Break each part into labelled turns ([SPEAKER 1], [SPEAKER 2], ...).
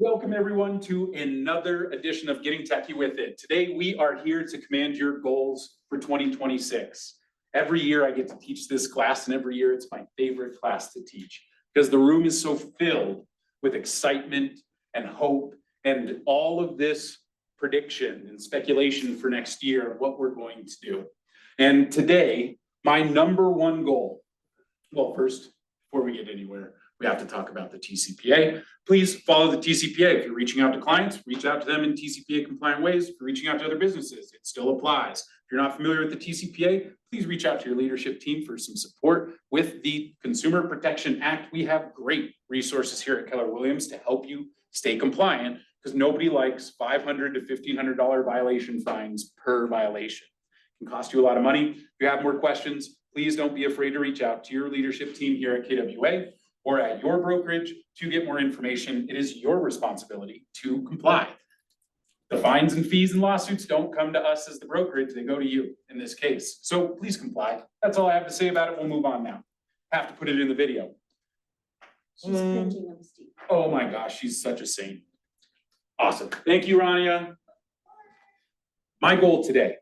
[SPEAKER 1] Welcome everyone to another edition of Getting Techie With It. Today we are here to command your goals for 2026. Every year I get to teach this class, and every year it's my favorite class to teach because the room is so filled with excitement and hope and all of this prediction and speculation for next year of what we're going to do. And today, my number one goal, well, first, before we get anywhere, we have to talk about the TCPA. Please follow the TCPA. If you're reaching out to clients, reach out to them in TCPA compliant ways. If you're reaching out to other businesses, it still applies. If you're not familiar with the TCPA, please reach out to your leadership team for some support with the Consumer Protection Act. We have great resources here at Keller Williams to help you stay compliant because nobody likes $500 to $1,500 violation fines per violation. It can cost you a lot of money. If you have more questions, please don't be afraid to reach out to your leadership team here at KWA or at your brokerage to get more information. It is your responsibility to comply. The fines and fees and lawsuits don't come to us as the brokerage, they go to you in this case. So please comply. That's all I have to say about it. We'll move on now. Have to put it in the video.
[SPEAKER 2] She's pinching them, Steve.
[SPEAKER 1] Oh my gosh, she's such a saint. Awesome. Thank you, Rania. My goal today,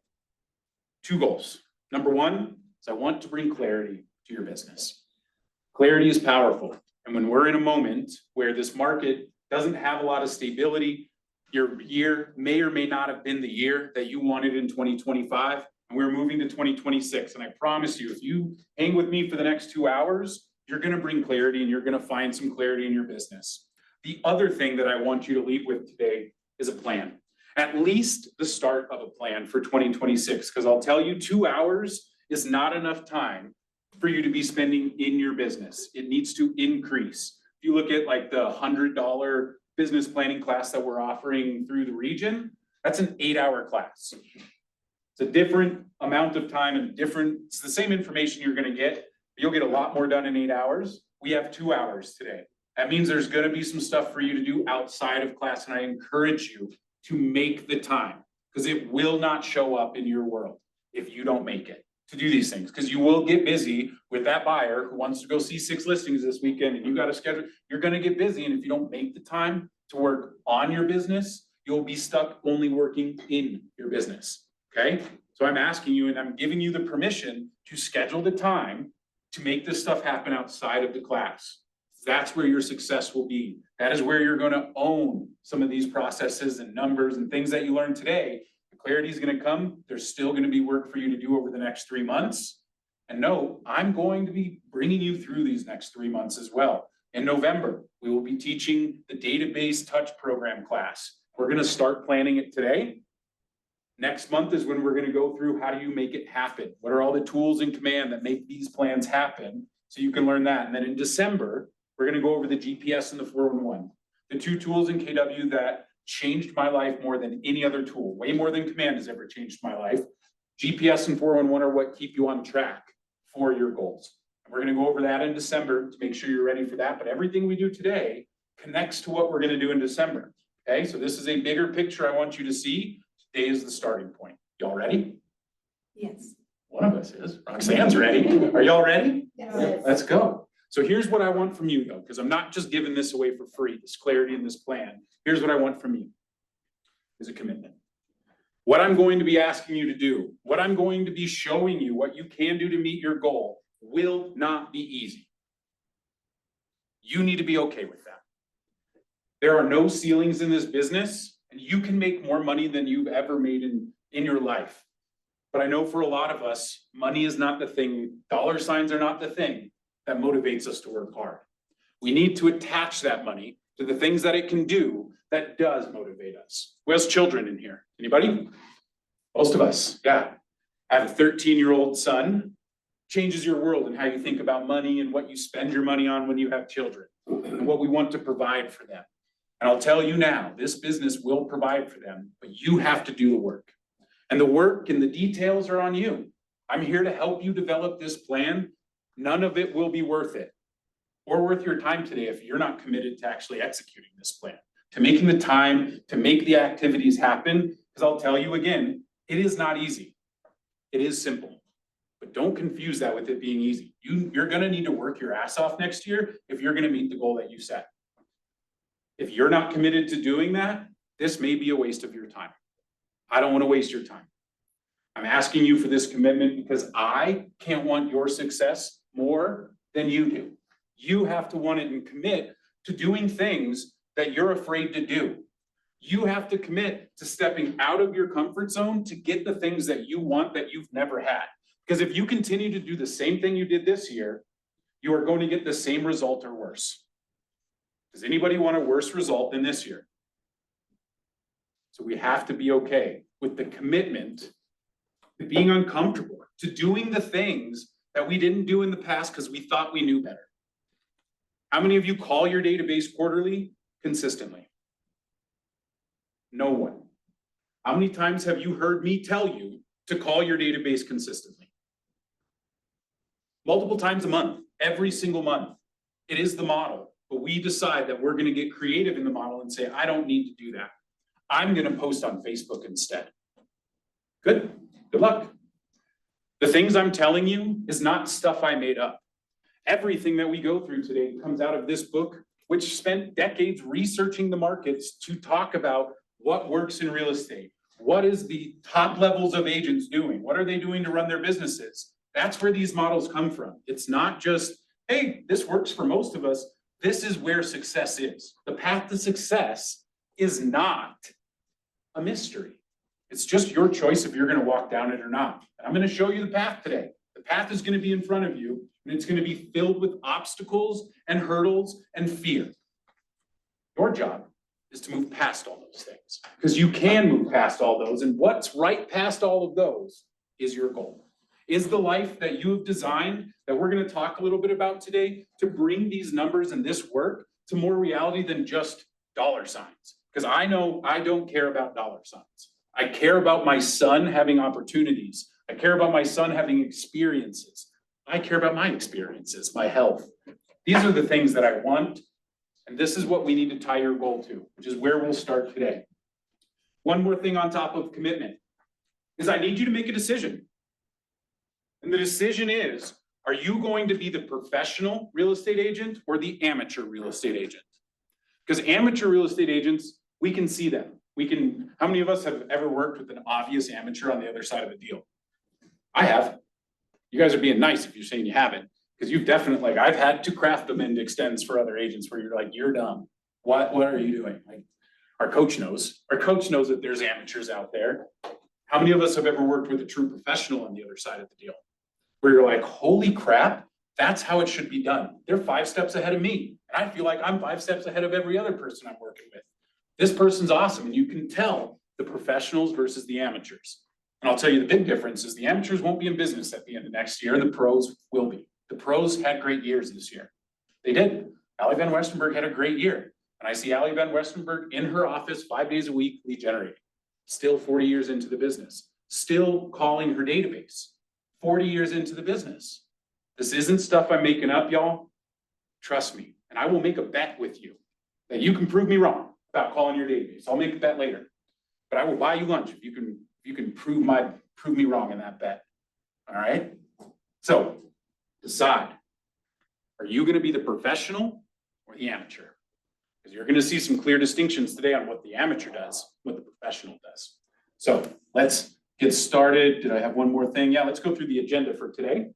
[SPEAKER 1] two goals. Number one is I want to bring clarity to your business. Clarity is powerful. And when we're in a moment where this market doesn't have a lot of stability, your year may or may not have been the year that you wanted in 2025, and we're moving to 2026. And I promise you, if you hang with me for the next 2 hours, you're gonna bring clarity and you're gonna find some clarity in your business. The other thing that I want you to leave with today is a plan. At least the start of a plan for 2026, because I'll tell you, 2 hours is not enough time for you to be spending in your business. It needs to increase. If you look at like the $100 business planning class that we're offering through the region, that's an 8-hour class. It's a different amount of time and it's the same information you're gonna get, but you'll get a lot more done in 8 hours. We have 2 hours today. That means there's gonna be some stuff for you to do outside of class, and I encourage you to make the time because it will not show up in your world if you don't make it to do these things, because you will get busy with that buyer who wants to go see 6 listings this weekend and you got to schedule. You're going to get busy, and if you don't make the time to work on your business, you'll be stuck only working in your business. Okay, so I'm asking you, and I'm giving you the permission to schedule the time to make this stuff happen outside of the class. That's where your success will be. That is where you're going to own some of these processes and numbers and things that you learned today. Clarity is going to come. There's still going to be work for you to do over the next 3 months. And no, I'm going to be bringing you through these next 3 months as well. In November, we will be teaching the Database Touch Program class. We're going to start planning it today. Next month is when we're going to go through how do you make it happen? What are all the tools in command that make these plans happen? So you can learn that. And then in December, we're going to go over the GPS and the 411, the 2 tools in KW that changed my life more than any other tool, way more than command has ever changed my life. GPS and 411 are what keep you on track for your goals. And we're going to go over that in December to make sure you're ready for that. But everything we do today connects to what we're going to do in December. Okay, so this is a bigger picture I want you to see. Today is the starting point. Y'all ready?
[SPEAKER 2] Yes.
[SPEAKER 1] One of us is. Roxanne's ready. Are y'all ready?
[SPEAKER 2] Yes.
[SPEAKER 1] Let's go. So here's what I want from you though, because I'm not just giving this away for free, this clarity in this plan. Here's what I want from you is a commitment. What I'm going to be asking you to do, what I'm going to be showing you, what you can do to meet your goal will not be easy. You need to be okay with that. There are no ceilings in this business, and you can make more money than you've ever made in your life. But I know for a lot of us, money is not the thing. Dollar signs are not the thing that motivates us to work hard. We need to attach that money to the things that it can do that does motivate us. Who has children in here? Anybody? Most of us, yeah. I have a 13-year-old son. Changes your world and how you think about money and what you spend your money on when you have children and what we want to provide for them. And I'll tell you now, this business will provide for them, but you have to do the work. And the work and the details are on you. I'm here to help you develop this plan. None of it will be worth it or worth your time today if you're not committed to actually executing this plan, to making the time to make the activities happen. Because I'll tell you again, it is not easy. It is simple, but don't confuse that with it being easy. You're going to need to work your ass off next year if you're going to meet the goal that you set. If you're not committed to doing that, this may be a waste of your time. I don't want to waste your time. I'm asking you for this commitment because I can't want your success more than you do. You have to want it and commit to doing things that you're afraid to do. You have to commit to stepping out of your comfort zone to get the things that you want that you've never had. Because if you continue to do the same thing you did this year, you are going to get the same result or worse. Does anybody want a worse result than this year? So we have to be okay with the commitment to being uncomfortable, to doing the things that we didn't do in the past because we thought we knew better. How many of you call your database quarterly consistently? No one. How many times have you heard me tell you to call your database consistently? Multiple times a month, every single month. It is the model, but we decide that we're going to get creative in the model and say, I don't need to do that. I'm going to post on Facebook instead. Good. Good luck. The things I'm telling you is not stuff I made up. Everything that we go through today comes out of this book, which spent decades researching the markets to talk about what works in real estate. What is the top levels of agents doing? What are they doing to run their businesses? That's where these models come from. It's not just, hey, this works for most of us. This is where success is. The path to success is not a mystery. It's just your choice if you're going to walk down it or not. And I'm going to show you the path today. The path is going to be in front of you, and it's going to be filled with obstacles and hurdles and fear. Your job is to move past all those things, because you can move past all those, and what's right past all of those is your goal. Is the life that you have designed, that we're going to talk a little bit about today, to bring these numbers and this work to more reality than just dollar signs. Because I know I don't care about dollar signs. I care about my son having opportunities. I care about my son having experiences. I care about my experiences, my health. These are the things that I want. And this is what we need to tie your goal to, which is where we'll start today. One more thing on top of commitment is I need you to make a decision. And the decision is, are you going to be the professional real estate agent or the amateur real estate agent? Because amateur real estate agents, we can see them. How many of us have ever worked with an obvious amateur on the other side of the deal? I have. You guys are being nice if you're saying you haven't, because you've definitely, I've had to craft them into extends for other agents where you're like, you're dumb. What are you doing? Like, our coach knows. Our coach knows that there's amateurs out there. How many of us have ever worked with a true professional on the other side of the deal? Where you're like, holy crap, that's how it should be done. They're 5 steps ahead of me. And I feel like I'm 5 steps ahead of every other person I'm working with. This person's awesome. And you can tell the professionals versus the amateurs. And I'll tell you the big difference is the amateurs won't be in business at the end of next year. The pros will be. The pros had great years this year. They did. Allie Van Westenberg had a great year. And I see Allie Van Westenberg in her office 5 days a week, lead generating. Still 40 years into the business. Still calling her database. 40 years into the business. This isn't stuff I'm making up, y'all. Trust me. And I will make a bet with you that you can prove me wrong about calling your database. I'll make a bet later. But I will buy you lunch if you can prove me wrong in that bet. All right? So decide. Are you going to be the professional or the amateur? Because you're going to see some clear distinctions today on what the amateur does, what the professional does. So let's get started. Did I have one more thing? Yeah, let's go through the agenda for today.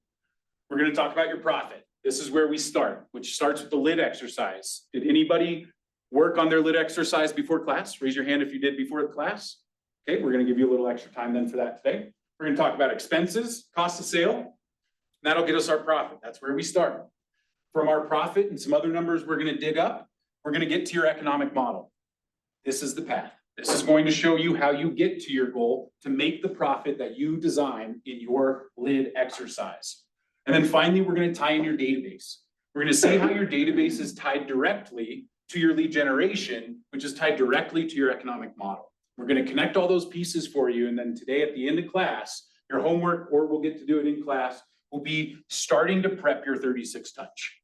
[SPEAKER 1] We're going to talk about your profit. This is where we start, which starts with the lid exercise. Did anybody work on their lid exercise before class? Raise your hand if you did before the class. Okay, we're going to give you a little extra time then for that today. We're going to talk about expenses, cost of sale. That'll get us our profit. That's where we start. From our profit and some other numbers we're going to dig up, we're going to get to your economic model. This is the path. This is going to show you how you get to your goal to make the profit that you design in your lid exercise. And then finally, we're going to tie in your database. We're going to see how your database is tied directly to your lead generation, which is tied directly to your economic model. We're going to connect all those pieces for you. And then today at the end of class, your homework, or we'll get to do it in class, will be starting to prep your 36 touch,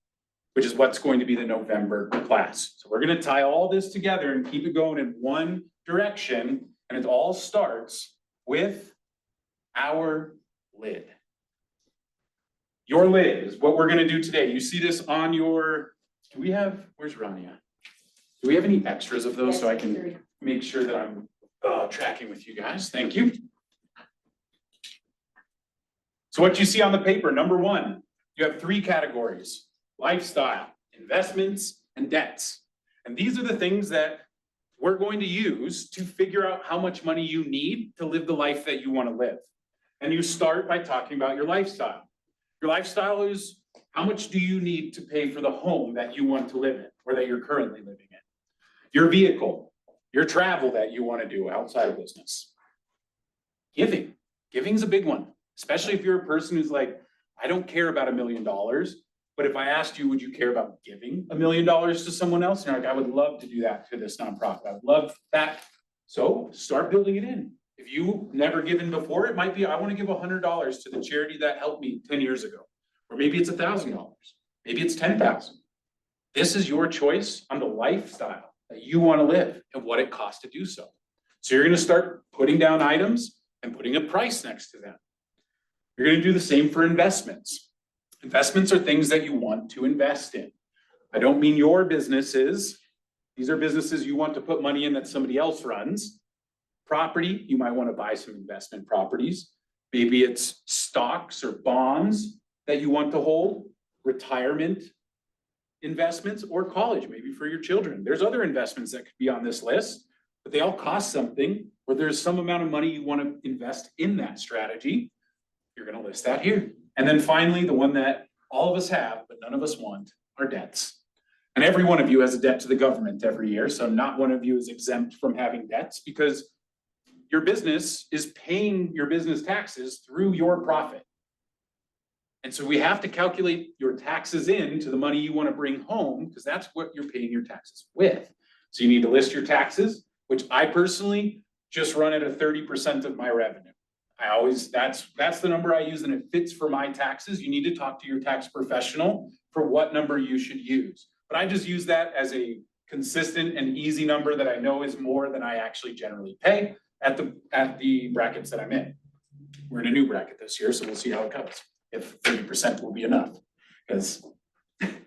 [SPEAKER 1] which is what's going to be the November class. So we're going to tie all this together and keep it going in one direction. And it all starts with our lid. Your lid is what we're going to do today. You see this on your, where's Rania? Do we have any extras of those so I can make sure that I'm tracking with you guys? Thank you. So what you see on the paper, number one, you have three categories: lifestyle, investments, and debts. And these are the things that we're going to use to figure out how much money you need to live the life that you want to live. And you start by talking about your lifestyle. Your lifestyle is, how much do you need to pay for the home that you want to live in or that you're currently living in? Your vehicle, your travel that you want to do outside of business. Giving. Giving's a big one, especially if you're a person who's like, I don't care about $1 million, but if I asked you, would you care about giving $1 million to someone else? And you're like, I would love to do that to this nonprofit. I would love that. So start building it in. If you've never given before, it might be, I want to give $100 to the charity that helped me 10 years ago. Or maybe it's $1,000. Maybe it's 10,000. This is your choice on the lifestyle that you want to live and what it costs to do so. So you're going to start putting down items and putting a price next to them. You're going to do the same for investments. Investments are things that you want to invest in. I don't mean your businesses. These are businesses you want to put money in that somebody else runs. Property, you might want to buy some investment properties. Maybe it's stocks or bonds that you want to hold, retirement investments, or college, maybe for your children. There's other investments that could be on this list, but they all cost something, or there's some amount of money you want to invest in that strategy. You're going to list that here. And then finally, the one that all of us have, but none of us want, are debts. And every one of you has a debt to the government every year. So not one of you is exempt from having debts, because your business is paying your business taxes through your profit. And so we have to calculate your taxes into the money you want to bring home, because that's what you're paying your taxes with. So you need to list your taxes, which I personally just run at a 30% of my revenue. That's the number I use, and it fits for my taxes. You need to talk to your tax professional for what number you should use. But I just use that as a consistent and easy number that I know is more than I actually generally pay at the brackets that I'm in. We're in a new bracket this year, so we'll see how it goes. If 30% will be enough, because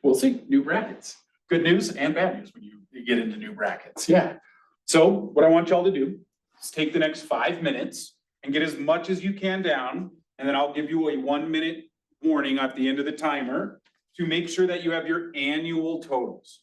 [SPEAKER 1] we'll see, new brackets. Good news and bad news when you get into new brackets. Yeah. So what I want y'all to do is take the next 5 minutes and get as much as you can down, and then I'll give you a 1-minute warning at the end of the timer to make sure that you have your annual totals.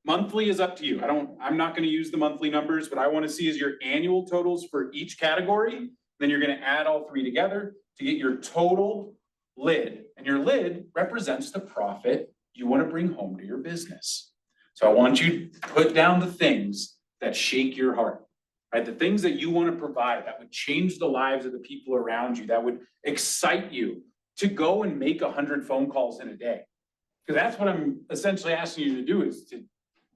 [SPEAKER 1] Monthly is up to you. I'm not going to use the monthly numbers, but I want to see is your annual totals for each category. Then you're going to add all three together to get your total lid. And your lid represents the profit you want to bring home to your business. So I want you to put down the things that shake your heart, right? The things that you want to provide that would change the lives of the people around you, that would excite you to go and make 100 phone calls in a day. Because that's what I'm essentially asking you to do, is to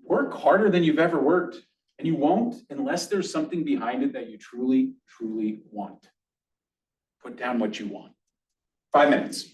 [SPEAKER 1] work harder than you've ever worked. And you won't unless there's something behind it that you truly, truly want. Put down what you want. 5 minutes.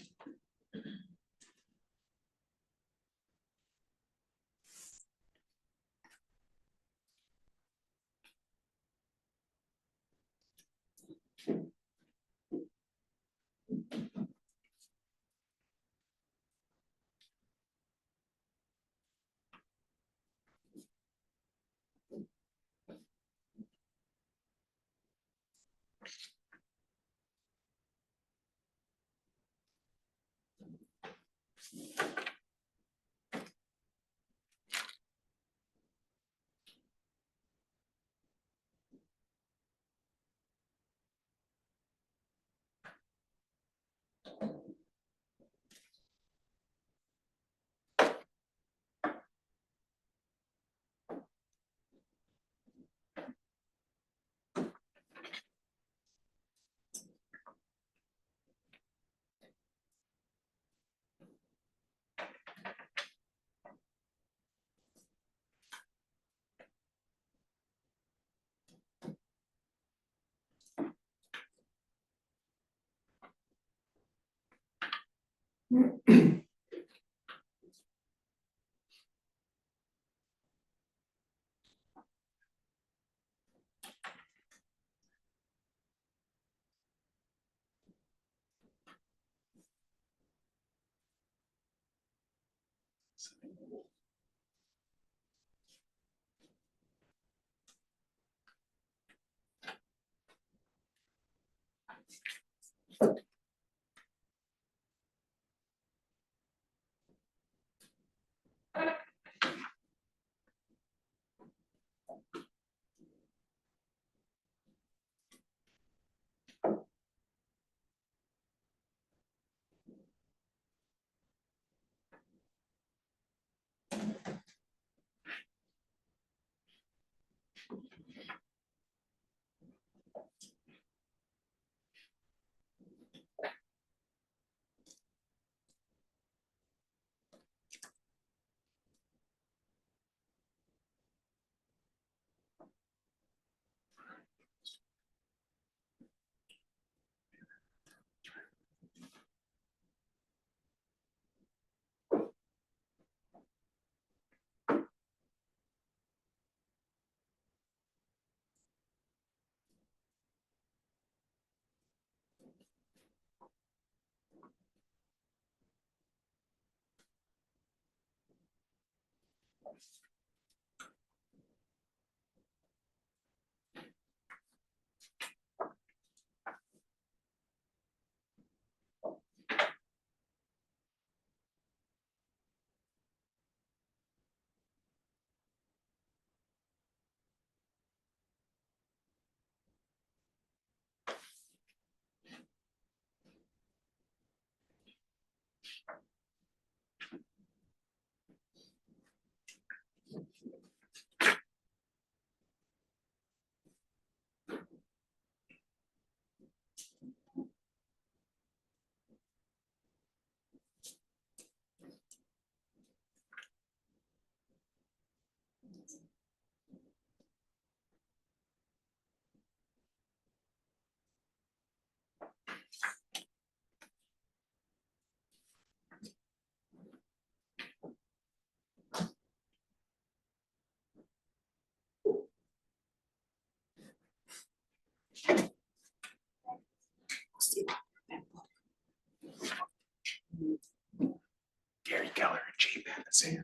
[SPEAKER 1] Gary Keller and Jay Papasan.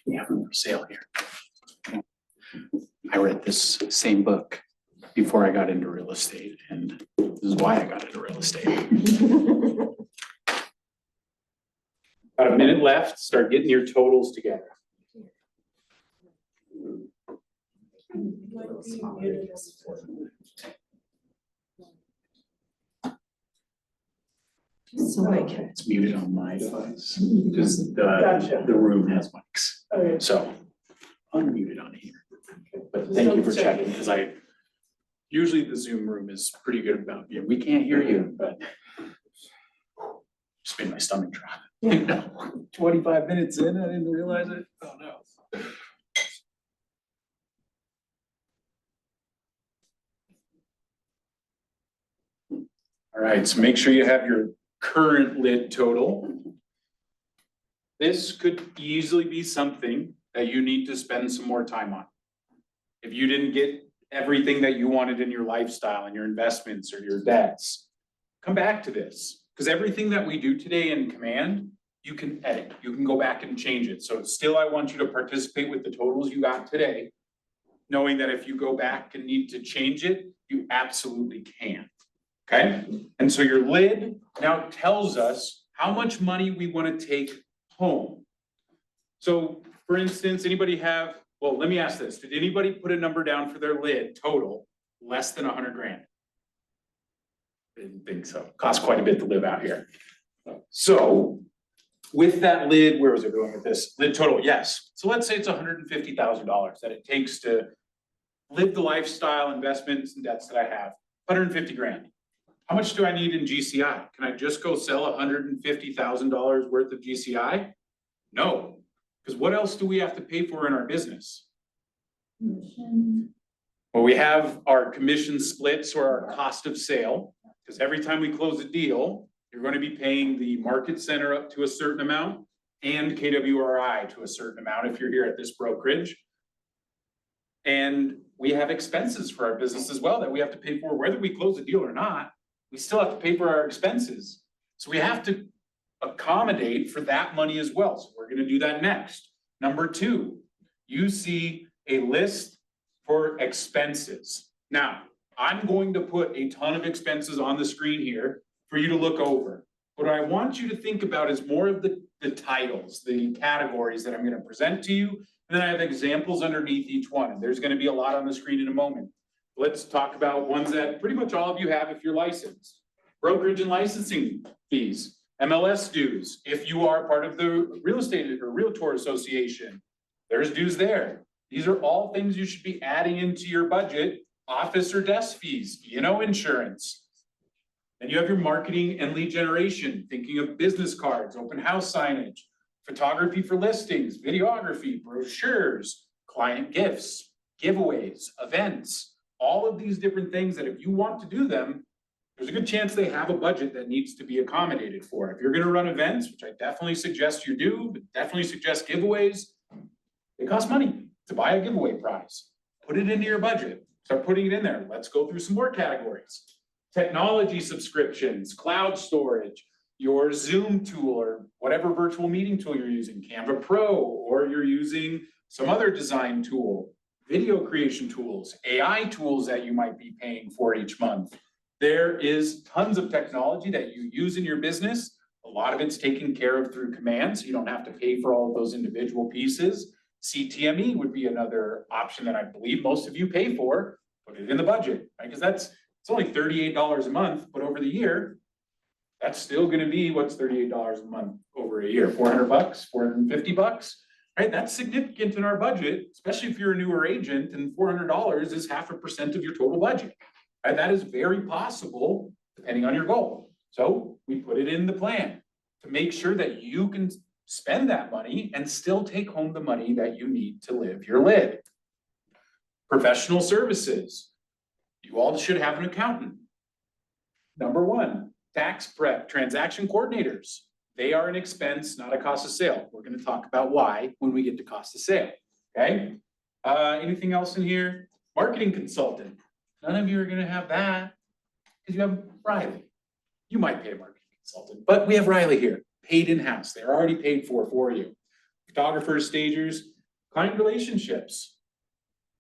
[SPEAKER 1] Yeah, for sale here. I read this same book before I got into real estate, and this is why I got into real estate. About a minute left, start getting your totals together.
[SPEAKER 2] So like,
[SPEAKER 1] It's muted on my device because the room has mics.
[SPEAKER 3] Okay.
[SPEAKER 1] So unmuted on here. But thank you for checking, because usually the Zoom room is pretty good about, yeah, we can't hear you, but just made my stomach drop. You know, 25 minutes in, I didn't realize it. Oh no. All right, so make sure you have your current lid total. This could easily be something that you need to spend some more time on. If you didn't get everything that you wanted in your lifestyle and your investments or your debts, come back to this, because everything that we do today in Command, you can edit, you can go back and change it. So still, I want you to participate with the totals you got today, knowing that if you go back and need to change it, you absolutely can. Okay, and so your lid now tells us how much money we want to take home. So for instance, anybody have, well, let me ask this. Did anybody put a number down for their lid total less than 100 grand? I didn't think so. Costs quite a bit to live out here. So with that lid, where was it going with this? Lid total, yes. So let's say it's $150,000 that it takes to live the lifestyle, investments, and debts that I have. 150 grand. How much do I need in GCI? Can I just go sell $150,000 worth of GCI? No, because what else do we have to pay for in our business? Well, we have our commission splits or our cost of sale, because every time we close a deal, you're going to be paying the market center up to a certain amount and KWRI to a certain amount if you're here at this brokerage. And we have expenses for our business as well that we have to pay for, whether we close a deal or not. We still have to pay for our expenses. So we have to accommodate for that money as well. So we're going to do that next. Number 2, you see a list for expenses. Now, I'm going to put a ton of expenses on the screen here for you to look over. What I want you to think about is more of the titles, the categories that I'm going to present to you. And then I have examples underneath each one. And there's going to be a lot on the screen in a moment. Let's talk about ones that pretty much all of you have if you're licensed. Brokerage and licensing fees, MLS dues. If you are part of the real estate or realtor association, there's dues there. These are all things you should be adding into your budget. Office or desk fees, insurance. Then you have your marketing and lead generation, thinking of business cards, open house signage, photography for listings, videography, brochures, client gifts, giveaways, events. All of these different things that if you want to do them, there's a good chance they have a budget that needs to be accommodated for. If you're going to run events, which I definitely suggest you do, but definitely suggest giveaways, it costs money to buy a giveaway prize. Put it into your budget. Start putting it in there. Let's go through some more categories. Technology subscriptions, cloud storage, your Zoom tool or whatever virtual meeting tool you're using, Canva Pro, or you're using some other design tool. Video creation tools, AI tools that you might be paying for each month. There is tons of technology that you use in your business. A lot of it's taken care of through Command, so you don't have to pay for all of those individual pieces. CTME would be another option that I believe most of you pay for. Put it in the budget, right? Because it's only $38 a month, but over the year, that's still gonna be, what's $38 a month over a year? 400 bucks, 450 bucks, right? That's significant in our budget, especially if you're a newer agent, and $400 is 0.5% of your total budget. And that is very possible depending on your goal. So we put it in the plan to make sure that you can spend that money and still take home the money that you need to live your lid. Professional services. You all should have an accountant. Number one, tax prep, transaction coordinators. They are an expense, not a cost of sale. We're gonna talk about why when we get to cost of sale, okay? Anything else in here? Marketing consultant. None of you are gonna have that because you have Riley. You might pay a marketing consultant, but we have Riley here, paid in-house. They're already paid for you. Photographers, stagers, client relationships,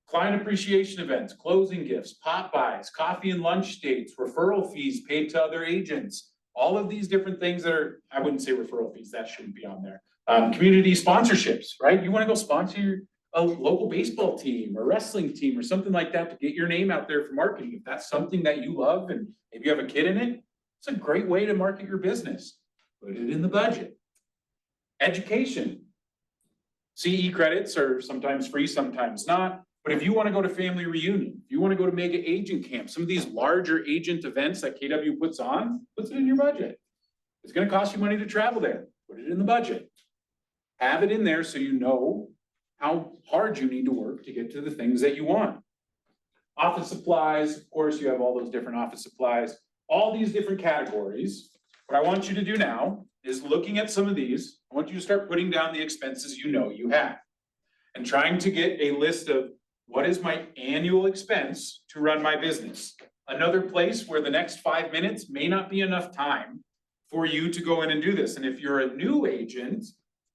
[SPEAKER 1] client appreciation events, closing gifts, pop buys, coffee and lunch dates, referral fees paid to other agents. All of these different things that are, I wouldn't say referral fees, that shouldn't be on there. Community sponsorships, right? You wanna go sponsor a local baseball team or wrestling team or something like that to get your name out there for marketing. If that's something that you love and if you have a kid in it, it's a great way to market your business. Put it in the budget. Education. CE credits are sometimes free, sometimes not. But if you want to go to family reunion, if you want to go to mega agent camp, some of these larger agent events that KW puts on, puts it in your budget. It's going to cost you money to travel there. Put it in the budget. Have it in there so you know how hard you need to work to get to the things that you want. Office supplies, of course, you have all those different office supplies, all these different categories. What I want you to do now is looking at some of these, I want you to start putting down the expenses you know you have and trying to get a list of what is my annual expense to run my business. Another place where the next 5 minutes may not be enough time for you to go in and do this. And if you're a new agent,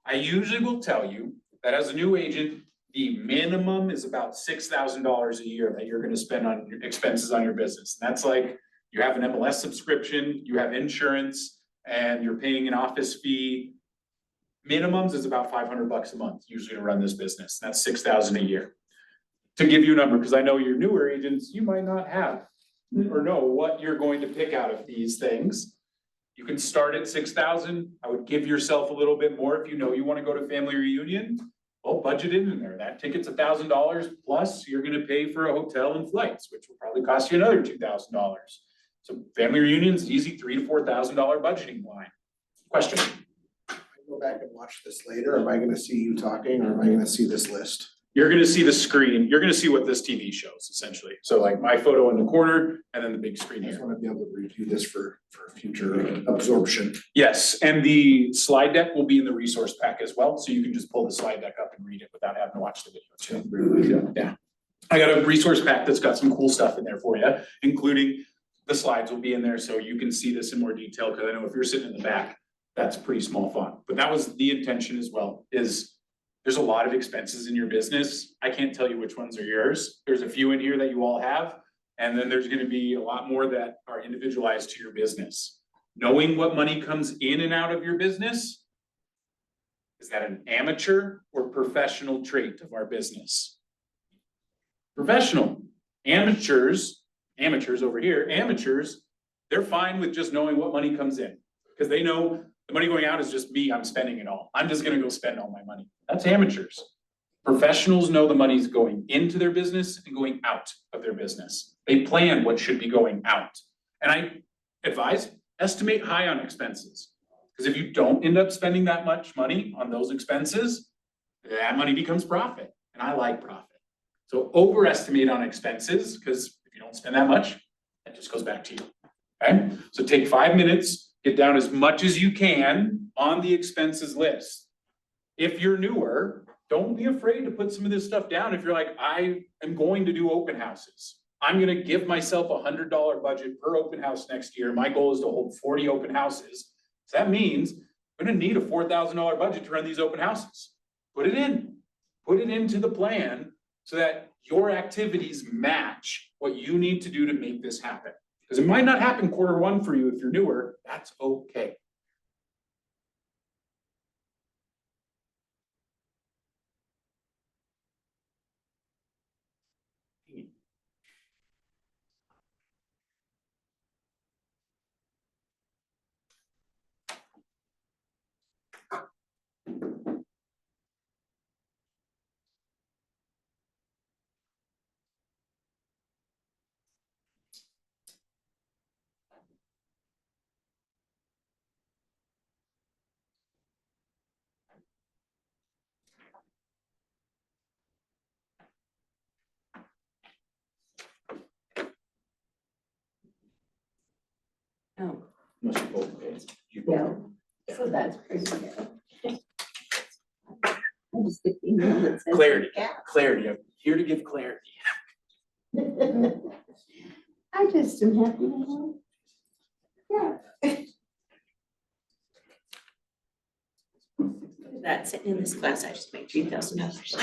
[SPEAKER 1] I usually will tell you that as a new agent, the minimum is about $6,000 a year that you're gonna spend on your expenses on your business. And that's like, you have an MLS subscription, you have insurance, and you're paying an office fee. Minimums is about 500 bucks a month, usually to run this business. That's 6,000 a year. To give you a number, because I know you're newer agents, you might not have or know what you're going to pick out of these things. You can start at 6,000. I would give yourself a little bit more if you know you want to go to family reunion. Well, budget it in there. That ticket's $1,000 plus you're going to pay for a hotel and flights, which will probably cost you another $2,000. So family reunions, easy $3,000 to $4,000 budgeting line. Question?
[SPEAKER 3] I go back and watch this later. Am I gonna see you talking or am I gonna see this list?
[SPEAKER 1] You're gonna see the screen. You're gonna see what this TV shows essentially. So like my photo in the corner and then the big screen
[SPEAKER 3] I just
[SPEAKER 1] here.
[SPEAKER 3] wanna be able to review this for future absorption.
[SPEAKER 1] Yes, and the slide deck will be in the resource pack as well. So you can just pull the slide deck up and read it without having to watch the video too. Yeah. I got a resource pack that's got some cool stuff in there for you, including the slides will be in there so you can see this in more detail. Cause I know if you're sitting in the back, that's pretty small font, but that was the intention as well, is there's a lot of expenses in your business. I can't tell you which ones are yours. There's a few in here that you all have. And then there's gonna be a lot more that are individualized to your business. Knowing what money comes in and out of your business, is that an amateur or professional trait of our business? Professional. Amateurs over here, amateurs, they're fine with just knowing what money comes in. Because they know the money going out is just me, I'm spending it all. I'm just gonna go spend all my money. That's amateurs. Professionals know the money's going into their business and going out of their business. They plan what should be going out. And I advise, estimate high on expenses. Because if you don't end up spending that much money on those expenses, that money becomes profit. And I like profit. So overestimate on expenses, because if you don't spend that much, that just goes back to you. Okay? So take 5 minutes, get down as much as you can on the expenses list. If you're newer, don't be afraid to put some of this stuff down. If you're like, I am going to do open houses. I'm gonna give myself a $100 budget per open house next year. My goal is to hold 40 open houses. So that means I'm gonna need a $4,000 budget to run these open houses. Put it in, put it into the plan so that your activities match what you need to do to make this happen. Because it might not happen Q1 for you if you're newer, that's okay. Unless you both pay. You
[SPEAKER 2] Yeah.
[SPEAKER 1] both.
[SPEAKER 2] So that's pretty good. I just get the email that says.
[SPEAKER 1] Clarity,
[SPEAKER 2] Yeah.
[SPEAKER 1] clarity, I'm here to give clarity.
[SPEAKER 2] I just am happy to help. Yeah. That sitting in this class, I just made $3,000.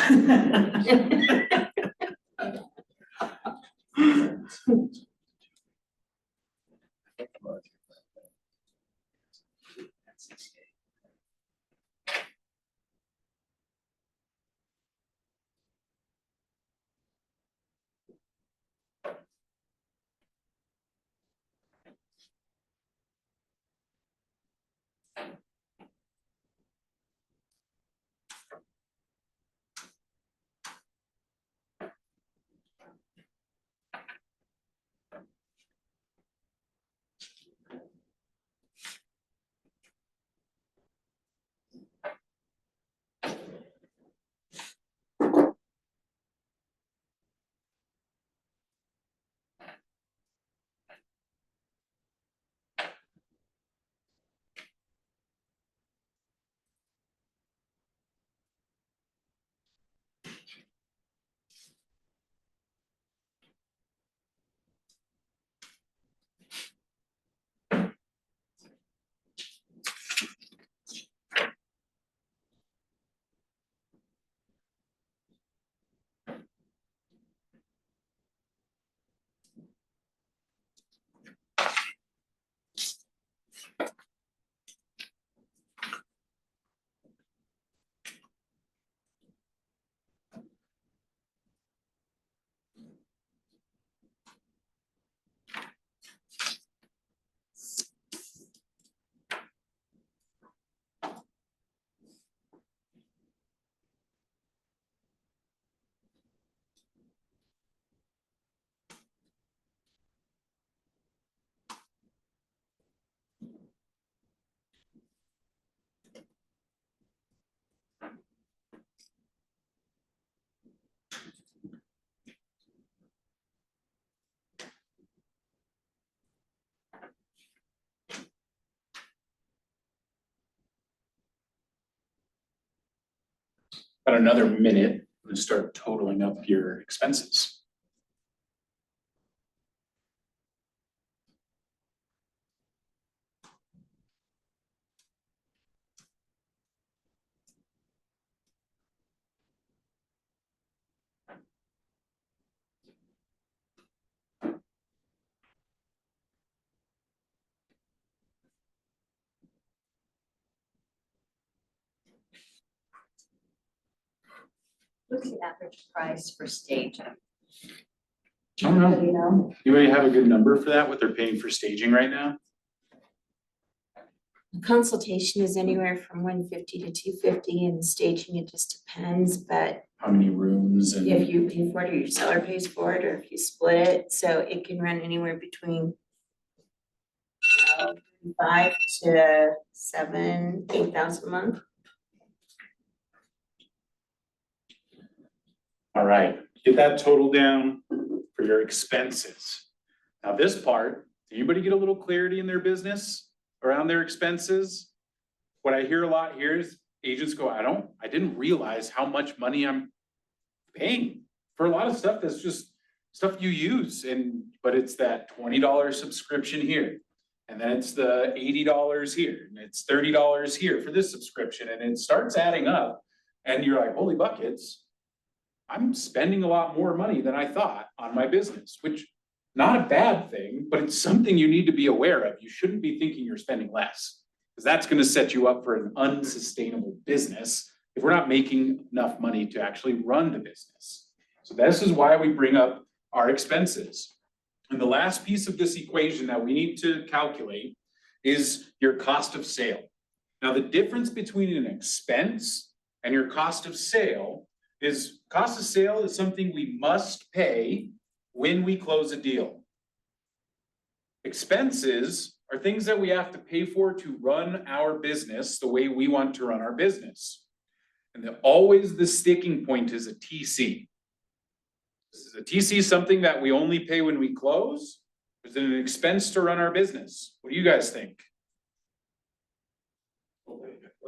[SPEAKER 1] About another minute, I'm gonna start totaling up your expenses.
[SPEAKER 2] What's the average price for staging?
[SPEAKER 1] I don't know.
[SPEAKER 2] You know,
[SPEAKER 1] Anybody have a good number for that, what they're paying for staging right now?
[SPEAKER 4] The consultation is anywhere from 150 to 250, and staging, it just depends, but
[SPEAKER 1] How many rooms and?
[SPEAKER 4] if you pay for it or your seller pays for it, or if you split it, so it can run anywhere between 5 to 7, 8,000 a month.
[SPEAKER 1] All right, get that total down for your expenses. Now this part, anybody get a little clarity in their business around their expenses? What I hear a lot here is agents go, I didn't realize how much money I'm paying for a lot of stuff that's just stuff you use, but it's that $20 subscription here. And then it's the $80 here, and it's $30 here for this subscription, and it starts adding up. And you're like, holy buckets, I'm spending a lot more money than I thought on my business, which not a bad thing, but it's something you need to be aware of. You shouldn't be thinking you're spending less, because that's gonna set you up for an unsustainable business if we're not making enough money to actually run the business. So this is why we bring up our expenses. And the last piece of this equation that we need to calculate is your cost of sale. Now, the difference between an expense and your cost of sale is something we must pay when we close a deal. Expenses are things that we have to pay for to run our business the way we want to run our business. And always the sticking point is a TC. Is a TC something that we only pay when we close? Or is it an expense to run our business? What do you guys think?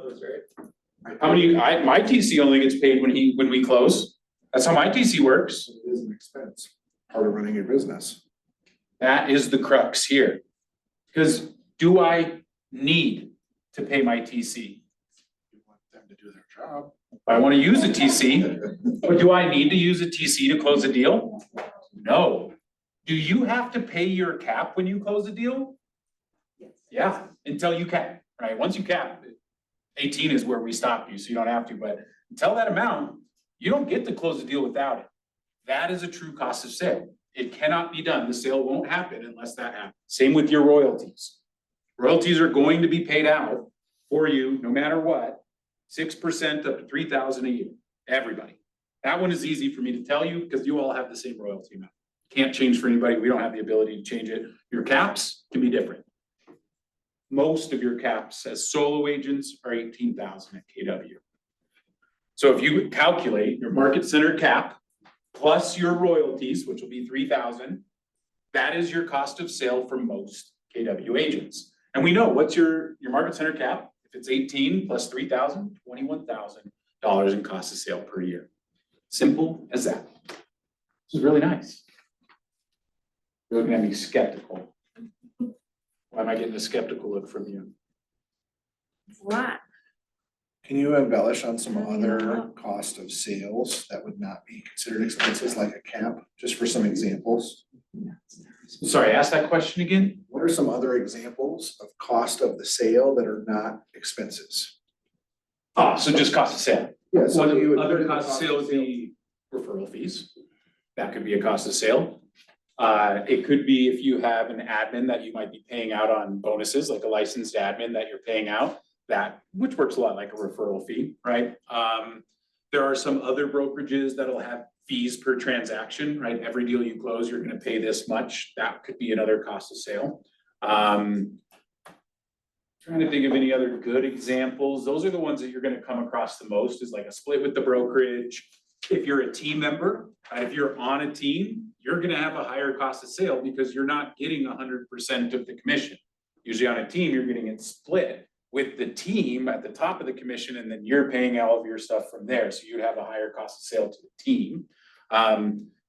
[SPEAKER 5] close, right?
[SPEAKER 1] How many, my TC only gets paid when we close. That's how my TC works.
[SPEAKER 3] It is an expense, part of running your business.
[SPEAKER 1] That is the crux here. Because do I need to pay my TC?
[SPEAKER 3] You want them to do their job.
[SPEAKER 1] I wanna use a TC, but do I need to use a TC to close a deal? No. Do you have to pay your cap when you close a deal? Yeah, until you cap, right? Once you cap, 18 is where we stop you, so you don't have to, but until that amount, you don't get to close a deal without it. That is a true cost of sale. It cannot be done. The sale won't happen unless that happens. Same with your royalties. Royalties are going to be paid out for you no matter what, 6% up to 3,000 a year, everybody. That one is easy for me to tell you because you all have the same royalty amount. Can't change for anybody. We don't have the ability to change it. Your caps can be different. Most of your caps as solo agents are 18,000 at KW. So if you calculate your market center cap plus your royalties, which will be 3,000, that is your cost of sale for most KW agents. And we know what's your market center cap. If it's 18 plus 3,000, $21,000 in cost of sale per year. Simple as that. This is really nice. You're looking at me skeptical. Why am I getting a skeptical look from you?
[SPEAKER 4] What?
[SPEAKER 3] Can you embellish on some other cost of sales that would not be considered expenses like a cap, just for some examples?
[SPEAKER 1] Sorry, ask that question again?
[SPEAKER 3] What are some other examples of cost of the sale that are not expenses?
[SPEAKER 1] Ah, so just cost of sale.
[SPEAKER 3] Yeah, so
[SPEAKER 1] One
[SPEAKER 3] you would put
[SPEAKER 1] other
[SPEAKER 3] in the
[SPEAKER 1] cost of sale would be referral fees. That could be a cost of sale. It could be if you have an admin that you might be paying out on bonuses, like a licensed admin that you're paying out, that, which works a lot like a referral fee, right? There are some other brokerages that'll have fees per transaction, right? Every deal you close, you're gonna pay this much. That could be another cost of sale. Trying to think of any other good examples. Those are the ones that you're gonna come across the most, is like a split with the brokerage. If you're a team member, right, if you're on a team, you're gonna have a higher cost of sale because you're not getting 100% of the commission. Usually on a team, you're getting it split with the team at the top of the commission, and then you're paying all of your stuff from there. So you'd have a higher cost of sale to the team.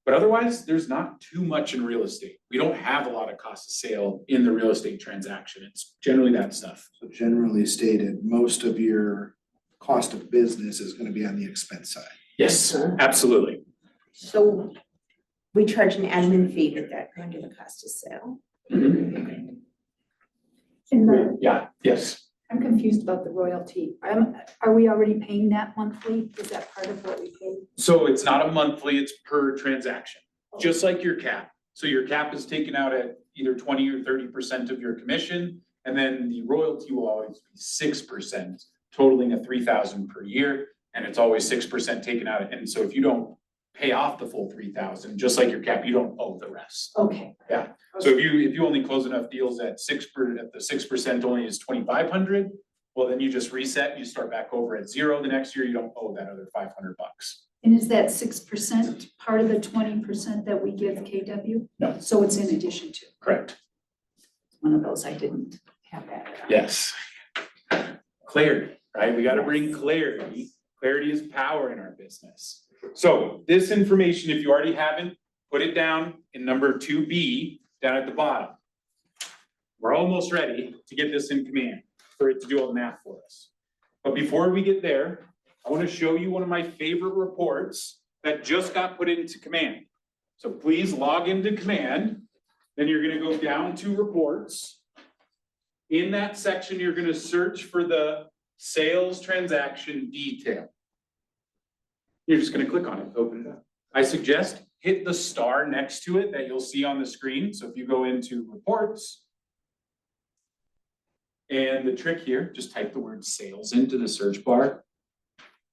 [SPEAKER 1] But otherwise, there's not too much in real estate. We don't have a lot of cost of sale in the real estate transaction. It's generally that stuff.
[SPEAKER 3] So generally stated, most of your cost of business is gonna be on the expense side.
[SPEAKER 1] Yes, absolutely.
[SPEAKER 4] So we charge an admin fee, but that go into the cost of sale.
[SPEAKER 1] Mhm. Yeah, yes.
[SPEAKER 6] I'm confused about the royalty. Are we already paying that monthly? Is that part of what we pay?
[SPEAKER 1] So it's not a monthly, it's per transaction, just like your cap. So your cap is taken out at either 20 or 30% of your commission, and then the royalty will always be 6%, totaling a 3,000 per year, and it's always 6% taken out. And so if you don't pay off the full 3,000, just like your cap, you don't owe the rest.
[SPEAKER 6] Okay.
[SPEAKER 1] So if you only close enough deals at the 6% only is 2,500, well, then you just reset, you start back over at zero the next year, you don't owe that other $500.
[SPEAKER 6] And is that 6% part of the 20% that we give KW?
[SPEAKER 1] No.
[SPEAKER 6] So it's in addition to?
[SPEAKER 1] Correct.
[SPEAKER 6] One of those I didn't have that.
[SPEAKER 1] Yes. Clarity, right? We gotta bring clarity. Clarity is power in our business. So this information, if you already haven't, put it down in number 2B down at the bottom. We're almost ready to get this in command for it to do all the math for us. But before we get there, I want to show you one of my favorite reports that just got put into command. So please log into command. Then you're going to go down to reports. In that section, you're going to search for the sales transaction detail. You're just going to click on it, open it up. I suggest hit the star next to it that you'll see on the screen. So if you go into reports, and the trick here, just type the word sales into the search bar.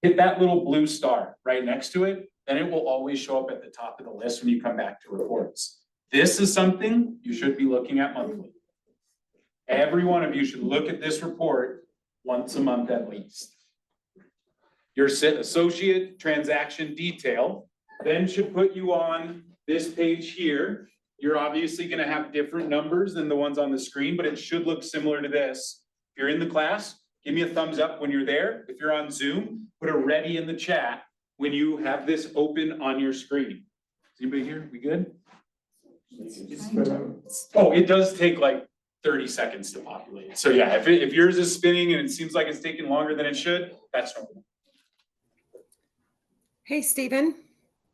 [SPEAKER 1] Hit that little blue star right next to it, then it will always show up at the top of the list when you come back to reports. This is something you should be looking at monthly. Every one of you should look at this report once a month at least. Your associate transaction detail then should put you on this page here. You're obviously gonna have different numbers than the ones on the screen, but it should look similar to this. If you're in the class, give me a thumbs up when you're there. If you're on Zoom, put a ready in the chat when you have this open on your screen. Is anybody here? We good? Oh, it does take like 30 seconds to populate. So yeah, if yours is spinning and it seems like it's taking longer than it should, that's normal.
[SPEAKER 5] Hey, Stephen,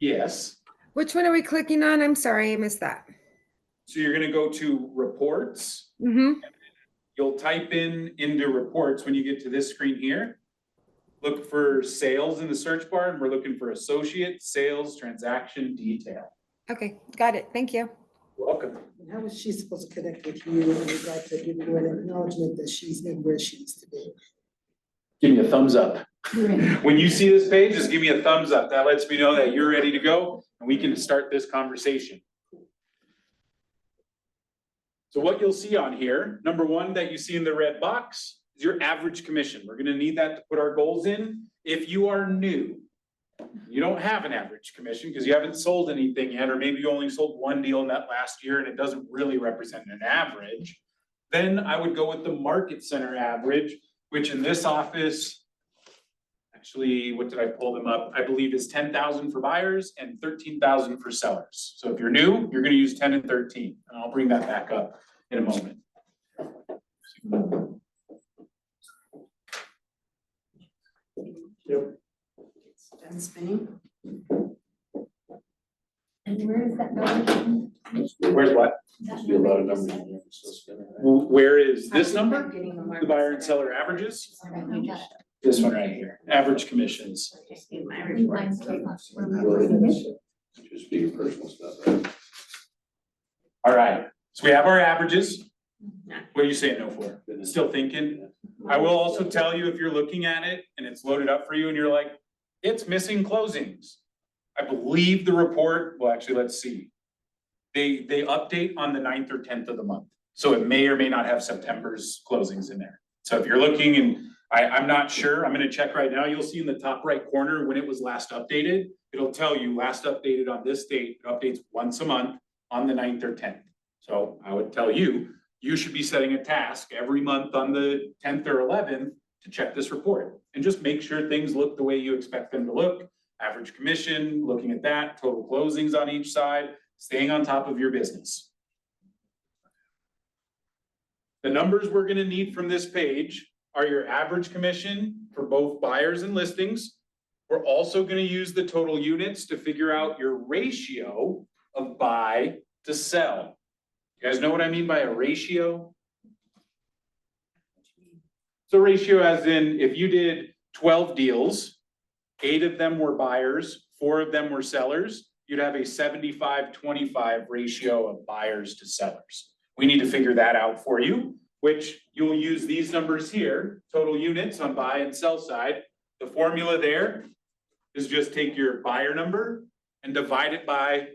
[SPEAKER 1] Yes.
[SPEAKER 5] which one are we clicking on? I'm sorry, I missed that.
[SPEAKER 1] So you're gonna go to reports.
[SPEAKER 5] Mm-hmm.
[SPEAKER 1] You'll type into reports when you get to this screen here. Look for sales in the search bar, and we're looking for associate sales transaction detail.
[SPEAKER 5] Okay, got it. Thank you.
[SPEAKER 1] Welcome.
[SPEAKER 7] How is she supposed to connect with you in regard to giving her an acknowledgement that she's in where she needs to be?
[SPEAKER 1] Give me a thumbs up. When you see this page, just give me a thumbs up. That lets me know that you're ready to go and we can start this conversation. So what you'll see on here, number one that you see in the red box is your average commission. We're gonna need that to put our goals in. If you are new, you don't have an average commission because you haven't sold anything yet, or maybe you only sold one deal in that last year and it doesn't really represent an average. Then I would go with the market center average, which in this office, actually, what did I pull them up? I believe is 10,000 for buyers and 13,000 for sellers. So if you're new, you're gonna use 10 and 13, and I'll bring that back up in a moment. Yep.
[SPEAKER 4] Done spinning.
[SPEAKER 6] And where is that going?
[SPEAKER 1] Where's what?
[SPEAKER 8] Must be a lot of numbers in there, so spinning, right?
[SPEAKER 1] Where is this number?
[SPEAKER 4] I'm getting the
[SPEAKER 1] The buyer and
[SPEAKER 4] market
[SPEAKER 1] seller averages?
[SPEAKER 4] center. You just-
[SPEAKER 1] This one right here, average commissions.
[SPEAKER 4] just need my report.
[SPEAKER 8] Just be your personal stuff, right?
[SPEAKER 1] All right, so we have our averages. What are you saying no for? Still thinking? I will also tell you if you're looking at it and it's loaded up for you and you're like, it's missing closings. I believe the report, well, actually, let's see. They update on the 9th or 10th of the month. So it may or may not have September's closings in there. So if you're looking and I'm not sure, I'm gonna check right now. You'll see in the top right corner when it was last updated. It'll tell you last updated on this date. It updates once a month on the 9th or 10th. So I would tell you, you should be setting a task every month on the 10th or 11th to check this report and just make sure things look the way you expect them to look. Average commission, looking at that, total closings on each side, staying on top of your business. The numbers we're gonna need from this page are your average commission for both buyers and listings. We're also gonna use the total units to figure out your ratio of buy to sell. You guys know what I mean by a ratio? So ratio as in, if you did 12 deals, 8 of them were buyers, 4 of them were sellers, you'd have a 75-25 ratio of buyers to sellers. We need to figure that out for you, which you'll use these numbers here, total units on buy and sell side. The formula there is just take your buyer number and divide it by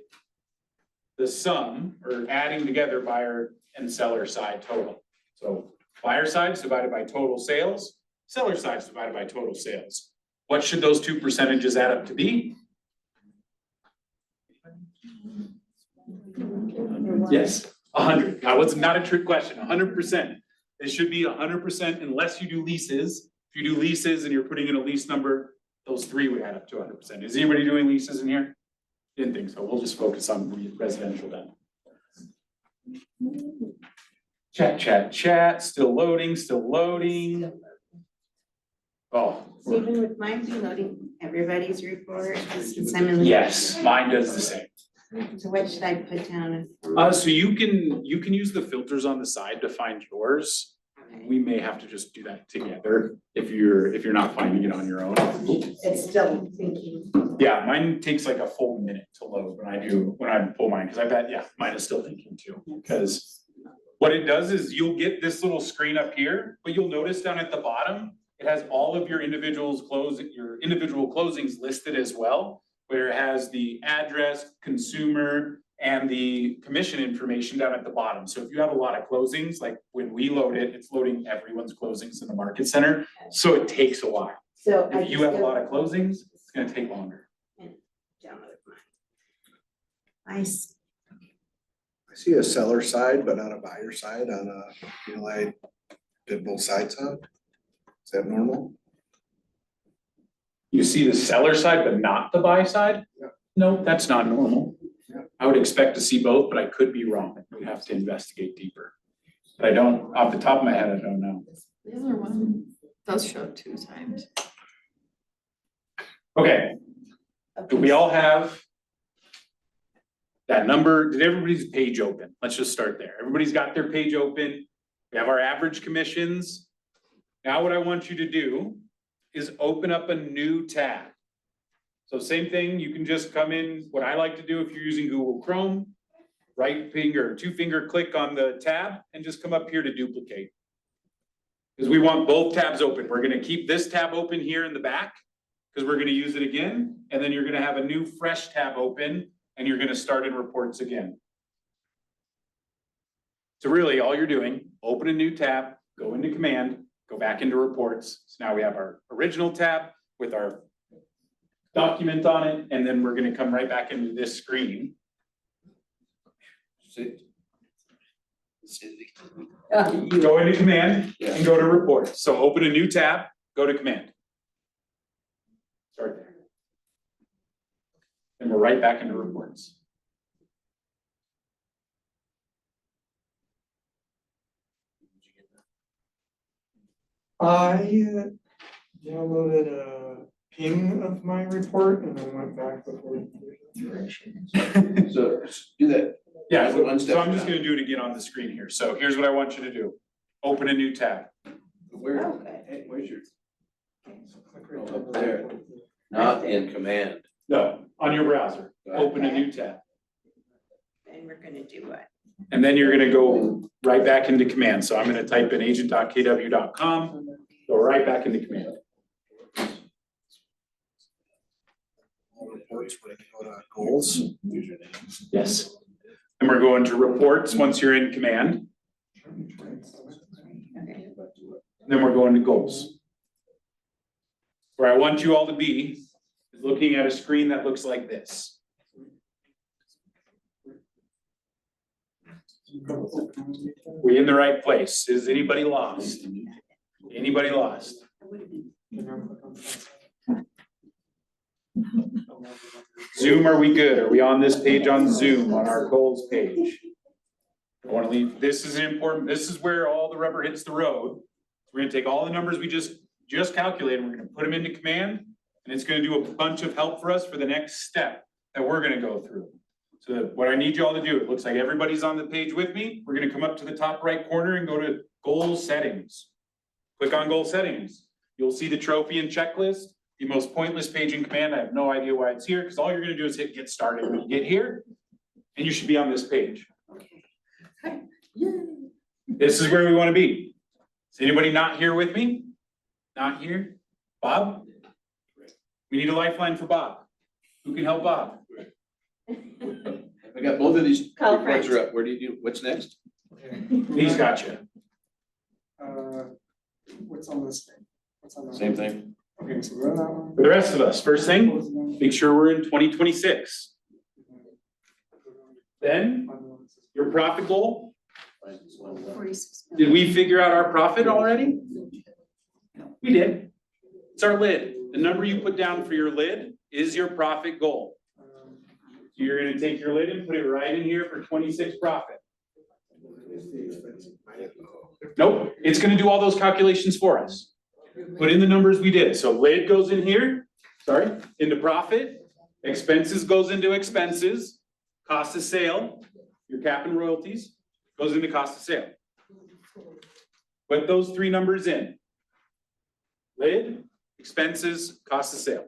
[SPEAKER 1] the sum, or adding together buyer and seller side total. So buyer side is divided by total sales, seller side is divided by total sales. What should those two percentages add up to be? Yes, 100. Now, it's not a trick question, 100%. It should be 100% unless you do leases. If you do leases and you're putting in a lease number, those three would add up to 100%. Is anybody doing leases in here? Didn't think so. We'll just focus on residential then. Chat, still loading, Oh,
[SPEAKER 4] Stephen, would mine be loading everybody's report since I'm in the?
[SPEAKER 1] yes, mine does the same.
[SPEAKER 4] So what should I put down?
[SPEAKER 1] So you can use the filters on the side to find yours.
[SPEAKER 4] Okay.
[SPEAKER 1] We may have to just do that together if you're not finding it on your own.
[SPEAKER 4] It's still thinking.
[SPEAKER 1] Yeah, mine takes like a full minute to load when I pull mine, because I bet, yeah, mine is still thinking too. Because what it does is you'll get this little screen up here, but you'll notice down at the bottom, it has all of your individual closings listed as well, where it has the address, consumer, and the commission information down at the bottom. So if you have a lot of closings, like when we load it, it's loading everyone's closings in the market center. So it takes a while.
[SPEAKER 4] So
[SPEAKER 1] If you have a lot of closings, it's gonna take longer.
[SPEAKER 4] Download mine. Nice.
[SPEAKER 3] I see a seller side, but not a buyer side on a, I did both sides on. Is that normal?
[SPEAKER 1] You see the seller side, but not the buy side?
[SPEAKER 3] Yeah.
[SPEAKER 1] No, that's not normal.
[SPEAKER 3] Yeah.
[SPEAKER 1] I would expect to see both, but I could be wrong. We'd have to investigate deeper. But I don't, off the top of my head, I don't know.
[SPEAKER 9] The other one does show 2 times.
[SPEAKER 1] Okay, do we all have that number? Did everybody's page open? Let's just start there. Everybody's got their page open. We have our average commissions. Now what I want you to do is open up a new tab. So same thing, you can just come in, what I like to do if you're using Google Chrome, right finger, 2-finger click on the tab and just come up here to duplicate. Because we want both tabs open. We're gonna keep this tab open here in the back because we're gonna use it again. And then you're gonna have a new fresh tab open and you're gonna start in reports again. So really all you're doing, open a new tab, go into command, go back into reports. So now we have our original tab with our document on it, and then we're gonna come right back into this screen. Go into command and go to reports. So open a new tab, go to command. Start there. And we're right back into reports.
[SPEAKER 10] I downloaded a ping of my report and then went back before.
[SPEAKER 8] So do that.
[SPEAKER 1] Yeah,
[SPEAKER 8] One step
[SPEAKER 1] so I'm just
[SPEAKER 8] down.
[SPEAKER 1] gonna do it again on the screen here. So here's what I want you to do. Open a new tab.
[SPEAKER 8] Where,
[SPEAKER 4] Okay.
[SPEAKER 8] hey, where's your,
[SPEAKER 10] Click right
[SPEAKER 8] oh, up there, not in command.
[SPEAKER 1] No, on your browser, open a new tab.
[SPEAKER 4] And we're gonna do what?
[SPEAKER 1] And then you're gonna go right back into command. So I'm gonna type in agent.kw.com, go right back into command.
[SPEAKER 3] All reports, we're gonna go to goals.
[SPEAKER 1] Yes. And we're going to reports once you're in command.
[SPEAKER 4] Okay.
[SPEAKER 1] Then we're going to goals. Where I want you all to be is looking at a screen that looks like this. We in the right place? Is anybody lost? Anybody lost? Zoom, are we good? Are we on this page on Zoom, on our goals page? I wanna leave, this is important, this is where all the rubber hits the road. We're gonna take all the numbers we just calculated, we're gonna put them into command, and it's gonna do a bunch of help for us for the next step that we're gonna go through. So what I need you all to do, it looks like everybody's on the page with me, we're gonna come up to the top right corner and go to goal settings. Click on goal settings, you'll see the trophy and checklist, the most pointless page in command. I have no idea why it's here, because all you're gonna do is hit get started when you get here, and you should be on this page. This is where we wanna be. Is anybody not here with me? Not here? Bob? We need a lifeline for Bob. Who can help Bob?
[SPEAKER 8] I got both of these
[SPEAKER 4] Call
[SPEAKER 8] reports
[SPEAKER 4] friends.
[SPEAKER 8] are up. Where do you do, what's next?
[SPEAKER 1] He's got you.
[SPEAKER 10] What's on this thing? What's on that?
[SPEAKER 8] Same thing.
[SPEAKER 10] Okay, so go to that one.
[SPEAKER 1] For the rest of us, first thing, make sure we're in 2026. Then, your profit goal. Did we figure out our profit already? We did. It's our lid. The number you put down for your lid is your profit goal. So you're gonna take your lid and put it right in here for 26 profit. Nope, it's gonna do all those calculations for us. Put in the numbers we did. So lid goes in here, into profit. Expenses goes into expenses. Cost of sale, your cap and royalties, goes into cost of sale. Put those 3 numbers in. Lid, expenses, cost of sale.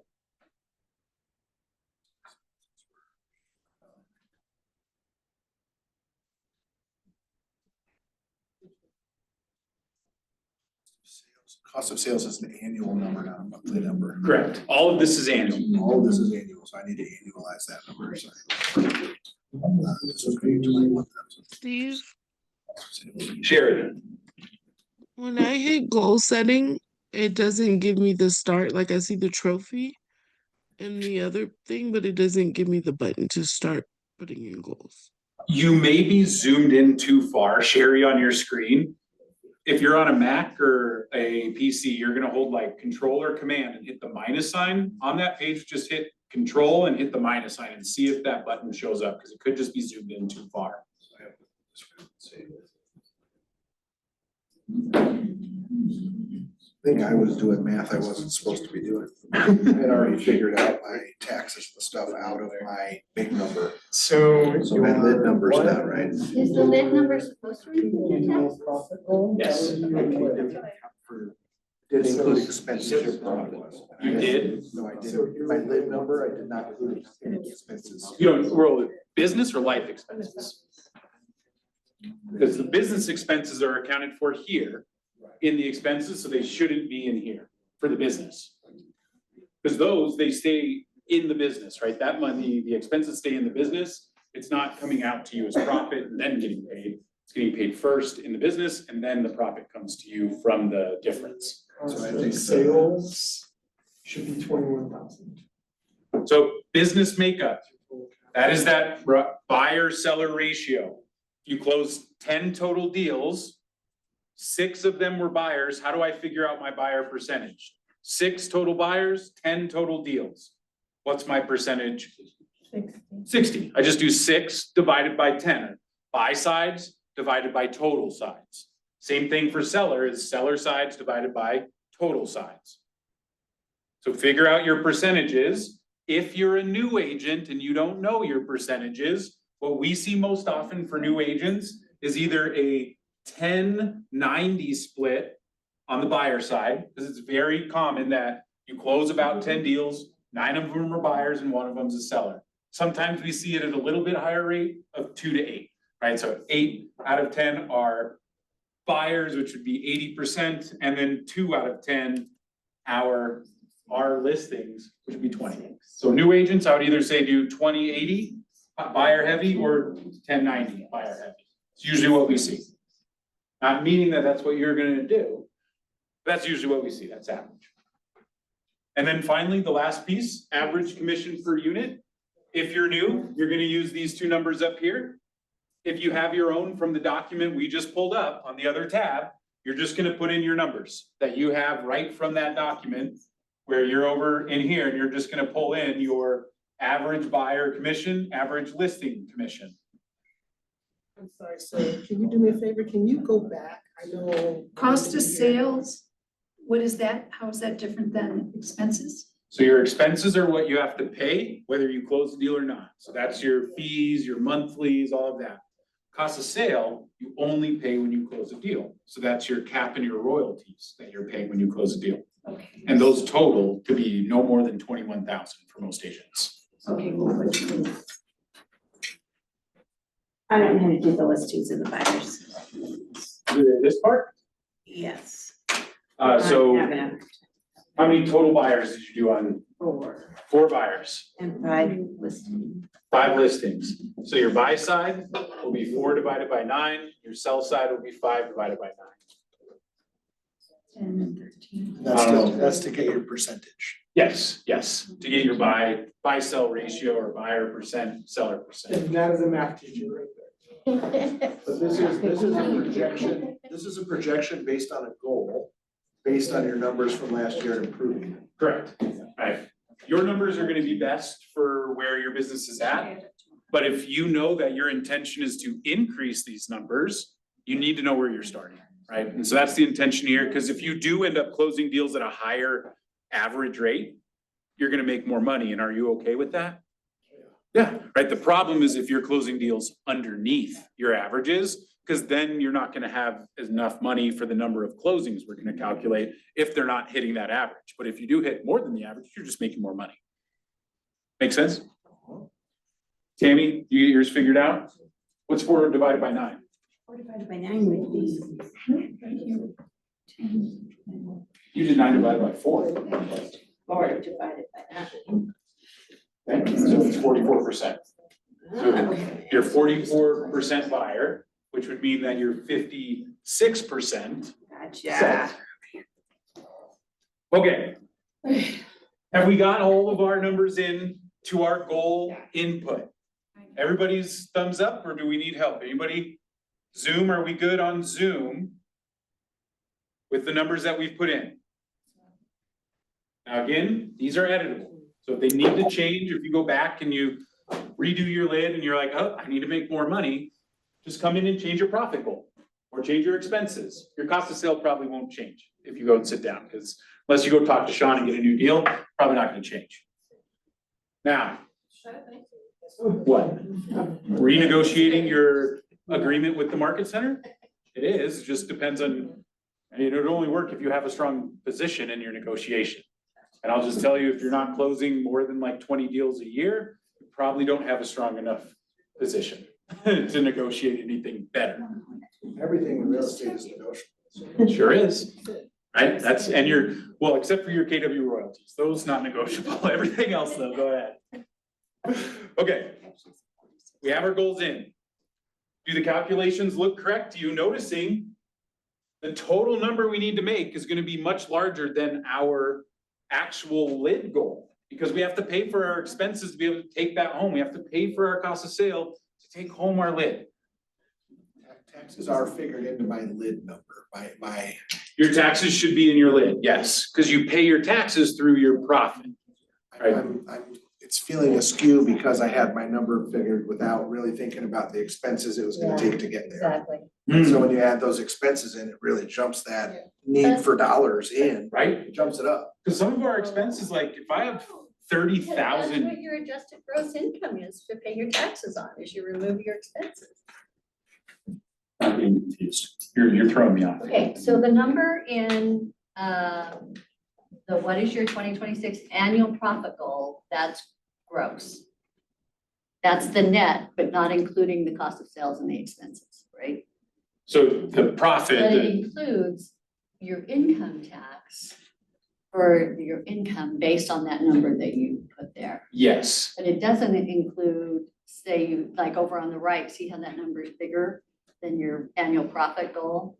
[SPEAKER 3] Cost of sales is an annual number, not a monthly number.
[SPEAKER 1] Correct. All of this is annual.
[SPEAKER 3] All of this is annual, so I need to annualize that number, so. So okay, 21,000.
[SPEAKER 11] Steve,
[SPEAKER 1] Sherry.
[SPEAKER 11] when I hit goal setting, it doesn't give me the start. Like I see the trophy and the other thing, but it doesn't give me the button to start putting in goals.
[SPEAKER 1] You may be zoomed in too far, Sherry, on your screen. if you're on a Mac or a PC, you're gonna hold like Control or Command and hit the minus sign on that page, just hit Control and hit the minus sign and see if that button shows up, because it could just be zoomed in too far.
[SPEAKER 3] I think I was doing math I wasn't supposed to be doing. I had already figured out my taxes and stuff out of my big number.
[SPEAKER 10] So.
[SPEAKER 3] So my lid number's not right.
[SPEAKER 2] Is the lid number supposed to repeat the text?
[SPEAKER 1] Yes.
[SPEAKER 3] Did include expenses or profit.
[SPEAKER 1] You did?
[SPEAKER 3] No, I didn't. My lid number, I did not include expenses.
[SPEAKER 1] You don't roll with business or life expenses? Because the business expenses are accounted for here in the expenses, so they shouldn't be in here for the business. Because those, they stay in the business, right? That money, the expenses stay in the business. It's not coming out to you as profit and then getting paid. It's getting paid first in the business, and then the profit comes to you from the difference.
[SPEAKER 3] So I think
[SPEAKER 10] Sales should be 21,000.
[SPEAKER 1] So business makeup, that is that buyer-seller ratio. You close 10 total deals, 6 of them were buyers. How do I figure out my buyer percentage? 6 total buyers, 10 total deals. What's my percentage? 60. I just do 6 divided by 10. Buy sides divided by total sides. Same thing for seller is seller sides divided by total sides. So figure out your percentages. If you're a new agent and you don't know your percentages, what we see most often for new agents is either a 10-90 split on the buyer side, because it's very common that you close about 10 deals, 9 of them are buyers and 1 of them's a seller. Sometimes we see it at a little bit higher rate of 2 to 8, right? So 8 out of 10 are buyers, which would be 80%, and then 2 out of 10 are listings, which would be 20. So new agents, I would either say do 20-80 buyer heavy or 10-90 buyer heavy. It's usually what we see. Not meaning that that's what you're gonna do. That's usually what we see, that's average. And then finally, the last piece, average commission per unit. If you're new, you're gonna use these 2 numbers up here. If you have your own from the document we just pulled up on the other tab, you're just gonna put in your numbers that you have right from that document where you're over in here, and you're just gonna pull in your average buyer commission, average listing commission.
[SPEAKER 7] I'm sorry, so can you do me a favor? Can you go back? I know.
[SPEAKER 6] Cost of sales, what is that? How is that different than expenses?
[SPEAKER 1] So your expenses are what you have to pay, whether you close the deal or not. So that's your fees, your monthlies, all of that. Cost of sale, you only pay when you close a deal. So that's your cap and your royalties that you're paying when you close a deal.
[SPEAKER 6] Okay.
[SPEAKER 1] And those total to be no more than 21,000 for most agents.
[SPEAKER 6] Okay, well,
[SPEAKER 4] I don't know how to do the listings and the buyers.
[SPEAKER 1] This part?
[SPEAKER 4] Yes.
[SPEAKER 1] So
[SPEAKER 4] I have enough.
[SPEAKER 1] how many total buyers did you do on
[SPEAKER 4] 4
[SPEAKER 1] 4 buyers?
[SPEAKER 4] and 5 listings.
[SPEAKER 1] 5 listings. So your buy side will be 4 divided by 9. Your sell side will be 5 divided by 9.
[SPEAKER 6] 10 and 13.
[SPEAKER 3] That's to get your percentage.
[SPEAKER 1] Yes, yes, to get your buy sell ratio or buyer percent, seller percent.
[SPEAKER 10] And that is a math teacher right there.
[SPEAKER 3] But this is a projection based on a goal, based on your numbers from last year and improving.
[SPEAKER 1] Correct, right. Your numbers are gonna be best for where your business is at. But if you know that your intention is to increase these numbers, you need to know where you're starting, right? And so that's the intention here, because if you do end up closing deals at a higher average rate, you're gonna make more money, and are you okay with that? Yeah, right, the problem is if you're closing deals underneath your averages, because then you're not gonna have enough money for the number of closings we're gonna calculate if they're not hitting that average. But if you do hit more than the average, you're just making more money. Make sense? Tammy, you get yours figured out? What's 4 divided by 9?
[SPEAKER 4] 4 divided by 9 would be.
[SPEAKER 1] You did 9 divided by 4.
[SPEAKER 4] 4 divided by 9.
[SPEAKER 1] Okay, so it's 44%.
[SPEAKER 4] Okay.
[SPEAKER 1] You're 44% buyer, which would mean that you're 56%.
[SPEAKER 4] Gotcha.
[SPEAKER 1] Okay. Have we got all of our numbers in to our goal input? Everybody's thumbs up, or do we need help? Anybody? Zoom, are we good on Zoom? with the numbers that we've put in. Now, again, these are editable. So if they need to change, if you go back and you redo your lid and you're like, oh, I need to make more money, just come in and change your profit goal or change your expenses. Your cost of sale probably won't change if you go and sit down, because unless you go talk to Sean and get a new deal, probably not gonna change. Now, what? Renegotiating your agreement with the market center? It is, it just depends on, I mean, it'll only work if you have a strong position in your negotiation. And I'll just tell you, if you're not closing more than like 20 deals a year, you probably don't have a strong enough position to negotiate anything better.
[SPEAKER 3] Everything in real estate is negotiable.
[SPEAKER 1] Sure is, right? That's, and you're, well, except for your KW royalties, those not negotiable. Everything else though, go ahead. Okay, we have our goals in. Do the calculations look correct to you? Noticing the total number we need to make is gonna be much larger than our actual lid goal, because we have to pay for our expenses to be able to take that home. We have to pay for our cost of sale to take home our lid.
[SPEAKER 3] Taxes are figured into my lid number, my.
[SPEAKER 1] Your taxes should be in your lid, yes, because you pay your taxes through your profit.
[SPEAKER 3] It's feeling askew because I had my number figured without really thinking about the expenses it was gonna take to get there.
[SPEAKER 6] Exactly.
[SPEAKER 3] And so when you add those expenses in, it really jumps that need for dollars in,
[SPEAKER 1] Right?
[SPEAKER 3] it jumps it up.
[SPEAKER 1] Because some of our expenses, like if I have
[SPEAKER 2] That's
[SPEAKER 1] 30,000,
[SPEAKER 2] what your adjusted gross income is to pay your taxes on, is you remove your expenses.
[SPEAKER 1] I'm being confused. You're throwing me off.
[SPEAKER 2] Okay, so the number in, the what is your 2026 annual profit goal, that's gross. That's the net, but not including the cost of sales and the expenses, right?
[SPEAKER 1] So the profit,
[SPEAKER 2] But it includes your income tax for your income based on that number that you put there.
[SPEAKER 1] yes,
[SPEAKER 2] But it doesn't include, say you, like over on the right, see how that number is bigger than your annual profit goal?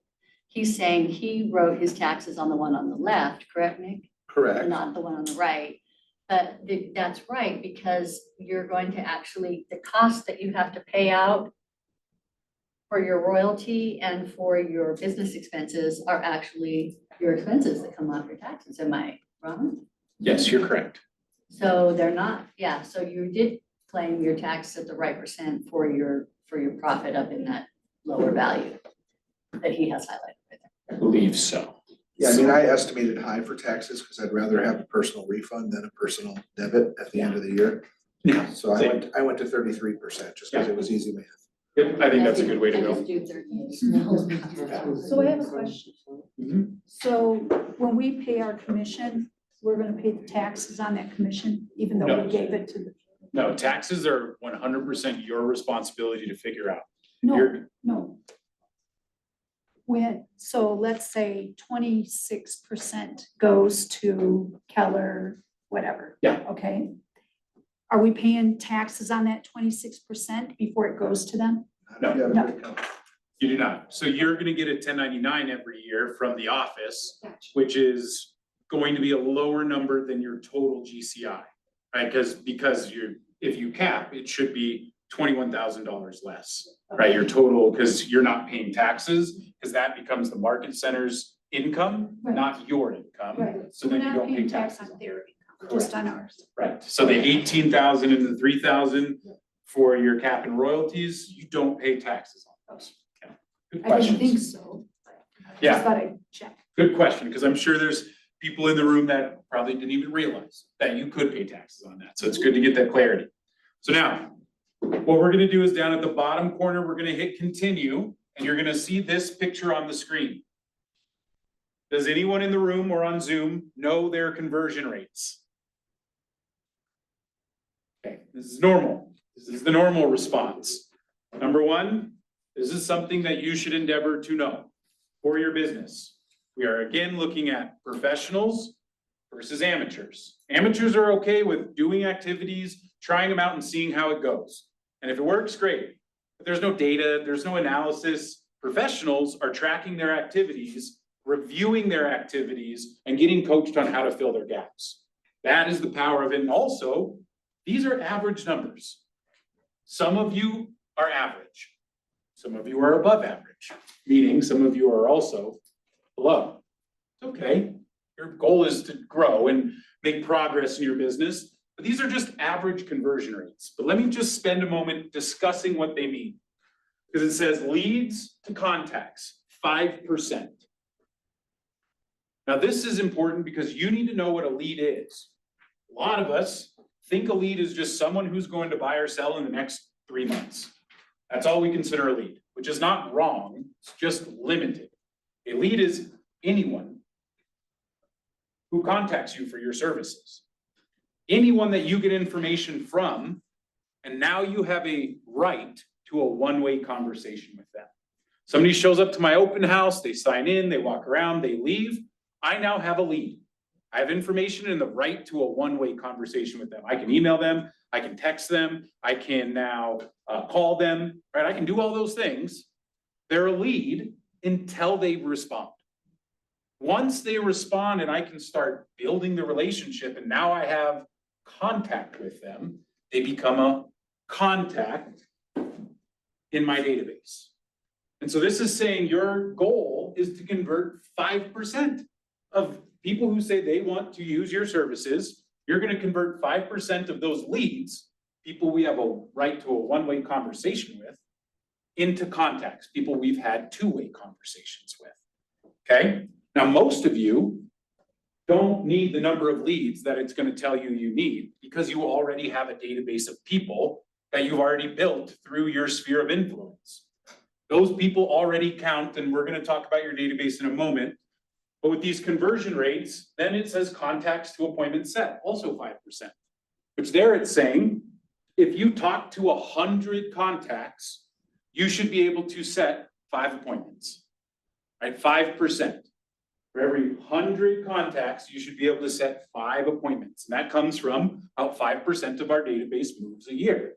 [SPEAKER 2] He's saying he wrote his taxes on the one on the left, correct, Nick?
[SPEAKER 3] Correct.
[SPEAKER 2] Not the one on the right. But that's right, because you're going to actually, the cost that you have to pay out for your royalty and for your business expenses are actually your expenses that come off your taxes. Am I wrong?
[SPEAKER 1] yes, you're correct.
[SPEAKER 2] So they're not, yeah, so you did claim your tax at the right percent for your profit up in that lower value that he has highlighted right there.
[SPEAKER 1] I believe so.
[SPEAKER 3] Yeah, I mean, I estimated high for taxes because I'd rather have a personal refund than a personal debit at the end of the year.
[SPEAKER 1] Yeah.
[SPEAKER 3] So I went to 33% just because it was easy math.
[SPEAKER 1] Yep, I think that's a good way to
[SPEAKER 2] I
[SPEAKER 1] go.
[SPEAKER 2] just do 30.
[SPEAKER 6] So I have a question.
[SPEAKER 1] Mhm.
[SPEAKER 6] So when we pay our commission, we're gonna pay the taxes on that commission, even though
[SPEAKER 1] No.
[SPEAKER 6] we gave it to the,
[SPEAKER 1] No, taxes are 100% your responsibility to figure out.
[SPEAKER 6] no,
[SPEAKER 1] You're-
[SPEAKER 6] no. So let's say 26% goes to Keller, whatever.
[SPEAKER 1] Yeah.
[SPEAKER 6] Okay. Are we paying taxes on that 26% before it goes to them?
[SPEAKER 1] No.
[SPEAKER 6] No.
[SPEAKER 1] You do not. So you're gonna get a 1099 every year from the office, which is going to be a lower number than your total GCI, right? Because if you cap, it should be $21,000 less, right? Your total, because you're not paying taxes, because that becomes the market center's income,
[SPEAKER 6] Right.
[SPEAKER 1] not your income.
[SPEAKER 6] Right.
[SPEAKER 1] So
[SPEAKER 6] We're
[SPEAKER 1] then you
[SPEAKER 6] not
[SPEAKER 1] don't pay
[SPEAKER 6] paying tax
[SPEAKER 1] taxes.
[SPEAKER 6] on their income, just on ours.
[SPEAKER 1] Right, so the 18,000 and the 3,000 for your cap and royalties, you don't pay taxes on those. Okay. Good
[SPEAKER 6] I didn't think
[SPEAKER 1] questions.
[SPEAKER 6] so. Just
[SPEAKER 1] Yeah,
[SPEAKER 6] thought I'd check.
[SPEAKER 1] good question, because I'm sure there's people in the room that probably didn't even realize that you could pay taxes on that, so it's good to get that clarity. So now, what we're gonna do is down at the bottom corner, we're gonna hit continue, and you're gonna see this picture on the screen. Does anyone in the room or on Zoom know their conversion rates? Okay, this is normal. This is the normal response. Number one, this is something that you should endeavor to know for your business. We are again looking at professionals versus amateurs. Amateurs are okay with doing activities, trying them out and seeing how it goes. And if it works, great. But there's no data, there's no analysis. Professionals are tracking their activities, reviewing their activities, and getting coached on how to fill their gaps. That is the power of it. And also, these are average numbers. Some of you are average. Some of you are above average, meaning some of you are also below. Okay, your goal is to grow and make progress in your business, but these are just average conversion rates. But let me just spend a moment discussing what they mean. Because it says leads to contacts, 5%. Now, this is important because you need to know what a lead is. A lot of us think a lead is just someone who's going to buy or sell in the next 3 months. That's all we consider a lead, which is not wrong, it's just limited. A lead is anyone who contacts you for your services. Anyone that you get information from, and now you have a right to a one-way conversation with them. Somebody shows up to my open house, they sign in, they walk around, they leave. I now have a lead. I have information and the right to a one-way conversation with them. I can email them, I can text them, I can now call them, right? I can do all those things. They're a lead until they respond. Once they respond and I can start building the relationship and now I have contact with them, they become a contact in my database. And so this is saying your goal is to convert 5% of people who say they want to use your services. You're going to convert 5% of those leads, people we have a right to a one-way conversation with, into contacts, people we've had two-way conversations with. Okay? Now, most of you don't need the number of leads that it's going to tell you you need because you already have a database of people that you've already built through your sphere of influence. Those people already count, and we're going to talk about your database in a moment. But with these conversion rates, then it says contacts to appointment set, also 5%, which there it's saying, if you talk to 100 contacts, you should be able to set 5 appointments, right? 5%. For every 100 contacts, you should be able to set 5 appointments. And that comes from about 5% of our database moves a year.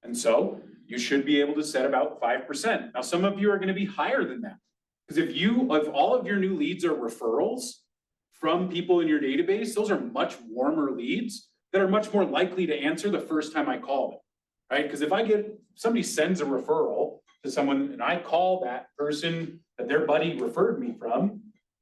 [SPEAKER 1] And so you should be able to set about 5%. Now, some of you are going to be higher than that. Because if all of your new leads are referrals from people in your database, those are much warmer leads that are much more likely to answer the first time I call them, right? Because if somebody sends a referral to someone and I call that person that their buddy referred me from,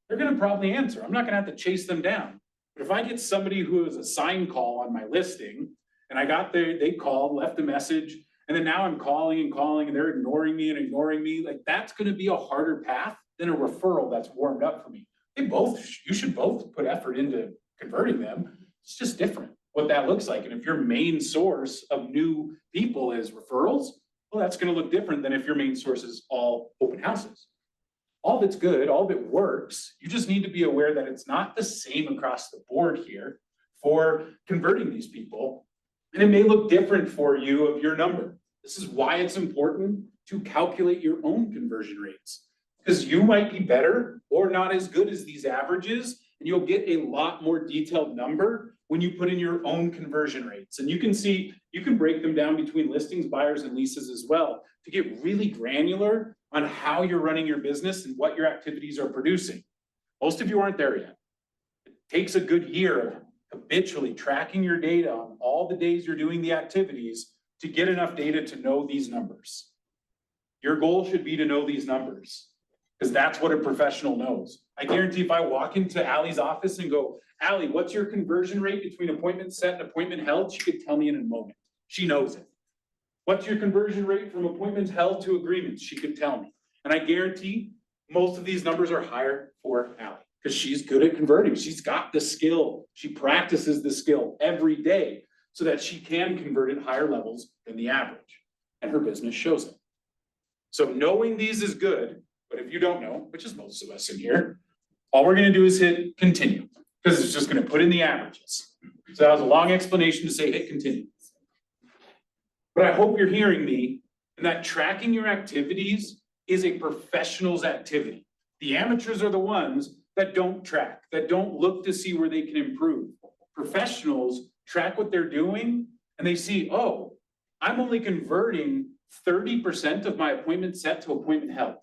[SPEAKER 1] they're going to probably answer. I'm not going to have to chase them down. But if I get somebody who is a sign call on my listing and they called, left a message, and then now I'm calling and they're ignoring me, like that's going to be a harder path than a referral that's warmed up for me. You should both put effort into converting them. It's just different what that looks like. And if your main source of new people is referrals, well, that's going to look different than if your main source is all open houses. All of it's good, all of it works. You just need to be aware that it's not the same across the board here for converting these people. And it may look different for you of your number. This is why it's important to calculate your own conversion rates, because you might be better or not as good as these averages, and you'll get a lot more detailed number when you put in your own conversion rates. And you can break them down between listings, buyers, and leases as well to get really granular on how you're running your business and what your activities are producing. Most of you aren't there yet. It takes a good year habitually tracking your data on all the days you're doing the activities to get enough data to know these numbers. Your goal should be to know these numbers because that's what a professional knows. I guarantee if I walk into Allie's office and go, Allie, what's your conversion rate between appointment set and appointment held? She could tell me in a moment. She knows it. What's your conversion rate from appointments held to agreements? She could tell me. And I guarantee most of these numbers are higher for Allie because she's good at converting. She's got the skill. She practices the skill every day so that she can convert at higher levels than the average. And her business shows it. So knowing these is good, but if you don't know, which is most of us in here, all we're going to do is hit continue because it's just going to put in the averages. So that was a long explanation to say hit continue. But I hope you're hearing me and that tracking your activities is a professional's activity. The amateurs are the ones that don't track, that don't look to see where they can improve. Professionals track what they're doing and they see, oh, I'm only converting 30% of my appointment set to appointment held.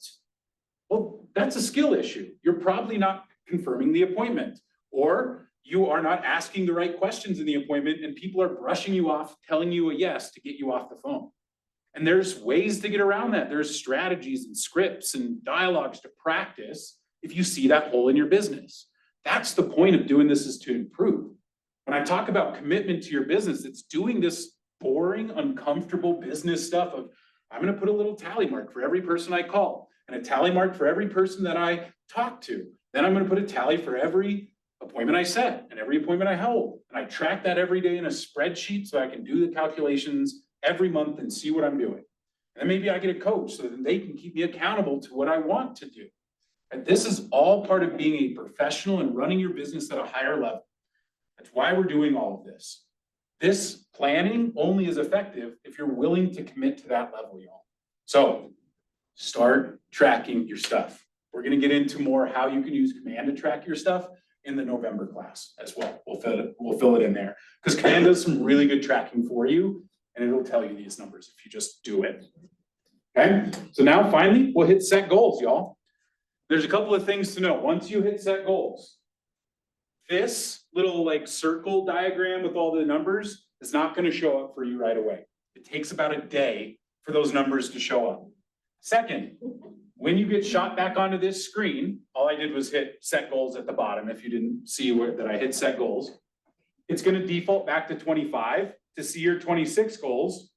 [SPEAKER 1] Well, that's a skill issue. You're probably not confirming the appointment, or you are not asking the right questions in the appointment and people are brushing you off, telling you a yes to get you off the phone. And there's ways to get around that. There's strategies and scripts and dialogues to practice if you see that hole in your business. That's the point of doing this, is to improve. When I talk about commitment to your business, it's doing this boring, uncomfortable business stuff of, I'm gonna put a little tally mark for every person I call and a tally mark for every person that I talk to. Then I'm gonna put a tally for every appointment I set and every appointment I hold. And I track that every day in a spreadsheet so I can do the calculations every month and see what I'm doing. And then maybe I get a coach so that they can keep me accountable to what I want to do. And this is all part of being a professional and running your business at a higher level. That's why we're doing all of this. This planning only is effective if you're willing to commit to that level, y'all. So start tracking your stuff. We're gonna get into more how you can use Command to track your stuff in the November class as well. We'll fill it in there, because Command does some really good tracking for you, and it'll tell you these numbers if you just do it. Okay, so now finally, we'll hit set goals, y'all. There's a couple of things to know. Once you hit set goals, this little like circle diagram with all the numbers is not gonna show up for you right away. It takes about a day for those numbers to show up. Second, when you get shot back onto this screen, all I did was hit set goals at the bottom. If you didn't see that I hit set goals, it's gonna default back to 25. To see your 26 goals,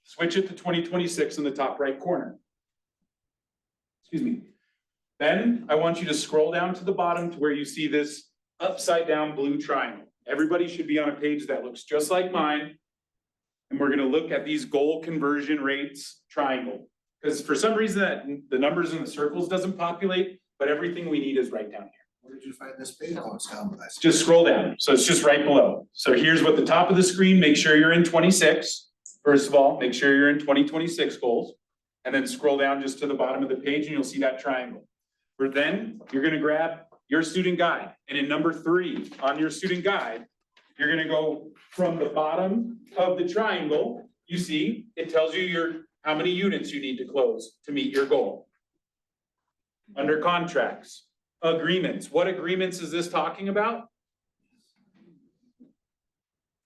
[SPEAKER 1] switch it to 2026 in the top right corner. Excuse me. Then I want you to scroll down to the bottom to where you see this upside down blue triangle. Everybody should be on a page that looks just like mine. And we're gonna look at these goal conversion rates triangle. Because for some reason that the numbers in the circles doesn't populate, but everything we need is right down here.
[SPEAKER 3] Where did you find this page? Oh, it's down by.
[SPEAKER 1] Just scroll down. So it's just right below. So here's what the top of the screen, make sure you're in 26. First of all, make sure you're in 2026 goals. And then scroll down just to the bottom of the page and you'll see that triangle. For then, you're gonna grab your student guide. And in number 3 on your student guide, you're gonna go from the bottom of the triangle. You see, it tells you how many units you need to close to meet your goal. Under contracts, agreements. What agreements is this talking about?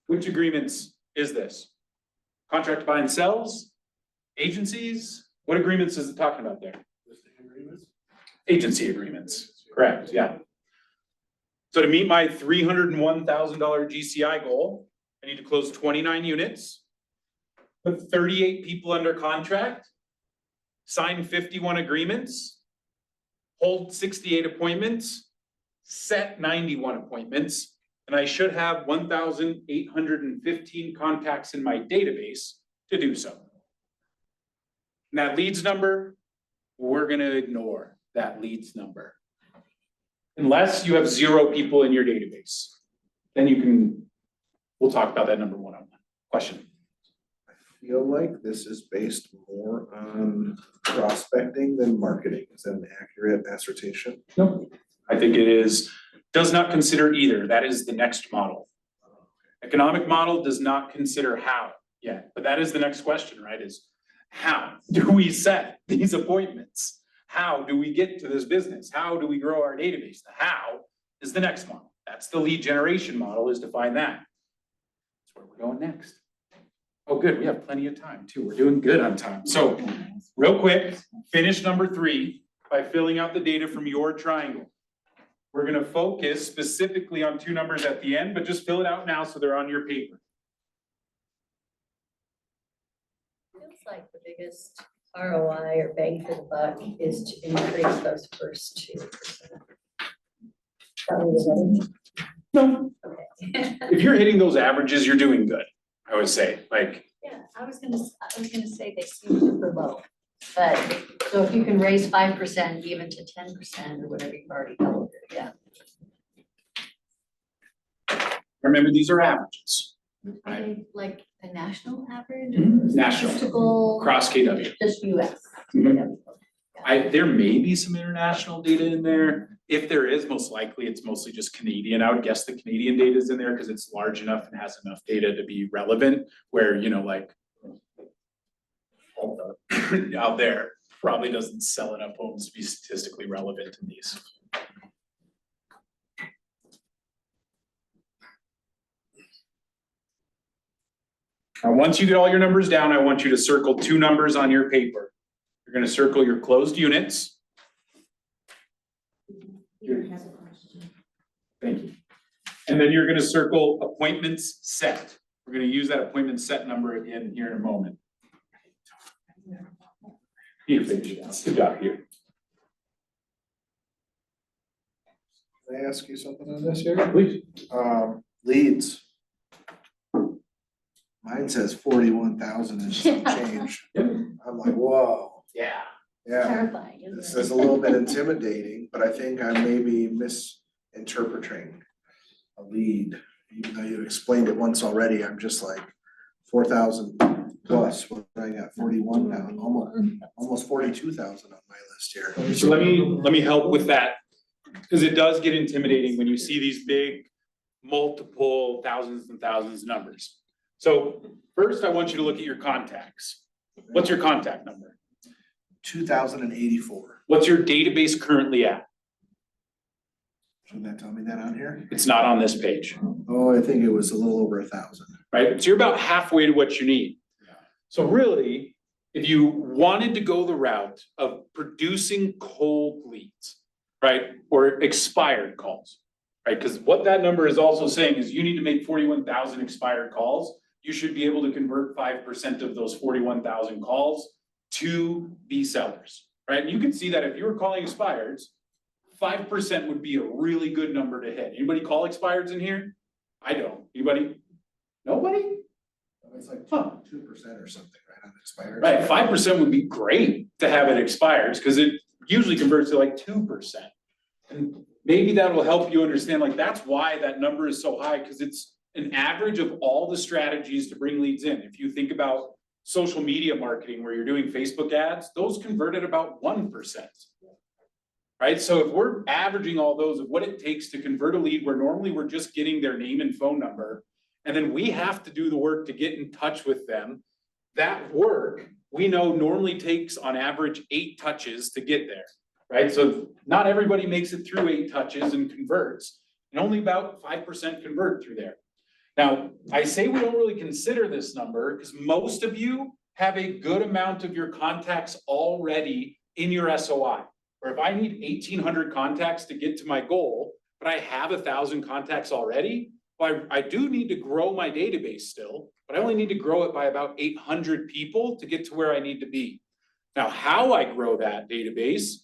[SPEAKER 1] Which agreements is this? Contract buy and sells? Agencies? What agreements is it talking about there? Agency agreements, correct, yeah. So to meet my $301,000 GCI goal, I need to close 29 units, put 38 people under contract, sign 51 agreements, hold 68 appointments, set 91 appointments, and I should have 1,815 contacts in my database to do so. And that leads number, we're gonna ignore that leads number. Unless you have 0 people in your database, then we'll talk about that number one-on-one. Question?
[SPEAKER 3] I feel like this is based more on prospecting than marketing. Is that an accurate assertion?
[SPEAKER 1] Nope. I think it does not consider either. That is the next model. Economic model does not consider how yet, but that is the next question, right? Is how do we set these appointments? How do we get to this business? How do we grow our database? The how is the next model. That's the lead generation model, is to find that. That's where we're going next. Oh, good, we have plenty of time too. We're doing good on time. So real quick, finish number 3 by filling out the data from your triangle. We're gonna focus specifically on 2 numbers at the end, but just fill it out now so they're on your paper.
[SPEAKER 2] Feels like the biggest ROI or bang for the buck is to increase those first 2%.
[SPEAKER 1] No,
[SPEAKER 2] Okay.
[SPEAKER 1] if you're hitting those averages, you're doing good, I would say, like.
[SPEAKER 2] Yeah, I was gonna say they seem super low, but, so if you can raise 5% even to 10% or whatever you've already told it, yeah.
[SPEAKER 1] Remember, these are averages.
[SPEAKER 2] Are they like the national average?
[SPEAKER 1] National,
[SPEAKER 2] Statistical,
[SPEAKER 1] across KW.
[SPEAKER 2] just US.
[SPEAKER 1] Mhm. There may be some international data in there. If there is, most likely it's mostly just Canadian. I would guess the Canadian data is in there because it's large enough and has enough data to be relevant, where, like out there probably doesn't sell enough homes to be statistically relevant in these. Now, once you get all your numbers down, I want you to circle 2 numbers on your paper. You're gonna circle your closed units.
[SPEAKER 4] Peter has a question.
[SPEAKER 1] Thank you. And then you're gonna circle appointments set. We're gonna use that appointment set number again here in a moment. Peter figured it out. Good job here.
[SPEAKER 3] Can I ask you something on this here?
[SPEAKER 1] Please.
[SPEAKER 3] Leads. Mine says 41,000 and some change. I'm like, whoa,
[SPEAKER 1] Yeah.
[SPEAKER 3] yeah.
[SPEAKER 2] Terrifying, isn't
[SPEAKER 3] This
[SPEAKER 2] it?
[SPEAKER 3] is a little bit intimidating, but I think I may be misinterpreting a lead. Even though you explained it once already, I'm just like 4,000 plus, what I got 41 now, almost 42,000 on my list here.
[SPEAKER 1] So let me help with that, because it does get intimidating when you see these big, multiple thousands and thousands of numbers. So first, I want you to look at your contacts. What's your contact number?
[SPEAKER 3] 2,084.
[SPEAKER 1] What's your database currently at?
[SPEAKER 3] Shouldn't that tell me that on here?
[SPEAKER 1] It's not on this page,
[SPEAKER 3] Oh, I think it was a little over 1,000.
[SPEAKER 1] right? So you're about halfway to what you need. So really, if you wanted to go the route of producing cold leads, right, or expired calls, right? Because what that number is also saying is you need to make 41,000 expired calls. You should be able to convert 5% of those 41,000 calls to be sellers, right? And you can see that if you were calling expireds, 5% would be a really good number to hit. Anybody call expireds in here? I don't. Anybody? Nobody?
[SPEAKER 3] It's like
[SPEAKER 1] Huh.
[SPEAKER 3] 2% or something, right, on expired.
[SPEAKER 1] Right, 5% would be great to have it expires, because it usually converts to like 2%. And maybe that will help you understand, like, that's why that number is so high, because it's an average of all the strategies to bring leads in. If you think about social media marketing where you're doing Facebook ads, those convert at about 1%. Right, so if we're averaging all those of what it takes to convert a lead, where normally we're just getting their name and phone number, and then we have to do the work to get in touch with them, that work, we know normally takes on average 8 touches to get there, right? So not everybody makes it through 8 touches and converts, and only about 5% convert through there. Now, I say we don't really consider this number because most of you have a good amount of your contacts already in your SOI. Or if I need 1,800 contacts to get to my goal, but I have 1,000 contacts already, well, I do need to grow my database still, but I only need to grow it by about 800 people to get to where I need to be. Now, how I grow that database,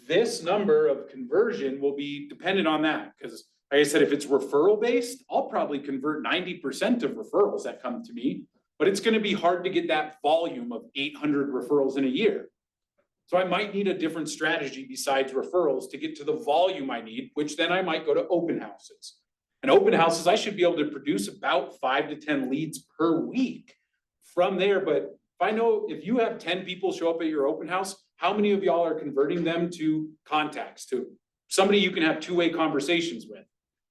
[SPEAKER 1] this number of conversion will be dependent on that. Because like I said, if it's referral based, I'll probably convert 90% of referrals that come to me, but it's going to be hard to get that volume of 800 referrals in a year. So I might need a different strategy besides referrals to get to the volume I need, which then I might go to open houses. And open houses, I should be able to produce about 5 to 10 leads per week from there. But if I know if you have 10 people show up at your open house, how many of y'all are converting them to contacts, to somebody you can have two-way conversations with?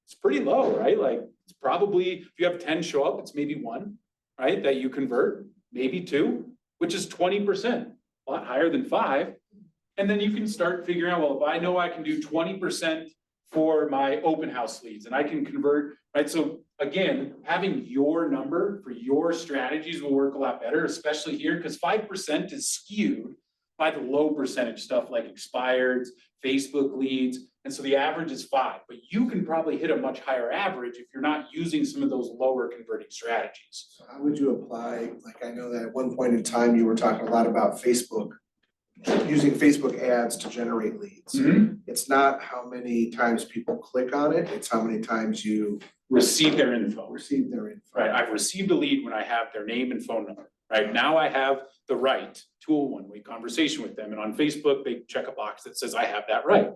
[SPEAKER 1] It's pretty low, right? Like it's probably, if you have 10 show up, it's maybe 1, right? That you convert, maybe 2, which is 20%. A lot higher than 5. And then you can start figuring out, well, if I know I can do 20% for my open house leads and I can convert, right? So again, having your number for your strategies will work a lot better, especially here, because 5% is skewed by the low percentage stuff like expireds, Facebook leads. And so the average is 5, but you can probably hit a much higher average if you're not using some of those lower converting strategies.
[SPEAKER 3] So how would you apply, like I know that at one point in time you were talking a lot about Facebook, using Facebook ads to generate leads. It's not how many times people click on it, it's how many times you
[SPEAKER 1] Receive their info.
[SPEAKER 3] receive their info.
[SPEAKER 1] Right, I've received a lead when I have their name and phone number, right? Now I have the right to a one-way conversation with them. And on Facebook, they check a box that says I have that right,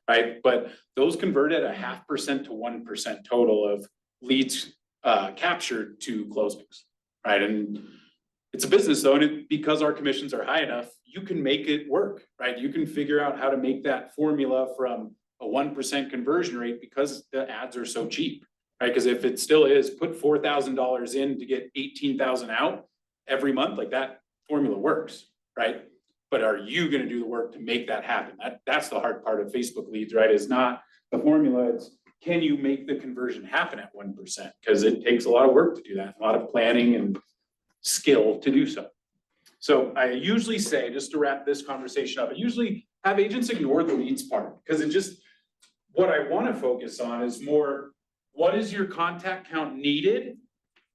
[SPEAKER 1] right? But those convert at a 0.5% to 1% total of leads captured to closings, right? And it's a business though, and because our commissions are high enough, you can make it work, right? You can figure out how to make that formula from a 1% conversion rate because the ads are so cheap, right? Because if it still is, put $4,000 in to get 18,000 out every month, like that formula works, right? But are you gonna do the work to make that happen? That's the hard part of Facebook leads, right? Is not the formula, it's can you make the conversion happen at 1%? Because it takes a lot of work to do that, a lot of planning and skill to do so. So I usually say, just to wrap this conversation up, I usually have agents ignore the leads part because what I wanna focus on is more, what is your contact count needed?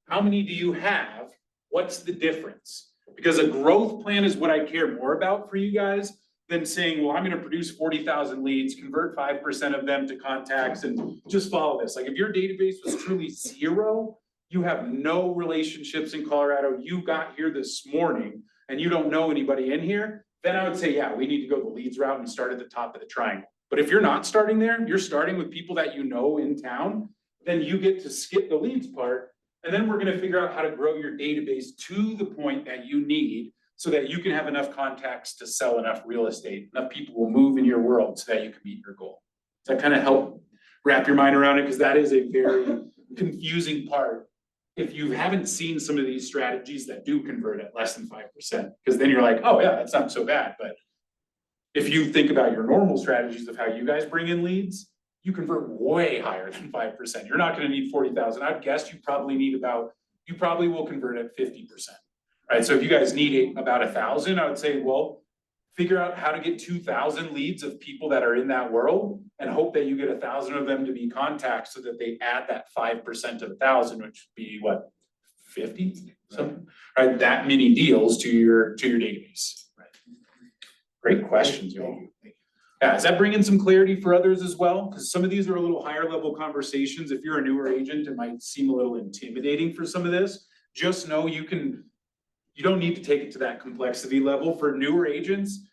[SPEAKER 1] How many do you have? What's the difference? Because a growth plan is what I care more about for you guys than saying, well, I'm gonna produce 40,000 leads, convert 5% of them to contacts and just follow this. Like if your database was truly zero, you have no relationships in Colorado, you got here this morning and you don't know anybody in here, then I would say, yeah, we need to go the leads route and start at the top of the triangle. But if you're not starting there, you're starting with people that you know in town, then you get to skip the leads part. And then we're gonna figure out how to grow your database to the point that you need so that you can have enough contacts to sell enough real estate. Enough people will move in your world so that you can meet your goal. Does that kind of help wrap your mind around it? Because that is a very confusing part. If you haven't seen some of these strategies that do convert at less than 5%, because then you're like, oh yeah, that's not so bad. But if you think about your normal strategies of how you guys bring in leads, you convert way higher than 5%. You're not gonna need 40,000. I'd guess you probably will convert at 50%. Right, so if you guys need about 1,000, I would say, well, figure out how to get 2,000 leads of people that are in that world and hope that you get 1,000 of them to be contacts so that they add that 5% of 1,000, which would be what, 50? Something, right? That many deals to your database. Right. Great questions, y'all. Yeah, is that bringing some clarity for others as well? Because some of these are a little higher level conversations. If you're a newer agent, it might seem a little intimidating for some of this. Just know you don't need to take it to that complexity level. For newer agents,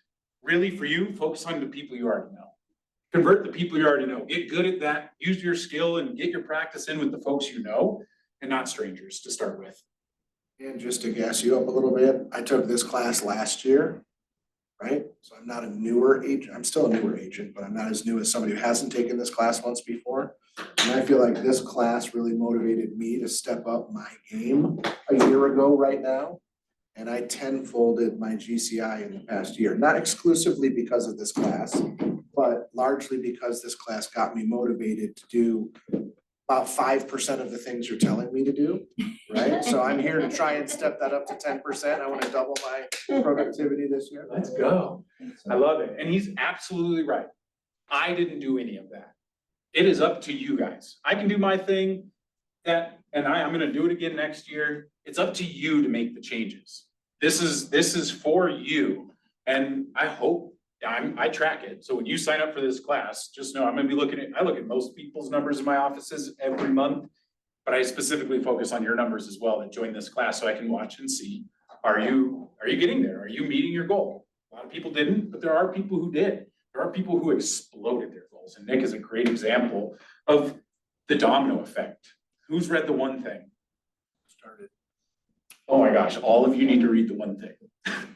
[SPEAKER 1] really for you, focus on the people you already know. Convert the people you already know. Get good at that. Use your skill and get your practice in with the folks you know and not strangers to start with.
[SPEAKER 3] And just to gas you up a little bit, I took this class last year, right? So I'm not a newer agent. I'm still a newer agent, but I'm not as new as somebody who hasn't taken this class once before. And I feel like this class really motivated me to step up my game a year ago right now. And I tenfolded my GCI in the past year, not exclusively because of this class, but largely because this class got me motivated to do about 5% of the things you're telling me to do, right? So I'm here to try and step that up to 10%. I want to double my productivity this year.
[SPEAKER 1] Let's go. I love it. And he's absolutely right. I didn't do any of that. It is up to you guys. I can do my thing and I'm gonna do it again next year. It's up to you to make the changes. This is for you. And I hope, I track it. So when you sign up for this class, just know I'm gonna be I look at most people's numbers in my offices every month, but I specifically focus on your numbers as well that join this class so I can watch and see, are you getting there? Are you meeting your goal? A lot of people didn't, but there are people who did. There are people who exploded their goals. And Nick is a great example of the domino effect. Who's read The One Thing? Started. Oh my gosh, all of you need to read The One Thing.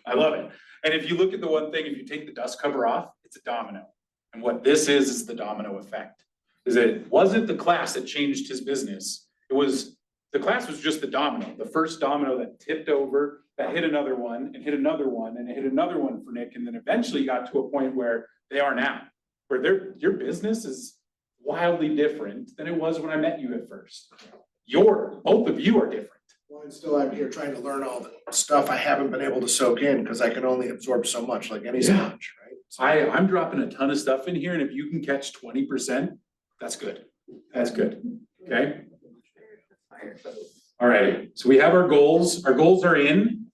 [SPEAKER 1] I love it. And if you look at The One Thing, if you take the dust cover off, it's a domino. And what this is the domino effect. Is that it wasn't the class that changed his business. The class was just the domino, the first domino that tipped over, that hit another one and hit another one and hit another one for Nick. And then eventually got to a point where they are now, where your business is wildly different than it was when I met you at first. Both of you are different.
[SPEAKER 3] Well, I'm still out here trying to learn all the stuff I haven't been able to soak in because I can only absorb so much like any sponge, right? So
[SPEAKER 1] I'm dropping a ton of stuff in here, and if you can catch 20%, that's good. That's good. Okay. All right. So we have our goals. Our goals are in.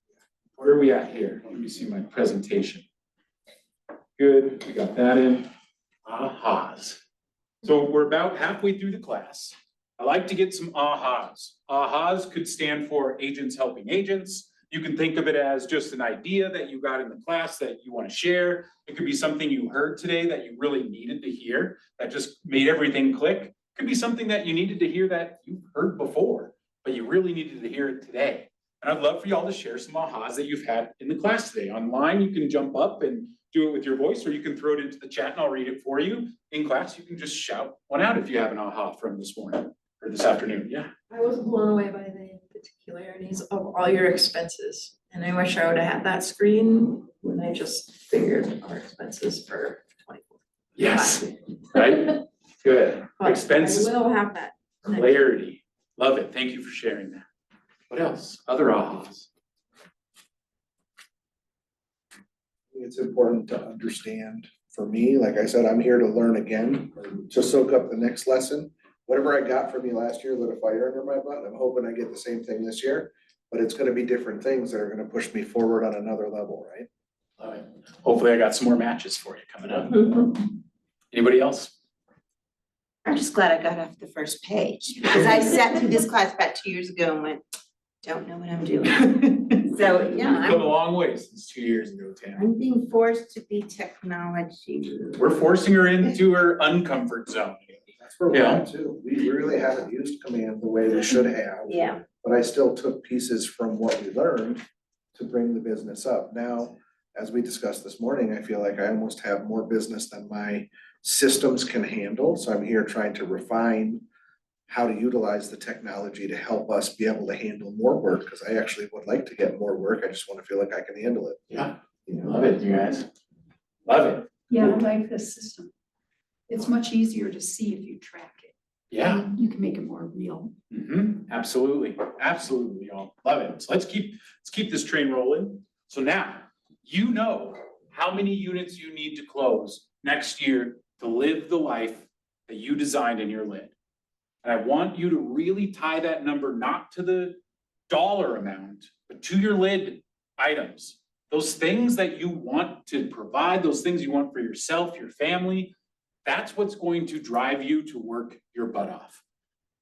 [SPEAKER 1] Where are we at here? Let me see my presentation. Good. We got that in. Ahas. So we're about halfway through the class. I like to get some ahas. Ahas could stand for agents helping agents. You can think of it as just an idea that you got in the class that you want to share. It could be something you heard today that you really needed to hear that just made everything click. It could be something that you needed to hear that you've heard before, but you really needed to hear it today. And I'd love for y'all to share some ahas that you've had in the class today. Online, you can jump up and do it with your voice, or you can throw it into the chat and I'll read it for you. In class, you can just shout one out if you have an aha from this morning or this afternoon. Yeah.
[SPEAKER 9] I was blown away by the particularities of all your expenses. And I wish I would have had that screen when I just figured our expenses for 24.
[SPEAKER 1] Yes. Right? Good.
[SPEAKER 9] But
[SPEAKER 1] Expenses.
[SPEAKER 9] I will have that.
[SPEAKER 1] Clarity. Love it. Thank you for sharing that. What else? Other ahas.
[SPEAKER 3] it's important to understand for me, like I said, I'm here to learn again, to soak up the next lesson. Whatever I got from you last year lit a fire under my butt. I'm hoping I get the same thing this year, but it's gonna be different things that are gonna push me forward on another level, right?
[SPEAKER 1] Love it. Hopefully I got some more matches for you coming up. Anybody else?
[SPEAKER 4] I'm just glad I got off the first page, because I sat through this class about 2 years ago and went, don't know what I'm doing. So, yeah,
[SPEAKER 1] We've come a long way since 2 years ago, Tammy.
[SPEAKER 4] I'm being forced to be technology.
[SPEAKER 1] We're forcing her into her uncomfort zone.
[SPEAKER 3] That's where we're at too. We really haven't used command the way we should have.
[SPEAKER 4] Yeah.
[SPEAKER 3] But I still took pieces from what we learned to bring the business up. Now, as we discussed this morning, I feel like I almost have more business than my systems can handle. So I'm here trying to refine how to utilize the technology to help us be able to handle more work, because I actually would like to get more work. I just want to feel like I can handle it.
[SPEAKER 1] Yeah, love it, you guys. Love it.
[SPEAKER 6] Yeah, I like this system. It's much easier to see if you track it.
[SPEAKER 1] Yeah.
[SPEAKER 6] And you can make it more real.
[SPEAKER 1] Absolutely, absolutely, y'all. Love it. So let's keep this train rolling. So now, you know how many units you need to close next year to live the life that you designed in your lid. And I want you to really tie that number not to the dollar amount, but to your lid items. Those things that you want to provide, those things you want for yourself, your family, that's what's going to drive you to work your butt off.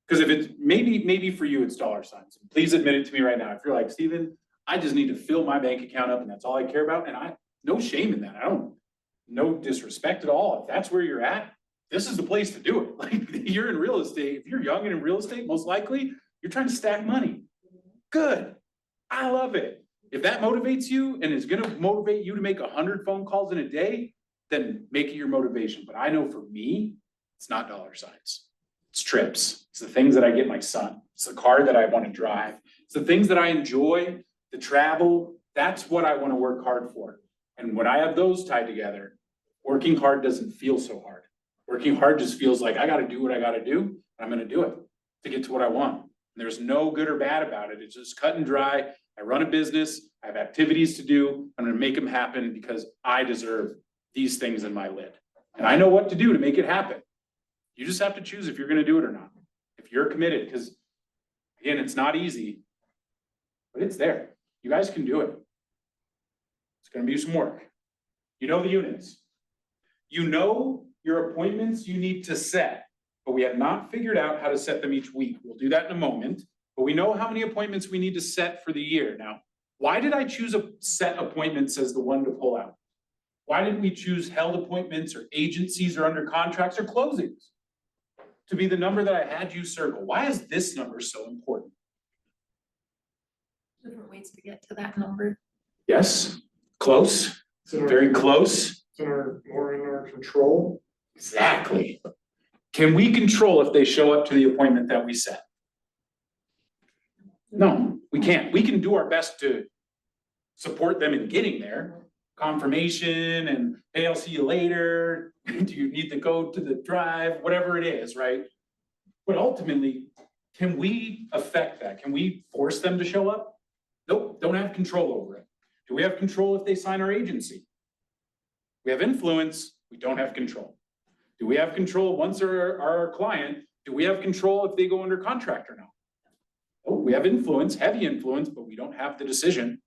[SPEAKER 1] Because if it's maybe for you, it's dollar signs. Please admit it to me right now. If you're like, Steven, I just need to fill my bank account up and that's all I care about. And no shame in that. No disrespect at all. If that's where you're at, this is the place to do it. Like, you're in real estate. If you're young and in real estate, most likely you're trying to stack money. Good. I love it. If that motivates you and is gonna motivate you to make 100 phone calls in a day, then make it your motivation. But I know for me, it's not dollar signs. It's trips. It's the things that I get my son. It's the car that I want to drive. It's the things that I enjoy, the travel. That's what I want to work hard for. And when I have those tied together, working hard doesn't feel so hard. Working hard just feels like I got to do what I got to do. And I'm going to do it to get to what I want. And there's no good or bad about it. It's just cut and dry. I run a business. I have activities to do. I'm going to make them happen because I deserve these things in my lid. And I know what to do to make it happen. You just have to choose if you're going to do it or not. If you're committed, because again, it's not easy, but it's there. You guys can do it. It's going to be some work. You know the units. You know your appointments you need to set, but we have not figured out how to set them each week. We'll do that in a moment, but we know how many appointments we need to set for the year. Now, why did I choose a set appointments as the one to pull out? Why didn't we choose held appointments or agencies or under contracts or closings to be the number that I had you circle? Why is this number so important?
[SPEAKER 9] Different ways to get to that number.
[SPEAKER 1] Yes, close, very close.
[SPEAKER 10] It's more in our control.
[SPEAKER 1] Exactly. Can we control if they show up to the appointment that we set? No, we can't. We can do our best to support them in getting there. Confirmation and, hey, I'll see you later. Do you need to go to the drive? Whatever it is, right? But ultimately, can we affect that? Can we force them to show up? Nope, don't have control over it. Do we have control if they sign our agency? We have influence, we don't have control. Do we have control once they're our client? Do we have control if they go under contract or not? Oh, we have influence, heavy influence, but we don't have the decision.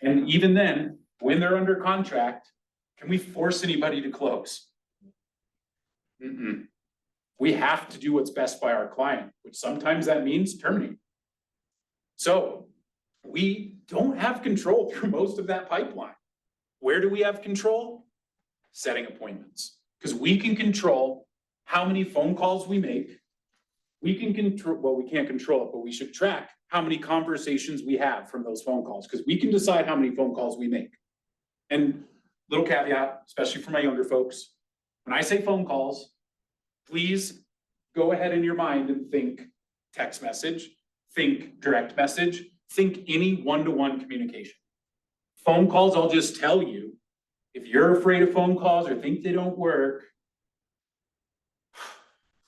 [SPEAKER 1] And even then, when they're under contract, can we force anybody to close? We have to do what's best by our client, which sometimes that means terminate. So we don't have control through most of that pipeline. Where do we have control? Setting appointments. Because we can control how many phone calls we make. We can control, well, we can't control it, but we should track how many conversations we have from those phone calls, because we can decide how many phone calls we make. And little caveat, especially for my younger folks, when I say phone calls, please go ahead in your mind and think text message, think direct message, think any one-to-one communication. Phone calls, I'll just tell you, if you're afraid of phone calls or think they don't work,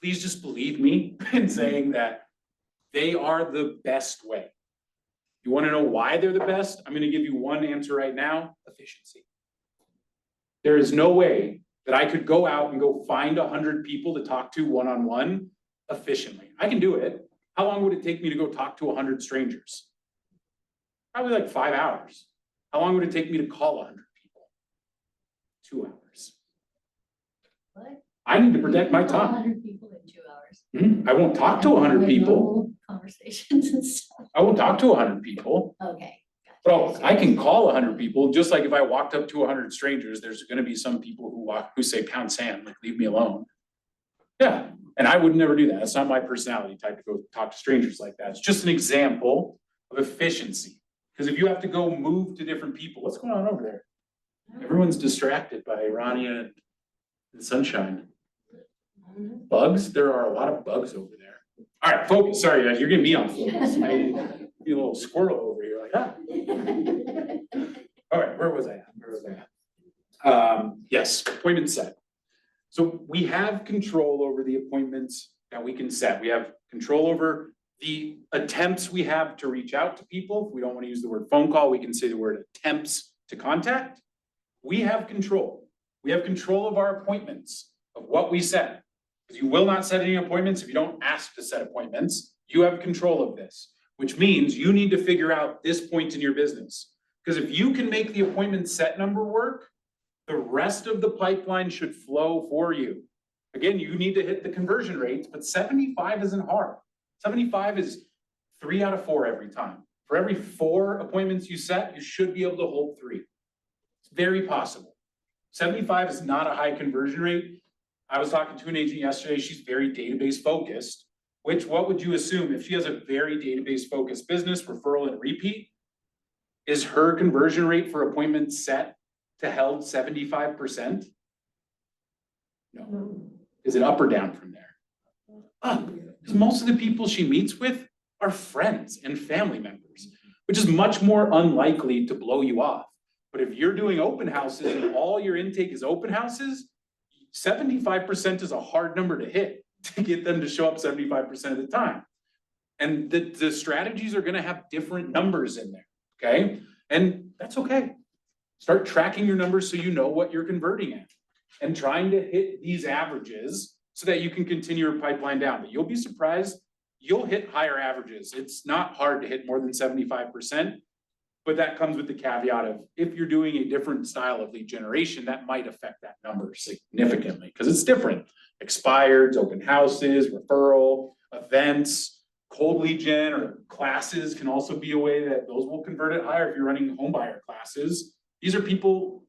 [SPEAKER 1] please just believe me in saying that they are the best way. You want to know why they're the best? I'm going to give you one answer right now: efficiency. There is no way that I could go out and go find 100 people to talk to one-on-one efficiently. I can do it. How long would it take me to go talk to 100 strangers? Probably like 5 hours. How long would it take me to call 100 people? 2 hours.
[SPEAKER 2] What?
[SPEAKER 1] I need to protect my
[SPEAKER 2] Call
[SPEAKER 1] time.
[SPEAKER 2] 100 people in 2 hours.
[SPEAKER 1] I won't talk to 100
[SPEAKER 2] Like
[SPEAKER 1] people.
[SPEAKER 2] normal Conversations and stuff.
[SPEAKER 1] I won't talk to 100 people.
[SPEAKER 2] Okay.
[SPEAKER 1] But I can call 100 people, just like if I walked up to 100 strangers, there's gonna be some people who say pound sand, like leave me alone. Yeah, and I would never do that. That's not my personality type to go talk to strangers like that. It's just an example of efficiency. Because if you have to go move to different people, what's going on over there? Everyone's distracted by Rania and Sunshine. Bugs? There are a lot of bugs over there. All right, focus. Sorry, guys, you're getting me on focus. You little squirrel over here, like, ah. All right, where was I at? Yes, appointment set. So we have control over the appointments that we can set. We have control over the attempts we have to reach out to people. If we don't want to use the word phone call, we can say the word attempts to contact. We have control. We have control of our appointments, of what we set. Because you will not set any appointments if you don't ask to set appointments. You have control of this, which means you need to figure out this point in your business. Because if you can make the appointment set number work, the rest of the pipeline should flow for you. Again, you need to hit the conversion rates, but 75 isn't hard. 75 is 3 out of 4 every time. For every 4 appointments you set, you should be able to hold 3. It's very possible. 75 is not a high conversion rate. I was talking to an agent yesterday, she's very database focused, which what would you assume if she has a very database focused business, referral and repeat? Is her conversion rate for appointments set to held 75%? No. Is it up or down from there? Up, because most of the people she meets with are friends and family members, which is much more unlikely to blow you off. But if you're doing open houses and all your intake is open houses, 75% is a hard number to hit to get them to show up 75% of the time. And the strategies are gonna have different numbers in there, okay? And that's okay. Start tracking your numbers so you know what you're converting at and trying to hit these averages so that you can continue your pipeline down. But you'll be surprised, you'll hit higher averages. It's not hard to hit more than 75%, but that comes with the caveat of if you're doing a different style of lead generation, that might affect that number significantly because it's different. Expireds, open houses, referral, events, cold lead gen or classes can also be a way that those will convert it higher if you're running home buyer classes. These are people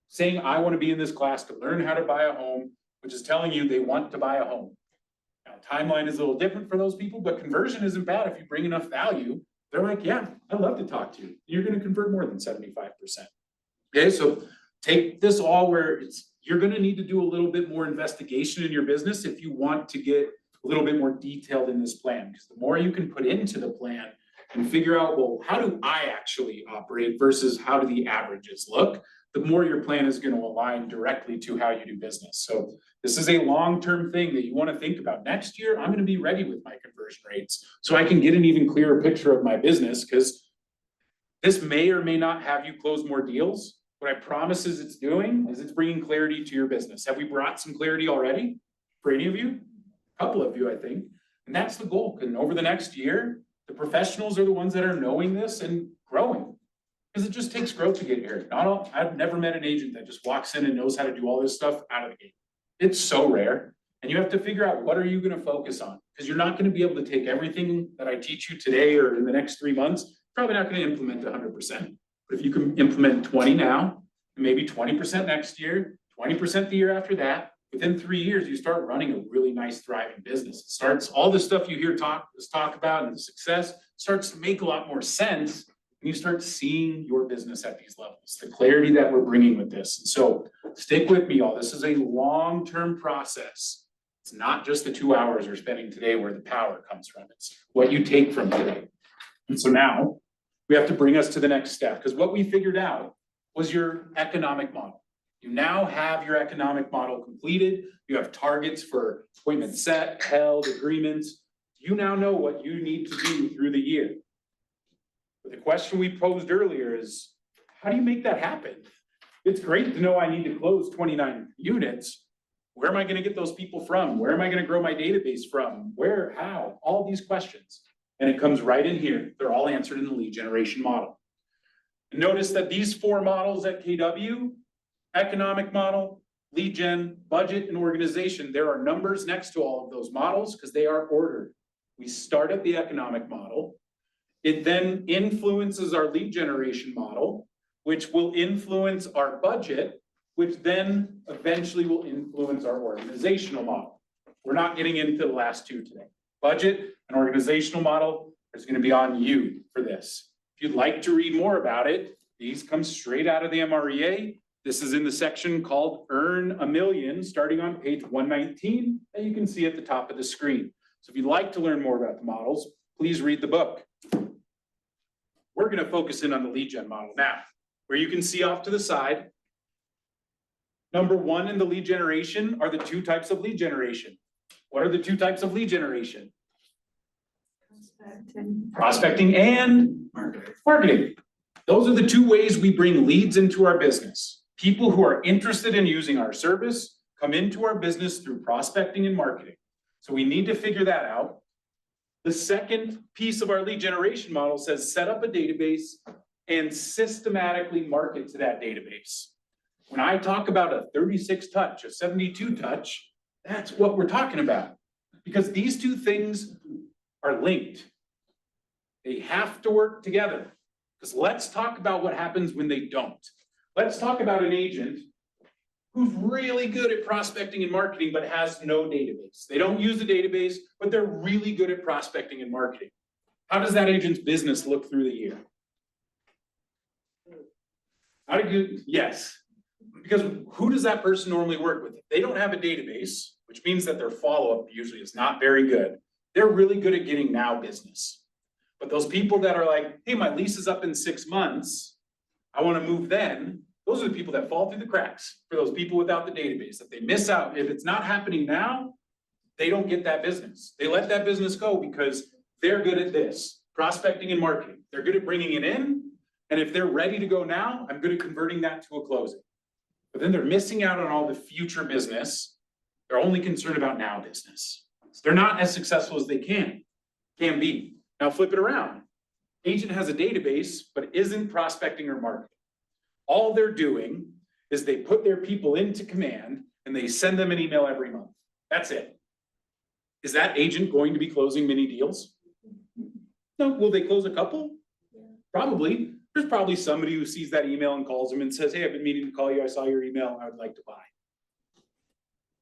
[SPEAKER 1] saying, I want to be in this class to learn how to buy a home, which is telling you they want to buy a home. Now, timeline is a little different for those people, but conversion isn't bad if you bring enough value. They're like, yeah, I'd love to talk to you. You're going to convert more than 75%. Okay, so take this all where you're going to need to do a little bit more investigation in your business if you want to get a little bit more detailed in this plan. Because the more you can put into the plan and figure out, well, how do I actually operate versus how do the averages look, the more your plan is going to align directly to how you do business. So this is a long-term thing that you want to think about. Next year, I'm going to be ready with my conversion rates so I can get an even clearer picture of my business because this may or may not have you close more deals. What I promise is it's doing is it's bringing clarity to your business. Have we brought some clarity already for any of you? A couple of you, I think. And that's the goal. And over the next year, the professionals are the ones that are knowing this and growing. Because it just takes growth to get here. I've never met an agent that just walks in and knows how to do all this stuff out of the gate. It's so rare. And you have to figure out what are you going to focus on? Because you're not going to be able to take everything that I teach you today or in the next 3 months, probably not going to implement 100%. But if you can implement 20 now, and maybe 20% next year, 20% the year after that, within 3 years, you start running a really nice thriving business. It starts, all the stuff you hear talk about and the success starts to make a lot more sense. And you start seeing your business at these levels, the clarity that we're bringing with this. And so stick with me, all. This is a long-term process. It's not just the 2 hours we're spending today where the power comes from. It's what you take from today. And so now we have to bring us to the next step because what we figured out was your economic model. You now have your economic model completed. You have targets for appointments set, held, agreements. You now know what you need to do through the year. But the question we posed earlier is, how do you make that happen? It's great to know I need to close 29 units. Where am I gonna get those people from? Where am I gonna grow my database from? Where, how, all these questions. And it comes right in here. They're all answered in the lead generation model. And notice that these 4 models at KW, economic model, lead gen, budget, and organization, there are numbers next to all of those models because they are ordered. We start at the economic model. It then influences our lead generation model, which will influence our budget, which then eventually will influence our organizational model. We're not getting into the last 2 today. Budget and organizational model is going to be on you for this. If you'd like to read more about it, these come straight out of the MREA. This is in the section called Earn a Million, starting on page 119, that you can see at the top of the screen. So if you'd like to learn more about the models, please read the book. We're going to focus in on the lead gen model now, where you can see off to the side. Number 1 in the lead generation are the 2 types of lead generation. What are the 2 types of lead generation? Prospecting and marketing. Those are the 2 ways we bring leads into our business. People who are interested in using our service come into our business through prospecting and marketing. So we need to figure that out. The second piece of our lead generation model says set up a database and systematically market to that database. When I talk about a 36 touch, a 72 touch, that's what we're talking about. Because these 2 things are linked. They have to work together. Because let's talk about what happens when they don't. Let's talk about an agent who's really good at prospecting and marketing, but has no database. They don't use the database, but they're really good at prospecting and marketing. How does that agent's business look through the year? How do you, yes. Because who does that person normally work with? If they don't have a database, which means that their follow-up usually is not very good. They're really good at getting now business. But those people that are like, hey, my lease is up in 6 months, I want to move then, those are the people that fall through the cracks for those people without the database, that they miss out. If it's not happening now, they don't get that business. They let that business go because they're good at this, prospecting and marketing. They're good at bringing it in. And if they're ready to go now, I'm good at converting that to a closing. But then they're missing out on all the future business. They're only concerned about now business. So they're not as successful as they can be. Now flip it around. Agent has a database, but isn't prospecting or marketing. All they're doing is they put their people into command and they send them an email every month. That's it. Is that agent going to be closing many deals? No. Will they close a couple? Probably. There's probably somebody who sees that email and calls them and says, hey, I've been meaning to call you. I saw your email. I would like to buy.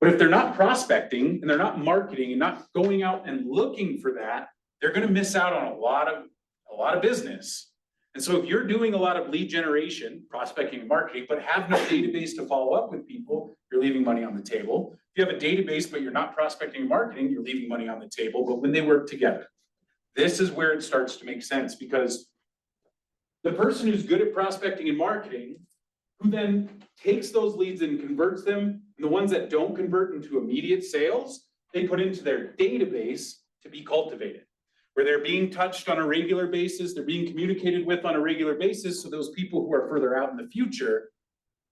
[SPEAKER 1] But if they're not prospecting and they're not marketing and not going out and looking for that, they're going to miss out on a lot of business. And so if you're doing a lot of lead generation, prospecting and marketing, but have no database to follow up with people, you're leaving money on the table. If you have a database, but you're not prospecting and marketing, you're leaving money on the table. But when they work together, this is where it starts to make sense, because the person who's good at prospecting and marketing, who then takes those leads and converts them, and the ones that don't convert into immediate sales, they put into their database to be cultivated, where they're being touched on a regular basis, they're being communicated with on a regular basis, so those people who are further out in the future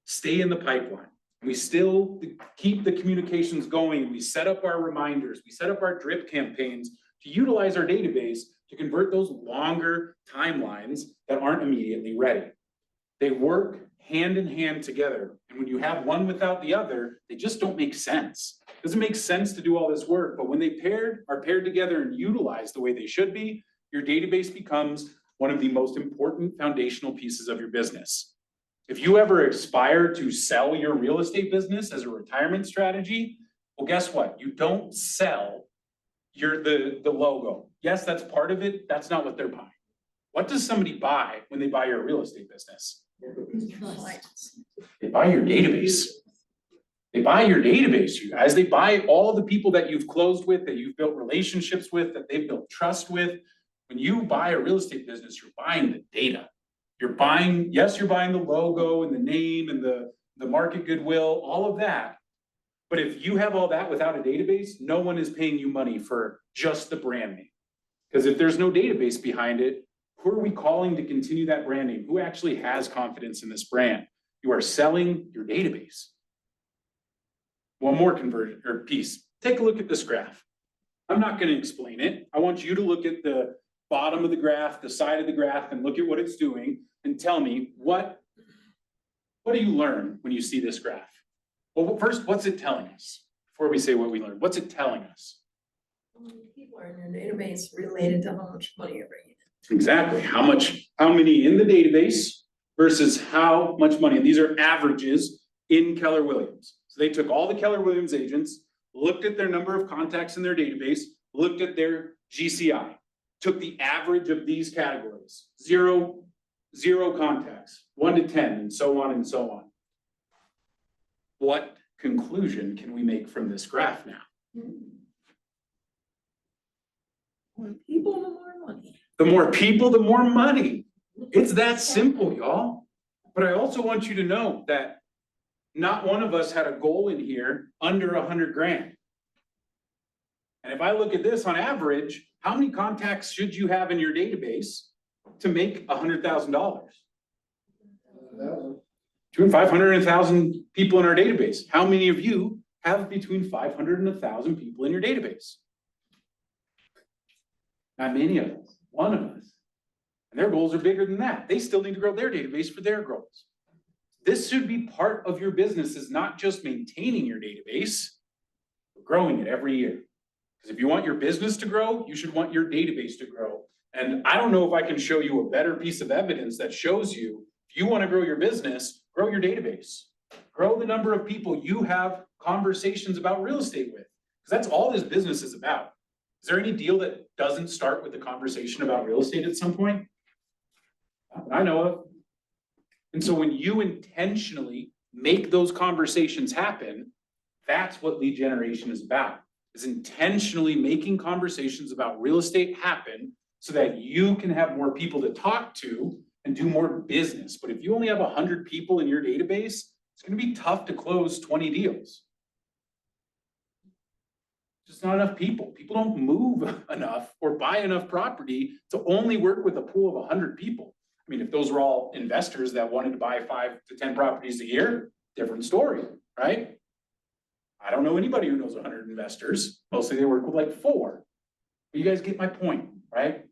[SPEAKER 1] stay in the pipeline. We still keep the communications going. We set up our reminders, we set up our drip campaigns to utilize our database to convert those longer timelines that aren't immediately ready. They work hand in hand together. And when you have one without the other, they just don't make sense. It doesn't make sense to do all this work, but when they are paired together and utilized the way they should be, your database becomes one of the most important foundational pieces of your business. If you ever aspire to sell your real estate business as a retirement strategy, well, guess what? You don't sell the logo. Yes, that's part of it. That's not what they're buying. What does somebody buy when they buy your real estate business? They buy your database. They buy your database, you guys. They buy all the people that you've closed with, that you've built relationships with, that they've built trust with. When you buy a real estate business, you're buying the data. You're buying the logo and the name and the market goodwill, all of that. But if you have all that without a database, no one is paying you money for just the brand name. Because if there's no database behind it, who are we calling to continue that branding? Who actually has confidence in this brand? You are selling your database. One more conversion or piece. Take a look at this graph. I'm not going to explain it. I want you to look at the bottom of the graph, the side of the graph, and look at what it's doing and tell me what do you learn when you see this graph? Well, first, what's it telling us? Before we say what we learned, what's it telling us?
[SPEAKER 9] How many people are in your database related to how much money you're bringing in?
[SPEAKER 1] Exactly. How many in the database versus how much money. And these are averages in Keller Williams. So they took all the Keller Williams agents, looked at their number of contacts in their database, looked at their GCI, took the average of these categories, zero contacts, 1 to 10, and so on and so on. What conclusion can we make from this graph now?
[SPEAKER 9] More people, the more money.
[SPEAKER 1] The more people, the more money. It's that simple, y'all. But I also want you to know that not one of us had a goal in here under 100 grand. And if I look at this on average, how many contacts should you have in your database to make $100,000? Between 500 and 1,000 people in our database. How many of you have between 500 and 1,000 people in your database? Not many of us, one of us. And their goals are bigger than that. They still need to grow their database for their goals. This should be part of your business, is not just maintaining your database, but growing it every year. Because if you want your business to grow, you should want your database to grow. And I don't know if I can show you a better piece of evidence that shows you, if you want to grow your business, grow your database. Grow the number of people you have conversations about real estate with. Because that's all this business is about. Is there any deal that doesn't start with a conversation about real estate at some point? Not that I know of. And so when you intentionally make those conversations happen, that's what lead generation is about, is intentionally making conversations about real estate happen so that you can have more people to talk to and do more business. But if you only have 100 people in your database, it's going to be tough to close 20 deals. Just not enough people. People don't move enough or buy enough property to only work with a pool of 100 people. I mean, if those were all investors that wanted to buy 5 to 10 properties a year, different story, right? I don't know anybody who knows 100 investors. Mostly they work with like 4. But you guys get my point, right?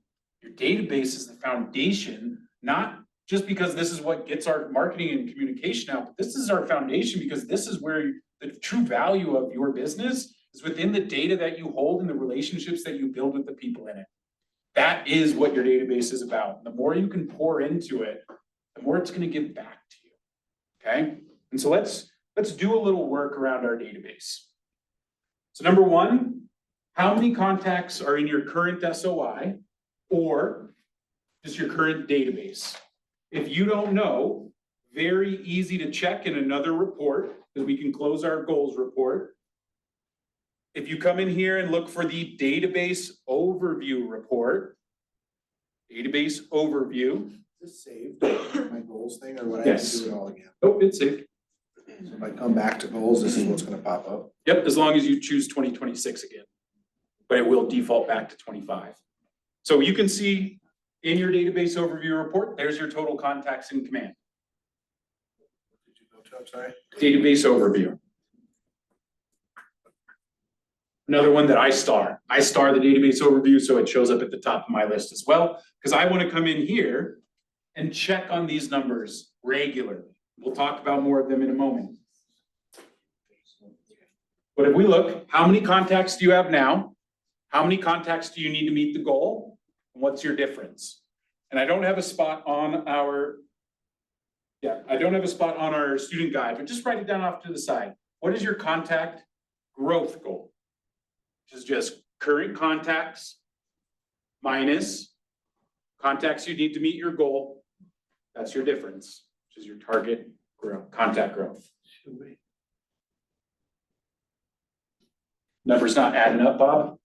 [SPEAKER 1] Your database is the foundation, not just because this is what gets our marketing and communication out, but this is our foundation because this is where the true value of your business is within the data that you hold and the relationships that you build with the people in it. That is what your database is about. The more you can pour into it, the more it's going to give back to you. Okay? And so let's do a little work around our database. So number one, how many contacts are in your current SOI or just your current database? If you don't know, very easy to check in another report, because we can close our goals report. If you come in here and look for the database overview report, database overview.
[SPEAKER 3] Is this saved, my goals thing, or would I have to do it all again?
[SPEAKER 1] Oh, it's saved.
[SPEAKER 3] So if I come back to goals, this is what's gonna pop up.
[SPEAKER 1] Yep, as long as you choose 2026 again. But it will default back to 25. So you can see in your database overview report, there's your total contacts in command.
[SPEAKER 3] Did you go to, I'm sorry?
[SPEAKER 1] Database overview. Another one that I star the database overview so it shows up at the top of my list as well, because I want to come in here and check on these numbers regularly. We'll talk about more of them in a moment. But if we look, how many contacts do you have now? How many contacts do you need to meet the goal? And what's your difference? And I don't have a spot on our student guide, but just write it down off to the side. What is your contact growth goal? Which is just current contacts minus contacts you need to meet your goal. That's your difference, which is your target growth, contact growth. Numbers not adding up, Bob?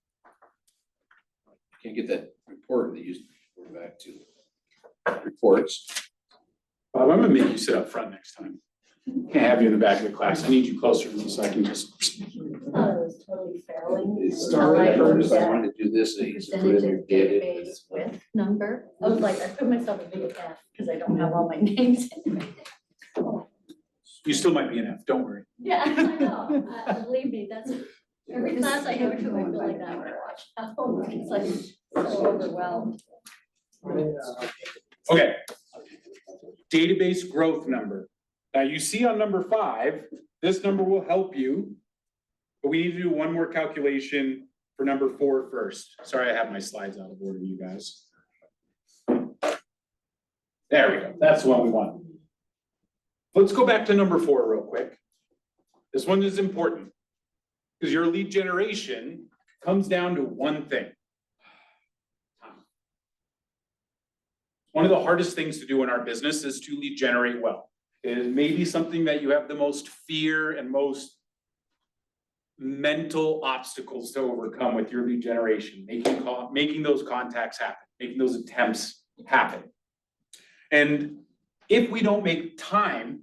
[SPEAKER 8] Can't get that report that you report back to. Reports.
[SPEAKER 1] Bob, I'm gonna make you sit up front next time. Can't have you in the back of the class. I need you closer to me so I can just.
[SPEAKER 2] I thought it was totally failing.
[SPEAKER 8] It's
[SPEAKER 2] How I
[SPEAKER 8] if I
[SPEAKER 2] looked at
[SPEAKER 8] wanted to do this, they used to put
[SPEAKER 2] percentage
[SPEAKER 8] in
[SPEAKER 2] of
[SPEAKER 8] your data.
[SPEAKER 2] database with number. I was like, I put myself a big F because I don't have all my names in.
[SPEAKER 1] You still might be an F, don't worry.
[SPEAKER 2] Yeah, I know, believe me, that's, every class I go to, I feel like that when I watch home, it's like so overwhelmed.
[SPEAKER 1] Okay. Database growth number. Now you see on number 5, this number will help you, but we need to do one more calculation for number 4 first. Sorry, I have my slides out of order, you guys. There we go, that's what we want. Let's go back to number 4 real quick. This one is important because your lead generation comes down to one thing. One of the hardest things to do in our business is to lead generate well. It is maybe something that you have the most fear and most mental obstacles to overcome with your lead generation, making those contacts happen, making those attempts happen. And if we don't make time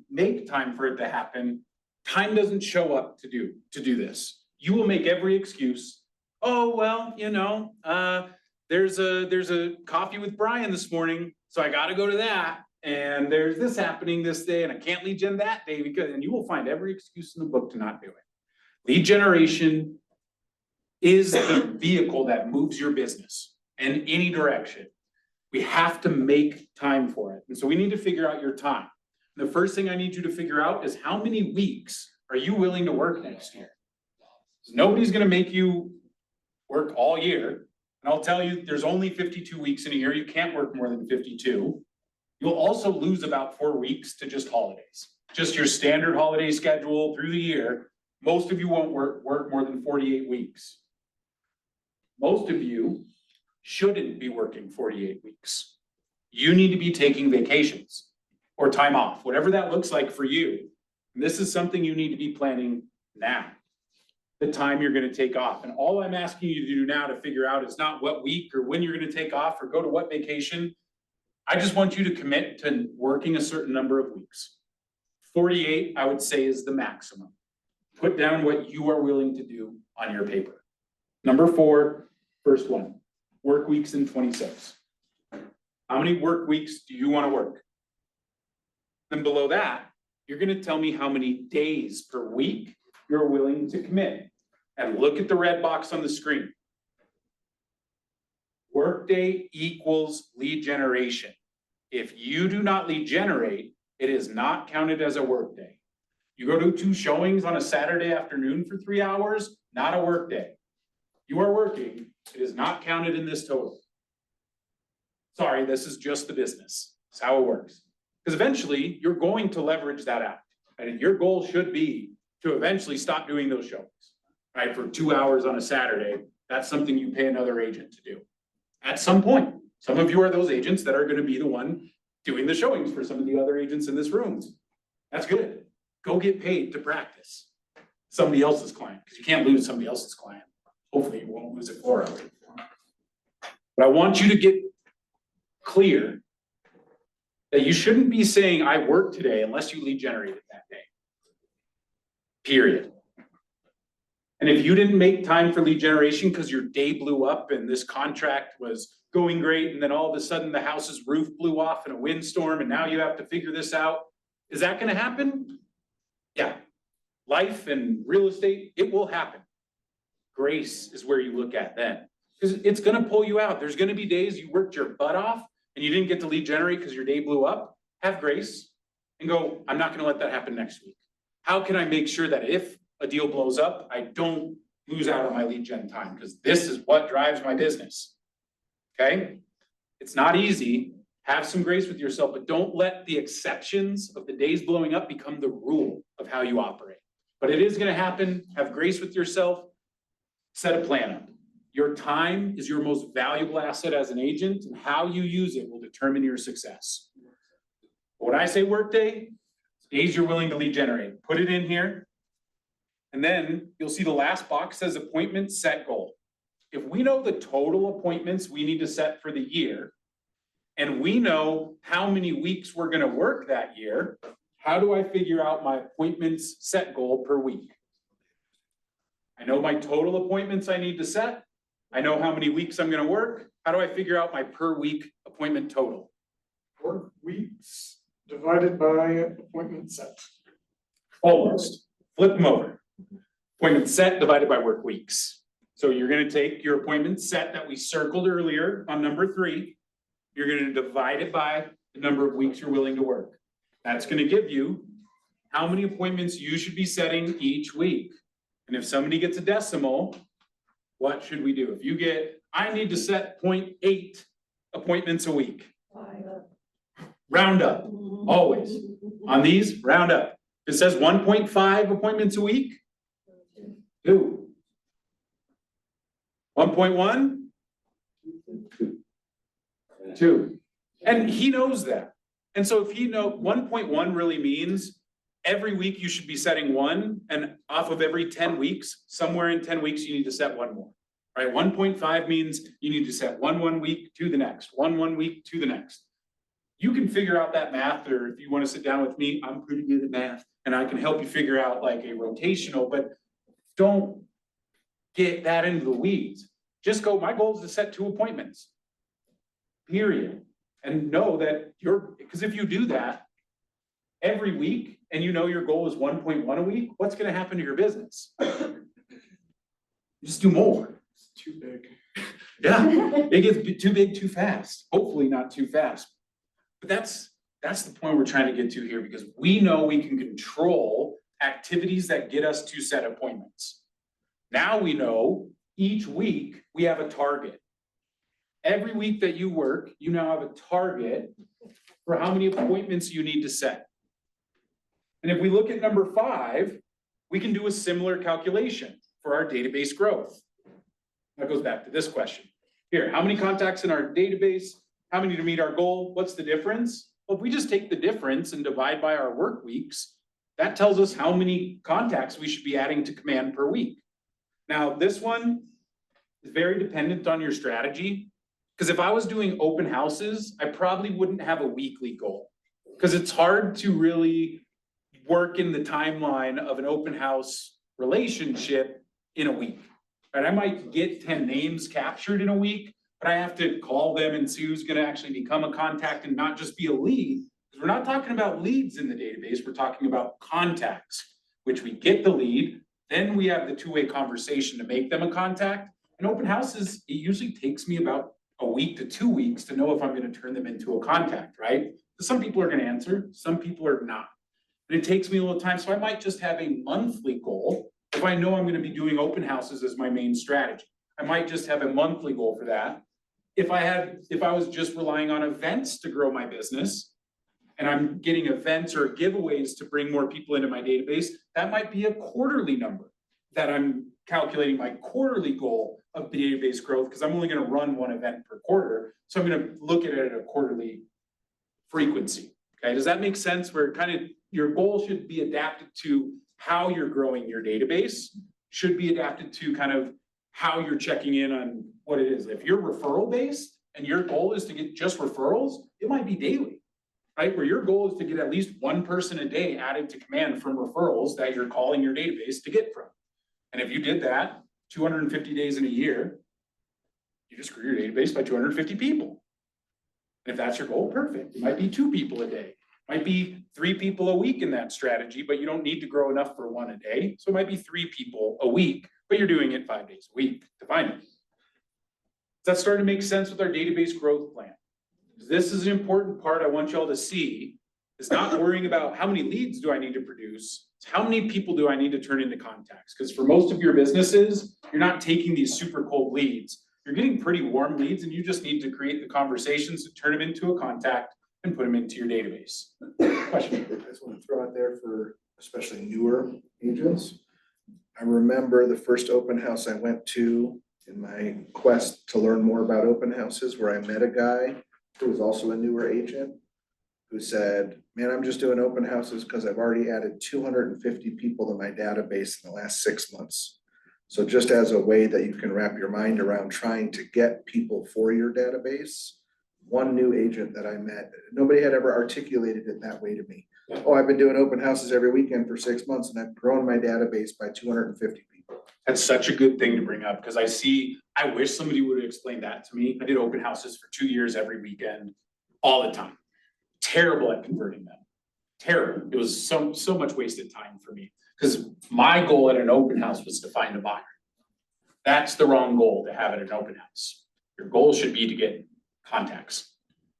[SPEAKER 1] for it to happen, time doesn't show up to do this. You will make every excuse. Oh, well, you know, there's a coffee with Brian this morning, so I gotta go to that. And there's this happening this day, and I can't lead gen that day and you will find every excuse in the book to not do it. Lead generation is the vehicle that moves your business in any direction. We have to make time for it. And so we need to figure out your time. The first thing I need you to figure out is how many weeks are you willing to work next year? Nobody's gonna make you work all year. And I'll tell you, there's only 52 weeks in a year. You can't work more than 52. You'll also lose about 4 weeks to just holidays. Just your standard holiday schedule through the year. Most of you won't work more than 48 weeks. Most of you shouldn't be working 48 weeks. You need to be taking vacations or time off, whatever that looks like for you. And this is something you need to be planning now, the time you're going to take off. And all I'm asking you to do now to figure out is not what week or when you're going to take off or go to what vacation. I just want you to commit to working a certain number of weeks. 48, I would say, is the maximum. Put down what you are willing to do on your paper. Number 4, first one. Work weeks in 26. How many work weeks do you want to work? Then below that, you're going to tell me how many days per week you're willing to commit. And look at the red box on the screen. Workday equals lead generation. If you do not lead generate, it is not counted as a workday. You go to 2 showings on a Saturday afternoon for 3 hours, not a workday. You are working. It is not counted in this total. Sorry, this is just the business. It's how it works. Because eventually you're going to leverage that out. And your goal should be to eventually stop doing those showings, right? For 2 hours on a Saturday, that's something you pay another agent to do. At some point, some of you are those agents that are going to be the one doing the showings for some of the other agents in this room. That's good. Go get paid to practice somebody else's client, because you can't lose somebody else's client. Hopefully you won't lose it for them. But I want you to get clear that you shouldn't be saying, I worked today, unless you lead generated that day. Period. And if you didn't make time for lead generation because your day blew up and this contract was going great, and then all of a sudden the house's roof blew off in a windstorm and now you have to figure this out, is that going to happen? Yeah. Life and real estate, it will happen. Grace is where you look at then, because it's going to pull you out. There's going to be days you worked your butt off and you didn't get to lead generate because your day blew up. Have grace and go, I'm not going to let that happen next week. How can I make sure that if a deal blows up, I don't lose out on my lead gen time? Because this is what drives my business. Okay? It's not easy. Have some grace with yourself, but don't let the exceptions of the days blowing up become the rule of how you operate. But it is going to happen. Have grace with yourself. Set a plan up. Your time is your most valuable asset as an agent, and how you use it will determine your success. But when I say workday, days you're willing to lead generate. Put it in here. And then you'll see the last box says appointment set goal. If we know the total appointments we need to set for the year, and we know how many weeks we're going to work that year, how do I figure out my appointments set goal per week? I know my total appointments I need to set. I know how many weeks I'm going to work. How do I figure out my per week appointment total?
[SPEAKER 10] Work weeks divided by appointment set.
[SPEAKER 1] Almost. Flip them over. Appointment set divided by work weeks. So you're gonna take your appointment set that we circled earlier on number 3. You're gonna divide it by the number of weeks you're willing to work. That's gonna give you how many appointments you should be setting each week. And if somebody gets a decimal, what should we do? If you get, I need to set 0.8 appointments a week. Round up, always. On these, round up. If it says 1.5 appointments a week, 2. 1.1? 2. And he knows that. And so if he 1.1 really means every week you should be setting 1, and off of every 10 weeks, somewhere in 10 weeks, you need to set 1 more. Right? 1.5 means you need to set 1 week to the next, 1 week to the next. You can figure out that math, or if you want to sit down with me, I'm pretty good at math, and I can help you figure out like a rotational, but don't get that into the weeds. Just go, my goal is to set 2 appointments. Period. And know that because if you do that every week and you know your goal is 1.1 a week, what's going to happen to your business? You just do more.
[SPEAKER 10] It's too big.
[SPEAKER 1] Yeah, it gets too big too fast. Hopefully not too fast. But that's the point we're trying to get to here, because we know we can control activities that get us to set appointments. Now we know each week we have a target. Every week that you work, you now have a target for how many appointments you need to set. And if we look at number 5, we can do a similar calculation for our database growth. That goes back to this question. Here, how many contacts in our database? How many to meet our goal? What's the difference? Well, if we just take the difference and divide by our work weeks, that tells us how many contacts we should be adding to command per week. Now, this one is very dependent on your strategy. Because if I was doing open houses, I probably wouldn't have a weekly goal. Because it's hard to really work in the timeline of an open house relationship in a week. Right? I might get 10 names captured in a week, but I have to call them and see who's gonna actually become a contact and not just be a lead. Because we're not talking about leads in the database, we're talking about contacts, which we get the lead, then we have the 2-way conversation to make them a contact. In open houses, it usually takes me about a week to 2 weeks to know if I'm gonna turn them into a contact, right? Some people are gonna answer, some people are not. And it takes me a little time, so I might just have a monthly goal if I know I'm gonna be doing open houses as my main strategy. I might just have a monthly goal for that. If I was just relying on events to grow my business, and I'm getting events or giveaways to bring more people into my database, that might be a quarterly number that I'm calculating my quarterly goal of database growth, because I'm only gonna run 1 event per quarter. So I'm gonna look at it at a quarterly frequency. Okay, does that make sense? Where kind of your goal should be adapted to how you're growing your database, should be adapted to kind of how you're checking in on what it is. If you're referral based and your goal is to get just referrals, it might be daily, right? Where your goal is to get at least 1 person a day added to command from referrals that you're calling your database to get from. And if you did that 250 days in a year, you just grew your database by 250 people. And if that's your goal, perfect. It might be 2 people a day. Might be 3 people a week in that strategy, but you don't need to grow enough for 1 a day. So it might be 3 people a week, but you're doing it 5 days a week to find it. That's starting to make sense with our database growth plan. This is an important part I want y'all to see, is not worrying about how many leads do I need to produce, it's how many people do I need to turn into contacts. Because for most of your businesses, you're not taking these super cold leads. You're getting pretty warm leads, and you just need to create the conversations to turn them into a contact and put them into your database. Question?
[SPEAKER 3] I just want to throw out there for especially newer agents. I remember the first open house I went to in my quest to learn more about open houses, where I met a guy who was also a newer agent who said, man, I'm just doing open houses because I've already added 250 people to my database in the last 6 months. So just as a way that you can wrap your mind around trying to get people for your database, one new agent that I met, nobody had ever articulated it that way to me. Oh, I've been doing open houses every weekend for 6 months and I've grown my database by 250 people.
[SPEAKER 1] That's such a good thing to bring up, because I wish somebody would have explained that to me. I did open houses for 2 years every weekend, all the time. Terrible at converting them. terrible. It was so much wasted time for me. Because my goal at an open house was to find a buyer. That's the wrong goal to have at an open house. Your goal should be to get contacts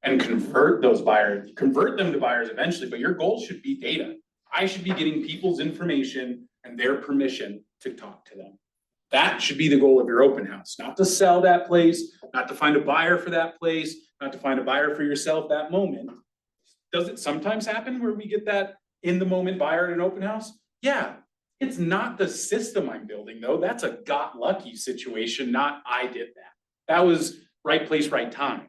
[SPEAKER 1] and convert those buyers, convert them to buyers eventually, but your goal should be data. I should be getting people's information and their permission to talk to them. That should be the goal of your open house, not to sell that place, not to find a buyer for that place, not to find a buyer for yourself that moment. Does it sometimes happen where we get that in the moment buyer at an open house? Yeah, it's not the system I'm building though. That's a got lucky situation, not I did that. That was right place, right time,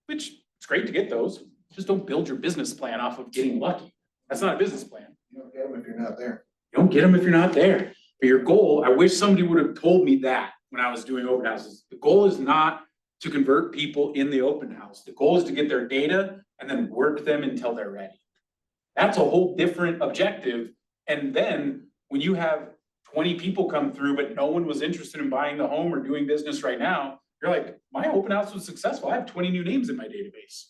[SPEAKER 1] which it's great to get those. Just don't build your business plan off of getting lucky. That's not a business plan.
[SPEAKER 3] You don't get them if you're not there.
[SPEAKER 1] You don't get them if you're not there. But your goal, I wish somebody would have told me that when I was doing open houses. The goal is not to convert people in the open house. The goal is to get their data and then work them until they're ready. That's a whole different objective. And then when you have 20 people come through, but no one was interested in buying the home or doing business right now, you're like, my open house was successful. I have 20 new names in my database.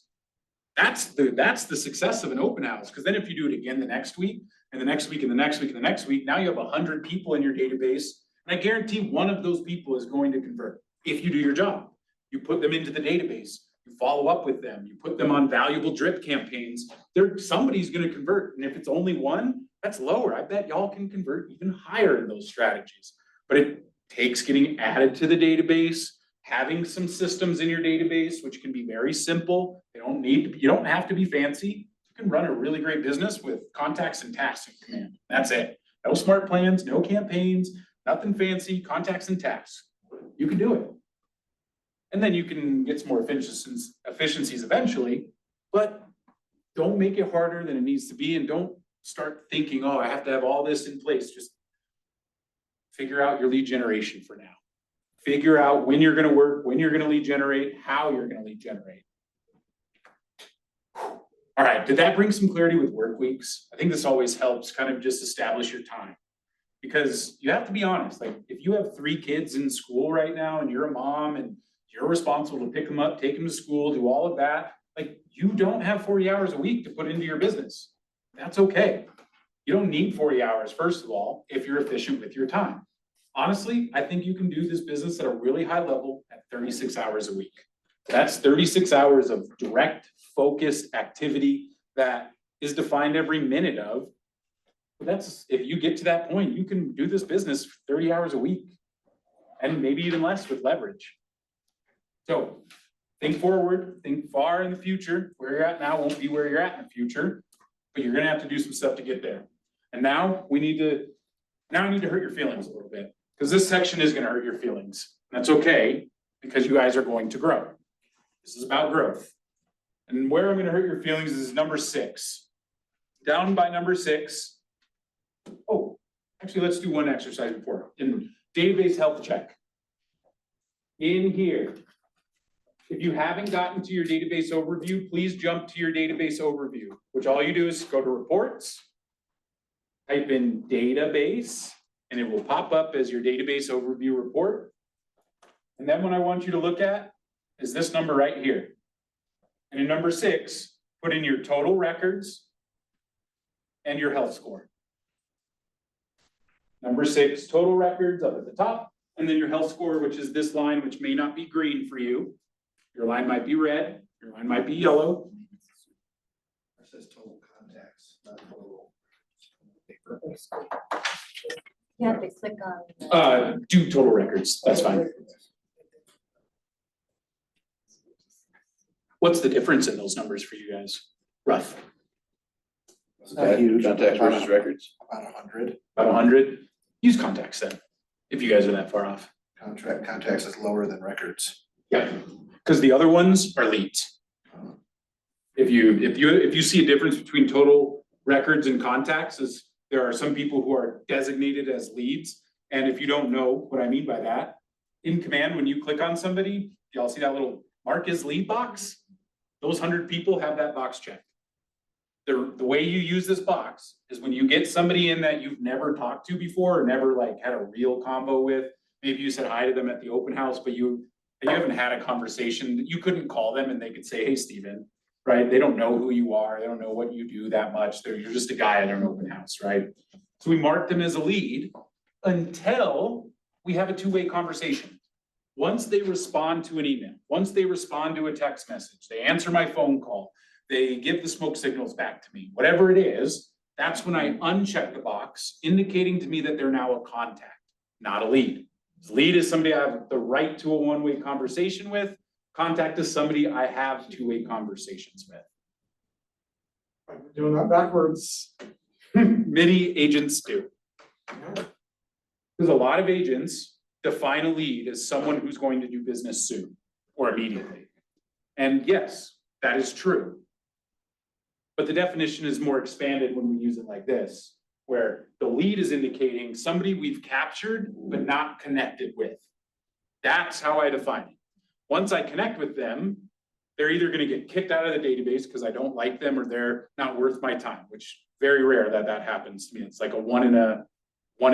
[SPEAKER 1] That's the success of an open house. Because then if you do it again the next week, and the next week, and the next week, and the next week, now you have 100 people in your database. And I guarantee one of those people is going to convert if you do your job. You put them into the database, you follow up with them, you put them on valuable drip campaigns. Somebody's going to convert. And if it's only one, that's lower. I bet y'all can convert even higher in those strategies. But it takes getting added to the database, having some systems in your database, which can be very simple. You don't have to be fancy. You can run a really great business with contacts and tasks in command. That's it. No smart plans, no campaigns, nothing fancy, contacts and tasks. You can do it. And then you can get some more efficiencies eventually, but don't make it harder than it needs to be, and don't start thinking, oh, I have to have all this in place. Just figure out your lead generation for now. Figure out when you're going to work, when you're going to lead generate, how you're going to lead generate. All right, did that bring some clarity with work weeks? I think this always helps kind of just establish your time. Because you have to be honest, like if you have 3 kids in school right now and you're a mom and you're responsible to pick them up, take them to school, do all of that, like you don't have 40 hours a week to put into your business. That's okay. You don't need 40 hours, first of all, if you're efficient with your time. Honestly, I think you can do this business at a really high level at 36 hours a week. That's 36 hours of direct, focused activity that is defined every minute of. If you get to that point, you can do this business 30 hours a week and maybe even less with leverage. So think forward, think far in the future. Where you're at now won't be where you're at in the future, but you're gonna have to do some stuff to get there. And now I need to hurt your feelings a little bit, because this section is gonna hurt your feelings. That's okay, because you guys are going to grow. This is about growth. And where I'm gonna hurt your feelings is number 6. Down by number 6. Oh, actually, let's do one exercise before. In database health check. In here, if you haven't gotten to your database overview, please jump to your database overview, which all you do is go to reports, type in database, and it will pop up as your database overview report. And then what I want you to look at is this number right here. And in number 6, put in your total records and your health score. Number 6, total records up at the top, and then your health score, which is this line, which may not be green for you. Your line might be red, your line might be yellow.
[SPEAKER 3] It says total contacts, not total.
[SPEAKER 2] You have to click on.
[SPEAKER 1] Do total records, that's fine. What's the difference in those numbers for you guys? Rough,
[SPEAKER 3] Not huge.
[SPEAKER 8] Contacts versus records.
[SPEAKER 3] About 100.
[SPEAKER 1] about 100. Use contacts then, if you guys are that far off.
[SPEAKER 3] Contacts is lower than records.
[SPEAKER 1] Yeah, because the other ones are leads. If you see a difference between total records and contacts, is there are some people who are designated as leads. And if you don't know what I mean by that, in command, when you click on somebody, y'all see that little mark as lead box? Those 100 people have that box checked. The way you use this box is when you get somebody in that you've never talked to before or never like had a real combo with. Maybe you said hi to them at the open house, but you haven't had a conversation. You couldn't call them and they could say, hey, Steven, right? They don't know who you are, they don't know what you do that much, you're just a guy at an open house, right? So we mark them as a lead until we have a two-way conversation. Once they respond to an email, once they respond to a text message, they answer my phone call, they give the smoke signals back to me, whatever it is, that's when I uncheck the box, indicating to me that they're now a contact, not a lead. Lead is somebody I have the right to a one-way conversation with. Contact is somebody I have two-way conversations with.
[SPEAKER 10] I've been doing that backwards.
[SPEAKER 1] Many agents do.
[SPEAKER 10] Yeah.
[SPEAKER 1] Because a lot of agents define a lead as someone who's going to do business soon or immediately. And yes, that is true. But the definition is more expanded when we use it like this, where the lead is indicating somebody we've captured but not connected with. That's how I define it. Once I connect with them, they're either gonna get kicked out of the database because I don't like them or they're not worth my time, which very rare that happens to me. It's like a 1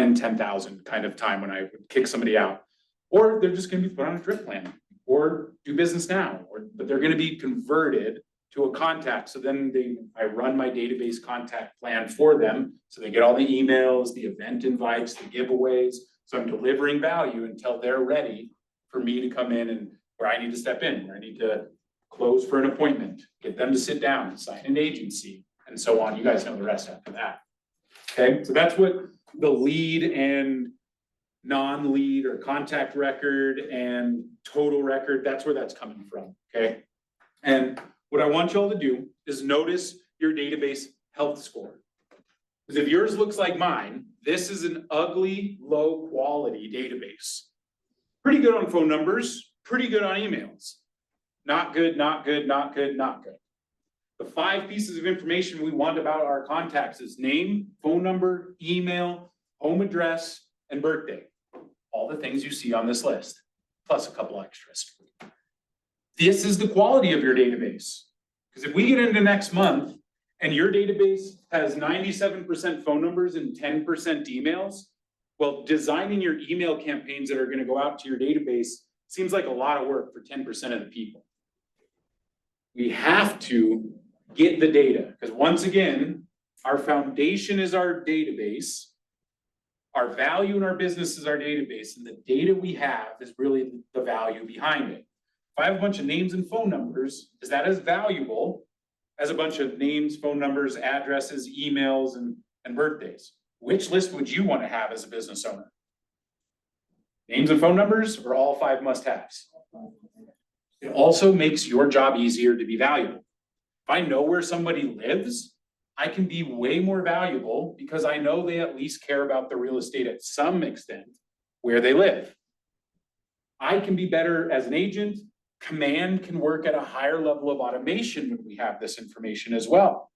[SPEAKER 1] in 10,000 kind of time when I would kick somebody out. Or they're just gonna be put on a drip plan or do business now, but they're gonna be converted to a contact. So then I run my database contact plan for them. So they get all the emails, the event invites, the giveaways. So I'm delivering value until they're ready for me to come in and where I need to step in, where I need to close for an appointment, get them to sit down, sign an agency, and so on. You guys know the rest after that. Okay, so that's what the lead and non-lead or contact record and total record, that's where that's coming from, okay? And what I want y'all to do is notice your database health score. Because if yours looks like mine, this is an ugly, low quality database. Pretty good on phone numbers, pretty good on emails. Not good, not good, not good, not good. The 5 pieces of information we want about our contacts is name, phone number, email, home address, and birthday. All the things you see on this list, plus a couple extras. This is the quality of your database. Because if we get into next month and your database has 97% phone numbers and 10% emails, well, designing your email campaigns that are going to go out to your database seems like a lot of work for 10% of the people. We have to get the data, because once again, our foundation is our database. Our value in our business is our database, and the data we have is really the value behind it. If I have a bunch of names and phone numbers, is that as valuable as a bunch of names, phone numbers, addresses, emails, and birthdays? Which list would you want to have as a business owner? Names and phone numbers, or all 5 must-haves? It also makes your job easier to be valuable. If I know where somebody lives, I can be way more valuable because I know they at least care about the real estate at some extent where they live. I can be better as an agent. Command can work at a higher level of automation when we have this information as well.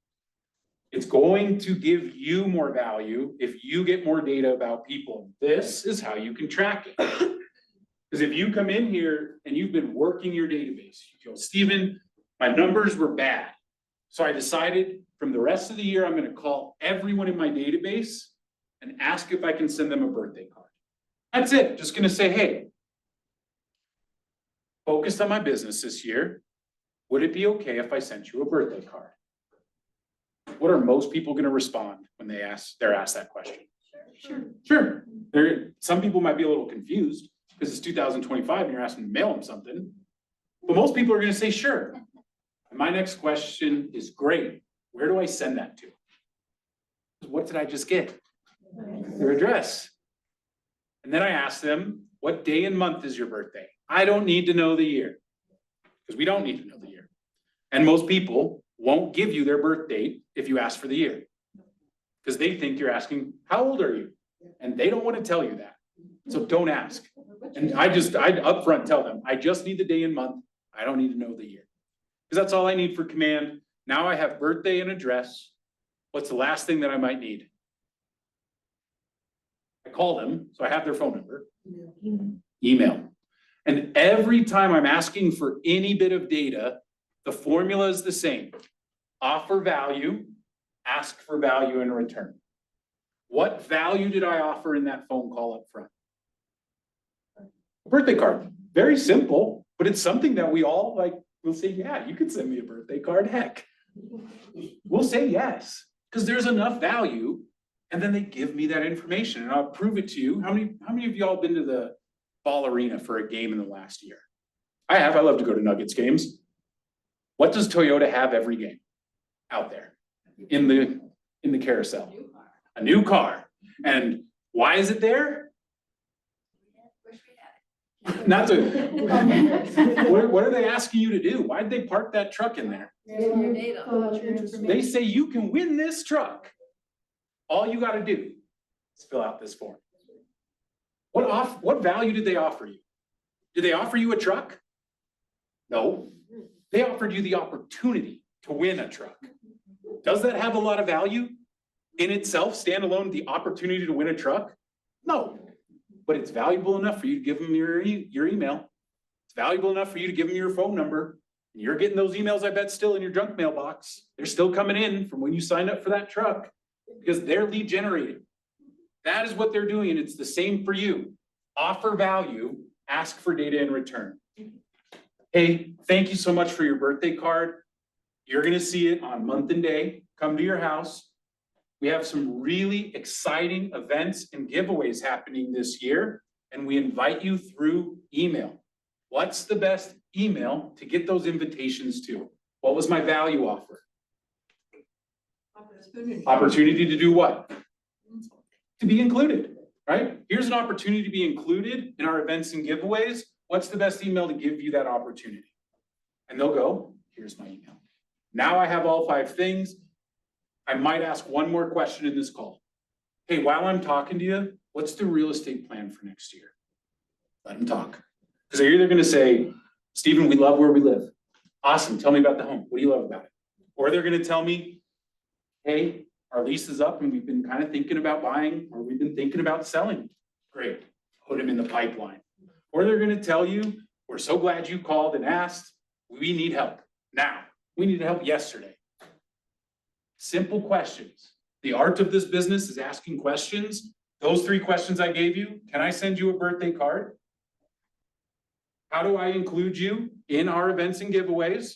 [SPEAKER 1] It's going to give you more value if you get more data about people. This is how you can track it. Because if you come in here and you've been working your database, you go, Stephen, my numbers were bad. So I decided from the rest of the year, I'm going to call everyone in my database and ask if I can send them a birthday card. That's it. Just going to say, hey, focused on my business this year. Would it be okay if I sent you a birthday card? What are most people going to respond when they're asked that question? Sure. Some people might be a little confused because it's 2025 and you're asking to mail them something. But most people are going to say, sure. And my next question is, great. Where do I send that to? What did I just get? Your address. And then I ask them, what day and month is your birthday? I don't need to know the year, because we don't need to know the year. And most people won't give you their birth date if you ask for the year, because they think you're asking, how old are you? And they don't want to tell you that. So don't ask. And I upfront tell them, I just need the day and month. I don't need to know the year. Because that's all I need for command. Now I have birthday and address. What's the last thing that I might need? I call them, so I have their phone number. Email. And every time I'm asking for any bit of data, the formula is the same. Offer value, ask for value in return. What value did I offer in that phone call up front? A birthday card. Very simple. But it's something that we all like, will say, yeah, you could send me a birthday card, heck. We'll say yes, because there's enough value. And then they give me that information and I'll prove it to you. How many of y'all been to the ball arena for a game in the last year? I have. I love to go to Nuggets games. What does Toyota have every game out there in the carousel? A new car. And why is it there? Not to, what are they asking you to do? Why'd they park that truck in there?
[SPEAKER 9] Your data, your information.
[SPEAKER 1] They say you can win this truck. All you gotta do is fill out this form. What value did they offer you? Did they offer you a truck? No. They offered you the opportunity to win a truck. Does that have a lot of value in itself, standalone, the opportunity to win a truck? No. But it's valuable enough for you to give them your email. It's valuable enough for you to give them your phone number. And you're getting those emails, I bet, still in your junk mailbox. They're still coming in from when you signed up for that truck because they're lead generating. That is what they're doing, and it's the same for you. Offer value, ask for data in return. Hey, thank you so much for your birthday card. You're gonna see it on month and day. Come to your house. We have some really exciting events and giveaways happening this year, and we invite you through email. What's the best email to get those invitations to? What was my value offer? Opportunity to do what? To be included, right? Here's an opportunity to be included in our events and giveaways. What's the best email to give you that opportunity? And they'll go, here's my email. Now I have all 5 things. I might ask one more question in this call. Hey, while I'm talking to you, what's the real estate plan for next year? Let them talk. Because they're either gonna say, Stephen, we love where we live. Awesome, tell me about the home. What do you love about it? Or they're gonna tell me, hey, our lease is up and we've been kind of thinking about buying, or we've been thinking about selling. Great, put them in the pipeline. Or they're gonna tell you, we're so glad you called and asked, we need help now. We need help yesterday. Simple questions. The art of this business is asking questions. Those 3 questions I gave you, can I send you a birthday card? How do I include you in our events and giveaways?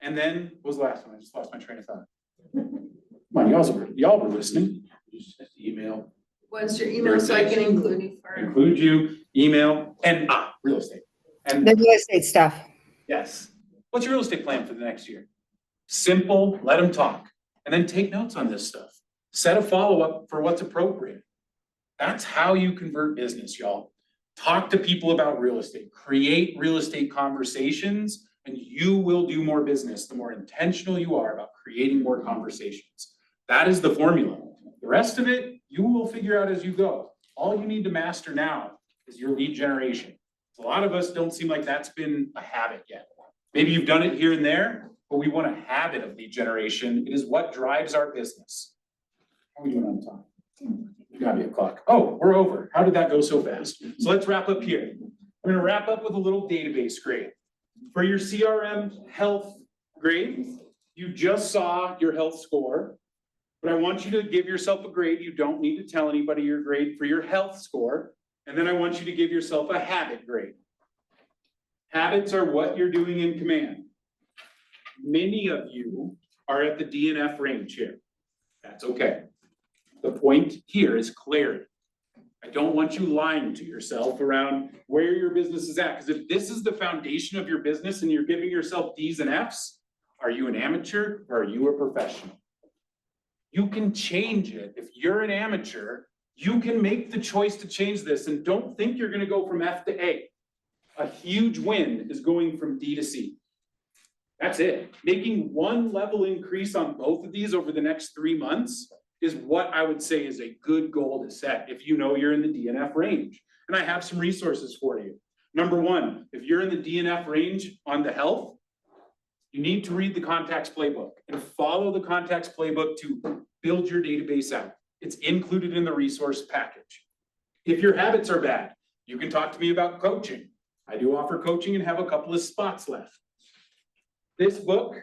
[SPEAKER 1] And then, what was the last one? I just lost my train of thought. Come on, y'all were listening.
[SPEAKER 8] Just email.
[SPEAKER 9] What's your email so I can include you for?
[SPEAKER 1] Include you, email, and real estate. And
[SPEAKER 5] The real estate stuff.
[SPEAKER 1] yes, what's your real estate plan for the next year? Simple, let them talk. And then take notes on this stuff. Set a follow-up for what's appropriate. That's how you convert business, y'all. Talk to people about real estate. Create real estate conversations, and you will do more business the more intentional you are about creating more conversations. That is the formula. The rest of it, you will figure out as you go. All you need to master now is your lead generation. A lot of us don't seem like that's been a habit yet. Maybe you've done it here and there, but we want a habit of lead generation. It is what drives our business. How are we doing on time? You got me a clock. Oh, we're over. How did that go so fast? So let's wrap up here. We're gonna wrap up with a little database grade. For your CRM health grade, you just saw your health score, but I want you to give yourself a grade. You don't need to tell anybody your grade for your health score. And then I want you to give yourself a habit grade. Habits are what you're doing in command. Many of you are at the DNF range here. That's okay. The point here is clarity. I don't want you lying to yourself around where your business is at. Because if this is the foundation of your business and you're giving yourself D's and F's, are you an amateur or are you a professional? You can change it. If you're an amateur, you can make the choice to change this, and don't think you're going to go from F to A. A huge win is going from D to C. That's it. Making one level increase on both of these over the next 3 months is what I would say is a good goal to set if you know you're in the DNF range. And I have some resources for you. Number 1, if you're in the DNF range on the health, you need to read the contacts playbook and follow the contacts playbook to build your database out. It's included in the resource package. If your habits are bad, you can talk to me about coaching. I do offer coaching and have a couple of spots left. This book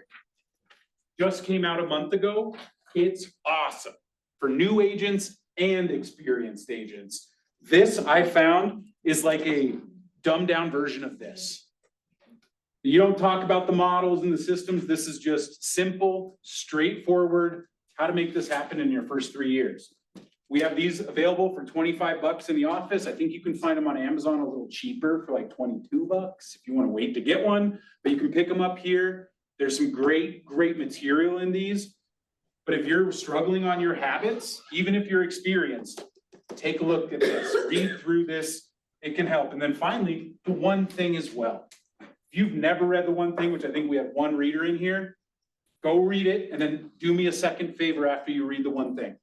[SPEAKER 1] just came out a month ago. It's awesome for new agents and experienced agents. This I found is like a dumbed down version of this. You don't talk about the models and the systems. This is just simple, straightforward, how to make this happen in your first 3 years. We have these available for $25 in the office. I think you can find them on Amazon a little cheaper for like $22 if you want to wait to get one, but you can pick them up here. There's some great material in these. But if you're struggling on your habits, even if you're experienced, take a look at this, read through this, it can help. And then finally, the one thing as well. If you've never read the one thing, which I think we have one reader in here, go read it and then do me a second favor after you read the one thing.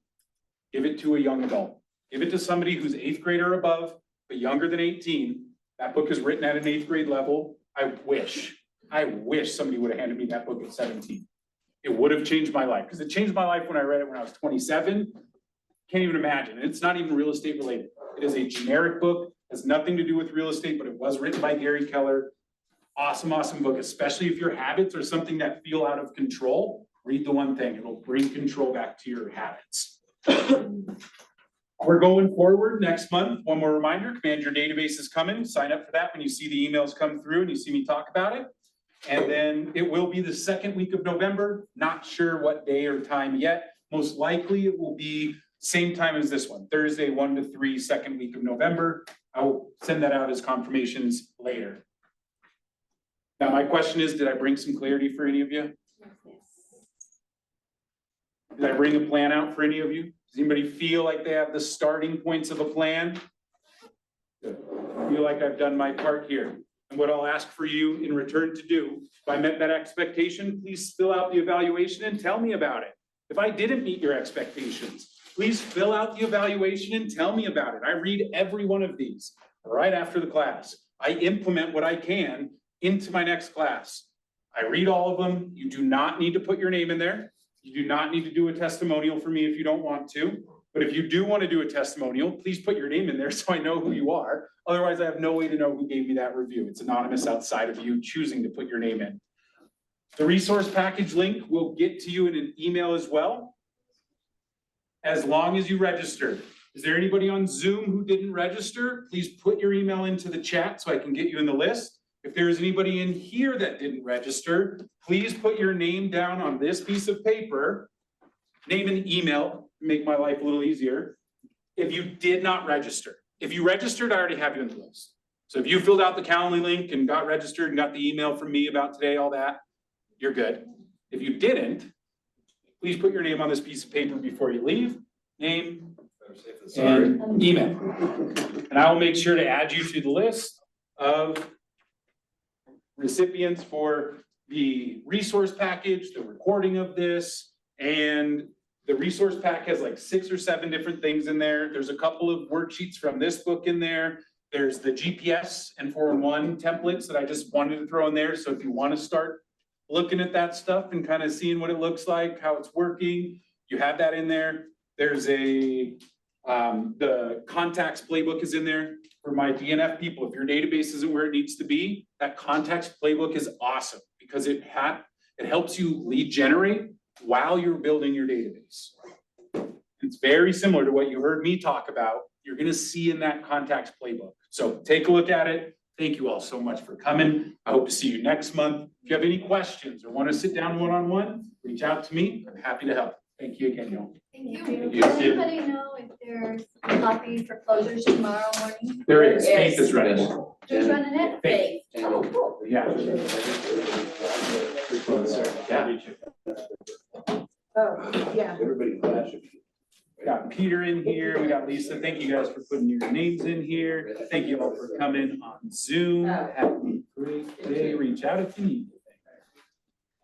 [SPEAKER 1] Give it to a young adult. Give it to somebody who's 8th grade or above, but younger than 18. That book is written at an 8th grade level. I wish somebody would have handed me that book at 17. It would have changed my life, because it changed my life when I read it when I was 27. Can't even imagine. And it's not even real estate related. It is a generic book, has nothing to do with real estate, but it was written by Gary Keller. Awesome book, especially if your habits are something that feel out of control. Read the one thing. It'll bring control back to your habits. We're going forward next month. One more reminder, Command Your Database is coming. Sign up for that when you see the emails come through and you see me talk about it. And then it will be the second week of November. Not sure what day or time yet. Most likely it will be same time as this one, Thursday, 1 to 3, second week of November. I will send that out as confirmations later. Now, my question is, did I bring some clarity for any of you? Did I bring a plan out for any of you? Does anybody feel like they have the starting points of a plan? Good. I feel like I've done my part here. And what I'll ask for you in return to do, if I met that expectation, please fill out the evaluation and tell me about it. If I didn't meet your expectations, please fill out the evaluation and tell me about it. I read every one of these right after the class. I implement what I can into my next class. I read all of them. You do not need to put your name in there. You do not need to do a testimonial for me if you don't want to. But if you do want to do a testimonial, please put your name in there so I know who you are. Otherwise, I have no way to know who gave me that review. It's anonymous outside of you choosing to put your name in. The resource package link will get to you in an email as well, as long as you registered. Is there anybody on Zoom who didn't register? Please put your email into the chat so I can get you in the list. If there is anybody in here that didn't register, please put your name down on this piece of paper, name and email, make my life a little easier. If you did not register, if you registered, I already have you in the list. So if you filled out the Calendly link and got registered and got the email from me about today, all that, you're good. If you didn't, please put your name on this piece of paper before you leave, name and email. And I will make sure to add you to the list of recipients for the resource package, the recording of this, and the resource pack has like 6 or 7 different things in there. There's a couple of worksheets from this book in there. There's the GPS and 4-in-1 templates that I just wanted to throw in there. So if you want to start looking at that stuff and kind of seeing what it looks like, how it's working, you have that in there. There's the contacts playbook is in there for my DNF people. If your database isn't where it needs to be, that contacts playbook is awesome because it helps you lead generate while you're building your database. It's very similar to what you heard me talk about. You're going to see in that contacts playbook. So take a look at it. Thank you all so much for coming. I hope to see you next month. If you have any questions or want to sit down one-on-one, reach out to me. I'm happy to help. Thank you again, y'all.
[SPEAKER 2] Thank you. Does anybody know if there's a copy for closures tomorrow morning?
[SPEAKER 1] There is. Faith is ready.
[SPEAKER 2] Who's running it? Faith. Oh, cool.
[SPEAKER 1] Yeah.
[SPEAKER 7] Oh, yeah.
[SPEAKER 8] Everybody flash.
[SPEAKER 1] We got Peter in here. We got Lisa. Thank you guys for putting your names in here. Thank you all for coming on Zoom. Have a great day. Reach out if you need.